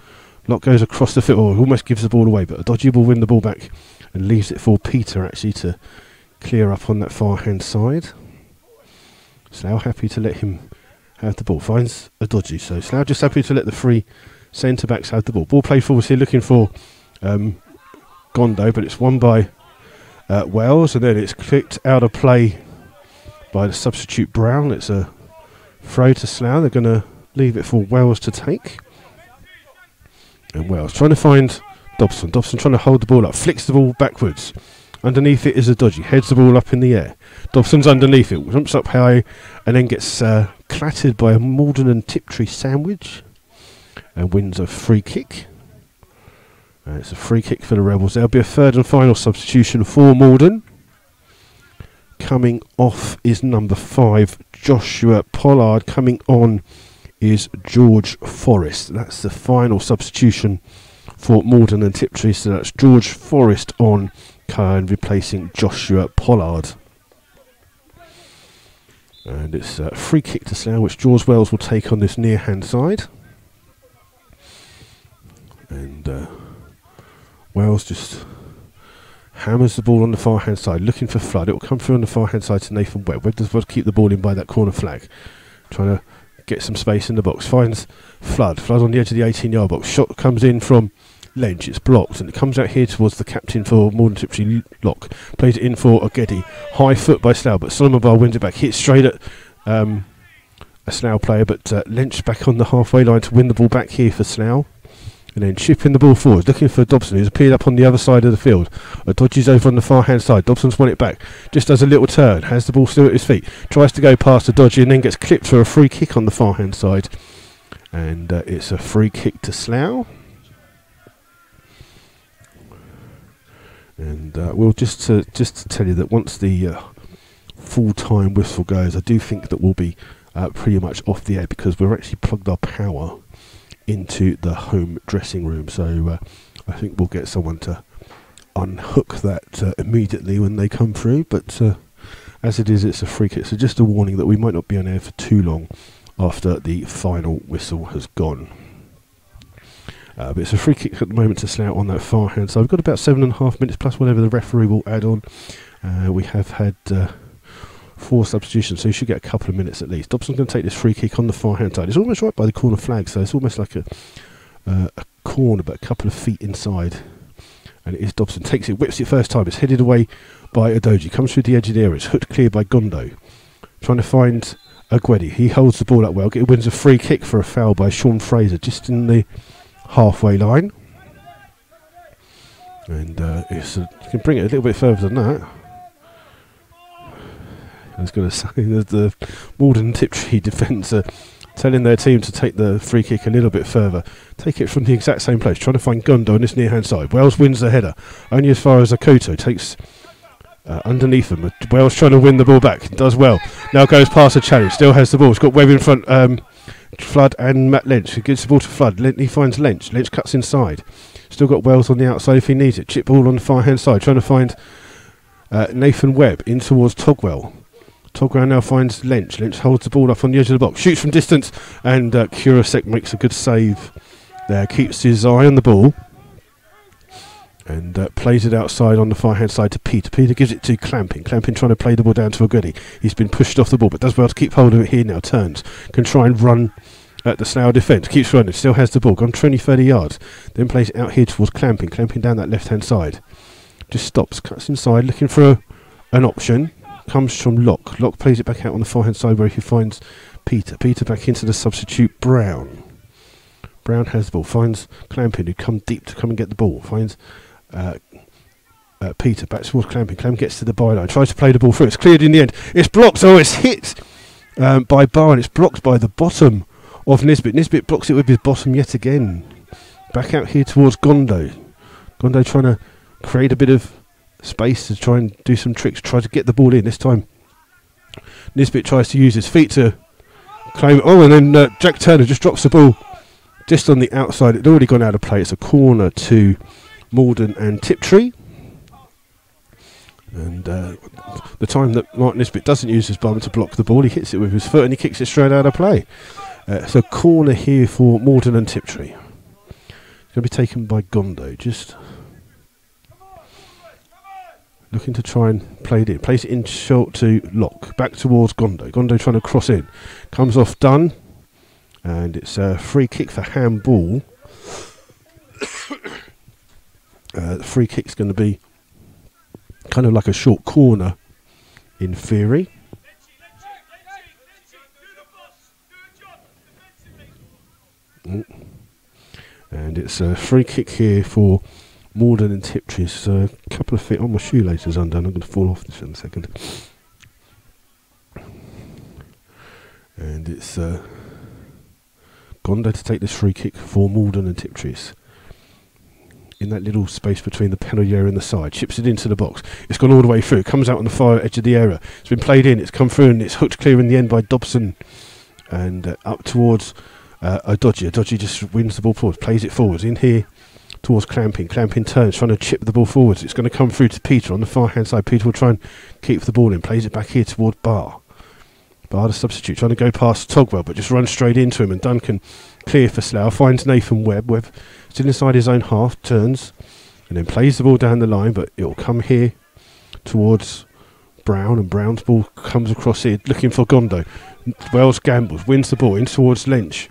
Locke goes across the field, or almost gives the ball away, but a dodgy will win the ball back and leaves it for Peter actually to clear up on that far hand side. Slough happy to let him have the ball. Finds a dodgy, so Slough just happy to let the three centre backs have the ball. Ball played forwards here, looking for Gondo, but it's won by Wells, and then it's clicked out of play by the substitute Brown. It's a throw to Slough. They're going to leave it for Wells to take. And Wells trying to find Dobson. Dobson trying to hold the ball up, flicks the ball backwards. Underneath it is a dodgy, heads the ball up in the air. Dobson's underneath it, jumps up high, and then gets clattered by a Maldon and Tiptree sandwich, and wins a free kick. It's a free kick for the Rebels. There'll be a third and final substitution for Maldon. Coming off is number 5, Joshua Pollard. Coming on is George Forrest. That's the final substitution for Maldon and Tiptree. So that's George Forrest on and replacing Joshua Pollard. And it's a free kick to Slough, which George Wells will take on this near hand side. And Wells just hammers the ball on the far hand side, looking for Flood. It will come through on the far hand side to Nathan Webb. Webb does well to keep the ball in by that corner flag, trying to get some space in the box. Finds Flood. Flood on the edge of the 18-yard box. Shot comes in from Lench. It's blocked, and it comes out here towards the captain for Maldon Tiptree, Lock. Plays it in for Ogedi. High foot by Slough, but Solomon Bar wins it back. Hits straight at a Slough player, but Lench back on the halfway line to win the ball back here for Slough. And then chipping the ball forward, looking for Dobson, who's appeared up on the other side of the field. Dodges over on the far hand side. Dobson's won it back. Just does a little turn, has the ball still at his feet. Tries to go past the Dodgy and then gets clipped for a free kick on the far hand side. And it's a free kick to Slough. And we'll just to tell you that once the full-time whistle goes, I do think that we'll be pretty much off the air, because we've actually plugged our power into the home dressing room. So I think we'll get someone to unhook that immediately when they come through. But as it is, it's a free kick. So just a warning that we might not be on air for too long after the final whistle has gone. But it's a free kick at the moment to Slough on that far hand. So we've got about 7.5 minutes plus whatever the referee will add on. We have had 4 substitutions, so you should get a couple of minutes at least. Dobson's going to take this free kick on the far hand side. It's almost right by the corner flag, so it's almost like a corner, but a couple of feet inside. And it is Dobson. Takes it, whips it first time. It's headed away by Adoji. Comes through the edge of the area. It's hooked clear by Gondo. Trying to find Agwedi. He holds the ball up well. It wins a free kick for a foul by Sean Fraser, just in the halfway line. And you can bring it a little bit further than that. I was going to say that the Maldon Tiptree defence are telling their team to take the free kick a little bit further. Take it from the exact same place. Trying to find Gondo on this near hand side. Wells wins the header. Only as far as Akoto. Takes underneath them. Wells trying to win the ball back. Does well. Now goes past the challenge. Still has the ball. It's got Webb in front. Flood and Matt Lynch. He gives the ball to Flood. He finds Lynch. Lynch cuts inside. Still got Wells on the outside if he needs it. Chip ball on the far hand side. Trying to find Nathan Webb in towards Togwell. Togwell now finds Lynch. Lynch holds the ball up on the edge of the box. Shoots from distance. And Kurasek makes a good save there. Keeps his eye on the ball. And plays it outside on the far hand side to Peter. Peter gives it to Clamping. Clamping trying to play the ball down to Agudi. He's been pushed off the ball, but does well to keep hold of it here now. Turns. Can try and run at the Slough defence. Keeps running. Still has the ball. Gone 20-30 yards. Then plays it out here towards Clamping. Clamping down that left hand side. Just stops. Cuts inside. Looking for an option. Comes from Locke. Locke plays it back out on the far hand side where he finds Peter. Peter back into the substitute Brown. Brown has the ball. Finds Clamping, who come deep to come and get the ball. Finds Peter back towards Clamping. Clamp gets to the byline. Tries to play the ball through. It's cleared in the end. It's blocked. Oh, it's hit by Barr, and it's blocked by the bottom of Nisbet. Nisbet blocks it with his bottom yet again. Back out here towards Gondo. Gondo trying to create a bit of space to try and do some tricks. Try to get the ball in this time. Nisbet tries to use his feet to claim it. Oh, and then Jack Turner just drops the ball just on the outside. It's already gone out of play. It's a corner to Maldon and Tiptree. And the time that Mark Nisbet doesn't use his bum to block the ball, he hits it with his foot and he kicks it straight out of play. So corner here for Maldon and Tiptree. It's going to be taken by Gondo. Just looking to try and play it in. Plays it in short to Locke. Back towards Gondo. Gondo trying to cross in. Comes off done. And it's a free kick for handball. The free kick's going to be kind of like a short corner in theory. And it's a free kick here for Maldon and Tiptree. It's a couple of feet on my shoelaces undone. I'm going to fall off this in a second. And it's Gondo to take this free kick for Maldon and Tiptree. In that little space between the penalty area and the side. Chips it into the box. It's gone all the way through. It comes out on the far edge of the area. It's been played in. It's come through and it's hooked clear in the end by Dobson. And up towards Adoji. Adoji just wins the ball forward. Plays it forwards. In here towards Clamping. Clamping turns. Trying to chip the ball forwards. It's going to come through to Peter on the far hand side. Peter will try and keep the ball in. Plays it back here towards Barr. Barr the substitute. Trying to go past Togwell but just runs straight into him. And Duncan clear for Slough. Finds Nathan Webb. Webb still inside his own half. Turns. And then plays the ball down the line. But it will come here towards Brown. And Brown's ball comes across here. Looking for Gondo. Wells gambles. Wins the ball in towards Lynch.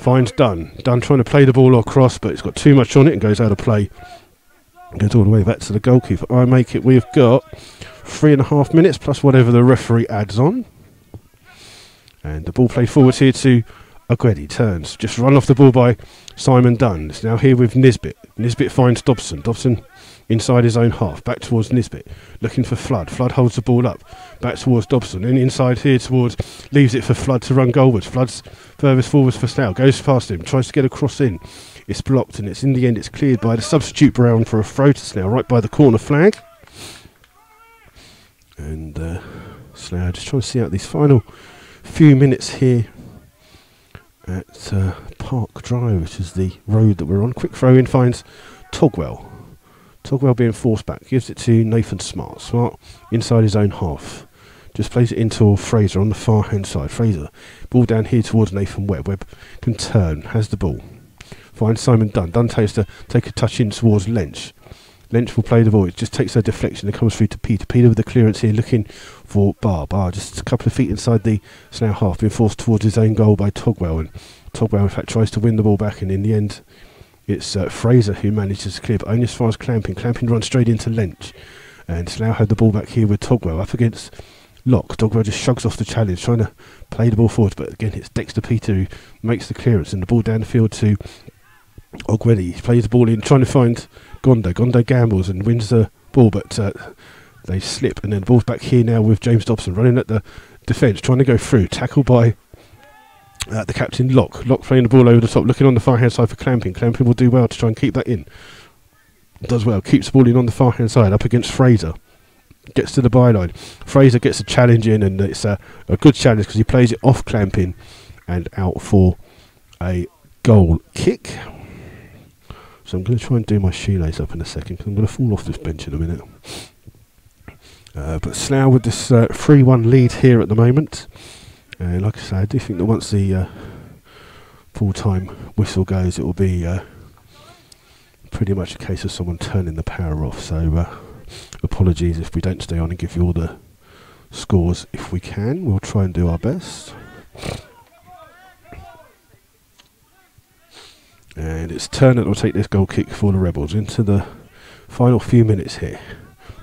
finds Dunn. Dunn trying to play the ball across, but it's got too much on it and goes out of play. Goes all the way back to the goalkeeper. I make it. We've got 3.5 minutes plus whatever the referee adds on. And the ball played forwards here to Ogwedi. Turns. Just run off the ball by Simon Dunn. It's now here with Nisbet. Nisbet finds Dobson. Dobson inside his own half. Back towards Nisbet. Looking for Flood. Flood holds the ball up. Back towards Dobson. And inside here towards... Leaves it for Flood to run goalwards. Flood's furthest forwards for Slough. Goes past him. Tries to get a cross in. It's blocked, and it's in the end it's cleared by the substitute Brown for a throw to Slough right by the corner flag. And Slough just trying to see out these final few minutes here at Park Drive, which is the road that we're on. Quick throw in finds Togwell. Togwell being forced back, gives it to Nathan Smart. Smart inside his own half. Just plays it into Fraser on the far hand side. Fraser, ball down here towards Nathan Webb. Webb can turn, has the ball. Finds Simon Dunn. Dunn takes to take a touch in towards Lynch. Lynch will play the ball. It just takes a deflection and comes through to Peter. Peter with the clearance here, looking for Barr. Barr just a couple of feet inside the Slough half, being forced towards his own goal by Togwell. And Togwell, in fact, tries to win the ball back, and in the end, it's Fraser who manages to clear, but only as far as Clamping. Clamping runs straight into Lynch, and Slough had the ball back here with Togwell up against Locke. Togwell just shrugs off the challenge, trying to play the ball forward, but again, it's Dexter Peter who makes the clearance, and the ball down the field to Ogwedi. He plays the ball in, trying to find Gondo. Gondo gambles and wins the ball, but they slip, and then the ball's back here now with James Dobson running at the defence, trying to go through. Tackled by the captain, Locke. Locke playing the ball over the top, looking on the far hand side for Clamping. Clamping will do well to try and keep that in. Does well, keeps the ball in on the far hand side, up against Fraser. Gets to the byline. Fraser gets a challenge in, and it's a good challenge because he plays it off Clamping and out for a goal kick. So I'm going to try and do my shoelace up in a second because I'm going to fall off this bench in a minute. But Slough with this 3-1 lead here at the moment. Like I say, I do think that once the full-time whistle goes, it will be pretty much a case of someone turning the power off. So apologies if we don't stay on and give you all the scores if we can. We'll try and do our best. And it's Turner that will take this goal kick for the Rebels into the final few minutes here.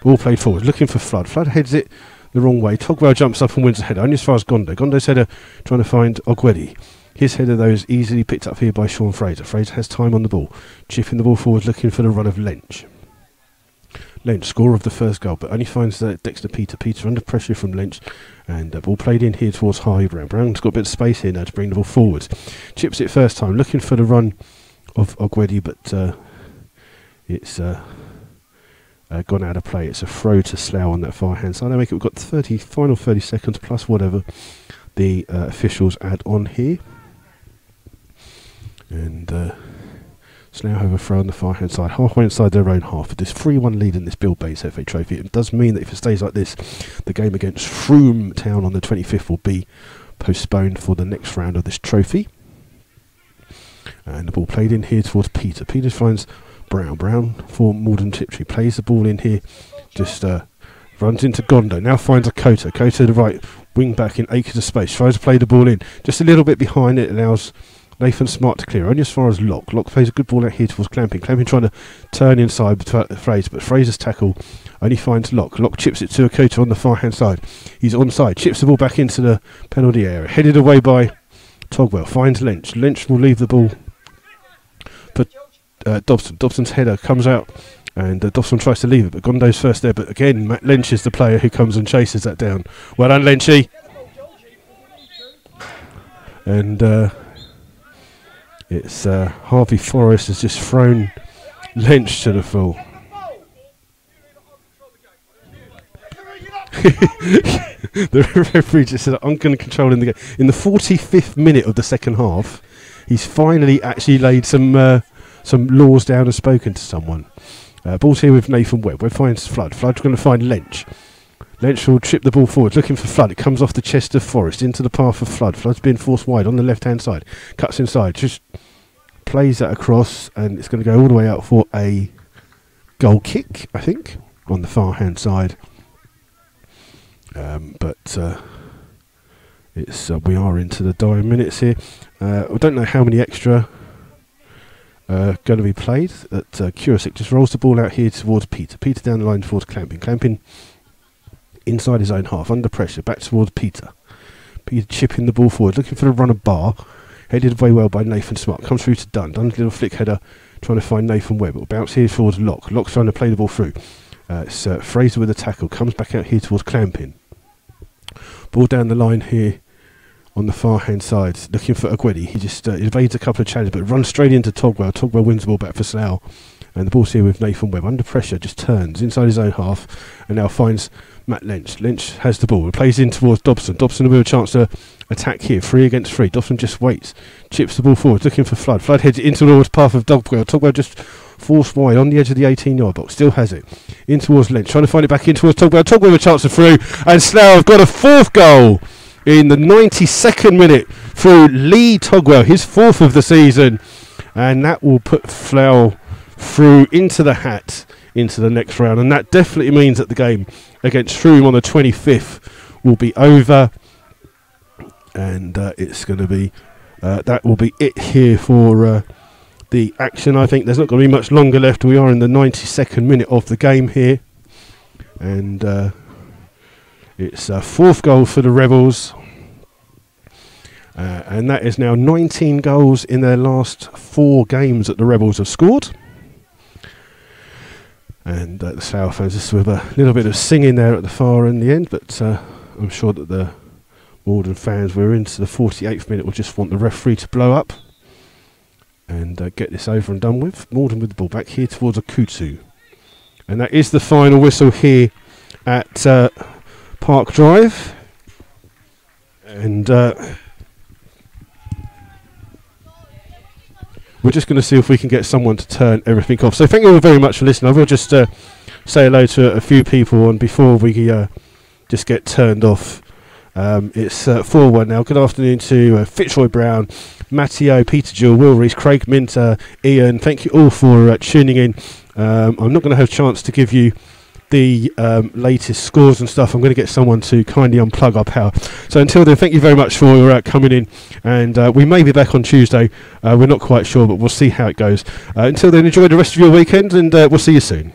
Ball played forward, looking for Flood. Flood heads it the wrong way. Togwell jumps up and wins the header, only as far as Gondo. Gondo's header trying to find Ogwedi. His header, though, is easily picked up here by Sean Fraser. Fraser has time on the ball, chipping the ball forward, looking for the run of Lynch. Lynch, scorer of the first goal, but only finds Dexter Peter. Peter under pressure from Lynch, and the ball played in here towards Harvey Brown. Brown's got a bit of space here now to bring the ball forward. Chips it first time, looking for the run of Ogwedi, but it's gone out of play. It's a throw to Slough on that far hand side. I make it. We've got final 30 seconds plus whatever the officials add on here, and Slough have a throw on the far hand side, halfway inside their own half. This 3-1 lead in this Bill Bates FA Trophy. It does mean that if it stays like this, the game against Frome Town on the 25th will be postponed for the next round of this trophy. And the ball played in here towards Peter. Peter finds Brown. Brown for Maldon Tiptree. Plays the ball in here. Just runs into Gondo. Now finds a Kota. Kota the right wing back in acres of space. Tries to play the ball in. Just a little bit behind it. Allows Nathan Smart to clear. Only as far as Locke. Locke plays a good ball out here towards Clamping. Clamping trying to turn inside Fraser. But Fraser's tackle only finds Locke. Locke chips it to a Kota on the far hand side. He's onside. Chips the ball back into the penalty area. Headed away by Togwell. Finds Lynch. Lynch will leave the ball for Dobson. Dobson's header comes out, and Dobson tries to leave it, but Gondo's first there. But again, Matt Lynch is the player who comes and chases that down. Well done, Lynchy. And it's Harvey Forrest has just thrown Lynch to the full. The referee just said, I'm going to control in the game. In the 45th minute of the second half, he's finally actually laid some laws down and spoken to someone. Ball's here with Nathan Webb. Webb finds Flood. Flood's going to find Lynch. Lynch will chip the ball forward, looking for Flood. It comes off the chest of Forrest into the path of Flood. Flood's being forced wide on the left-hand side. Cuts inside, just plays that across, and it's going to go all the way out for a goal kick, I think, on the far-hand side. But We are into the dying minutes here. I don't know how many extra going to be played. That Kurasic just rolls the ball out here towards Peter. Peter down the line towards Clamping. Clamping inside his own half, under pressure, back towards Peter. Peter chipping the ball forward, looking for the runner bar. Headed very well by Nathan Smart. Comes through to Dunn. Dunn's little flick header trying to find Nathan Webb. It'll bounce here towards Locke. Locke's trying to play the ball through. It's Fraser with a tackle. Comes back out here towards Clamping. Ball down the line here on the far hand side. Looking for Agüedi. He just evades a couple of challenges but runs straight into Togwell. Togwell wins the ball back for Slough. And the ball's here with Nathan Webb. Under pressure, just turns inside his own half and now finds Matt Lynch. Lynch has the ball. It plays in towards Dobson. Dobson will have a chance to attack here. 3 against 3. Dobson just waits. Chips the ball forward. Looking for Flood. Flood heads it into the path of Togwell. Togwell just forced wide on the edge of the 18-yard box. Still has it. In towards Lynch. Trying to find it back in towards Togwell. Togwell with a chance of through. And Slough have got a 4th goal in the 92nd minute through Lee Togwell. His 4th of the season. And that will put Slough through into the hat into the next round, and that definitely means that the game against Shroom on the 25th will be over, and it's going to be that will be it here for the action. I think there's not going to be much longer left. We are in the 92nd minute of the game here, and it's a 4th goal for the Rebels, and that is now 19 goals in their last 4 games that the Rebels have scored. And the Slough fans, just with a little bit of singing there at the far end, the end, but I'm sure that the Maldon fans, we're into the 48th minute, will just want the referee to blow up and get this over and done with. Maldon with the ball back here towards Akutu. And that is the final whistle here at Park Drive. And we're just going to see if we can get someone to turn everything off. So thank you all very much for listening. I will just say hello to a few people, and before we just get turned off, it's 4-1 now. Good afternoon to Fitzroy Brown, Matteo, Peter Jewell, Will Rees, Craig Minter, Ian. Thank you all for tuning in. I'm not going to have a chance to give you the latest scores and stuff. I'm going to get someone to kindly unplug our power. So until then, thank you very much for coming in, and we may be back on Tuesday. We're not quite sure, but we'll see how it goes. Until then, enjoy the rest of your weekend, and we'll see you soon.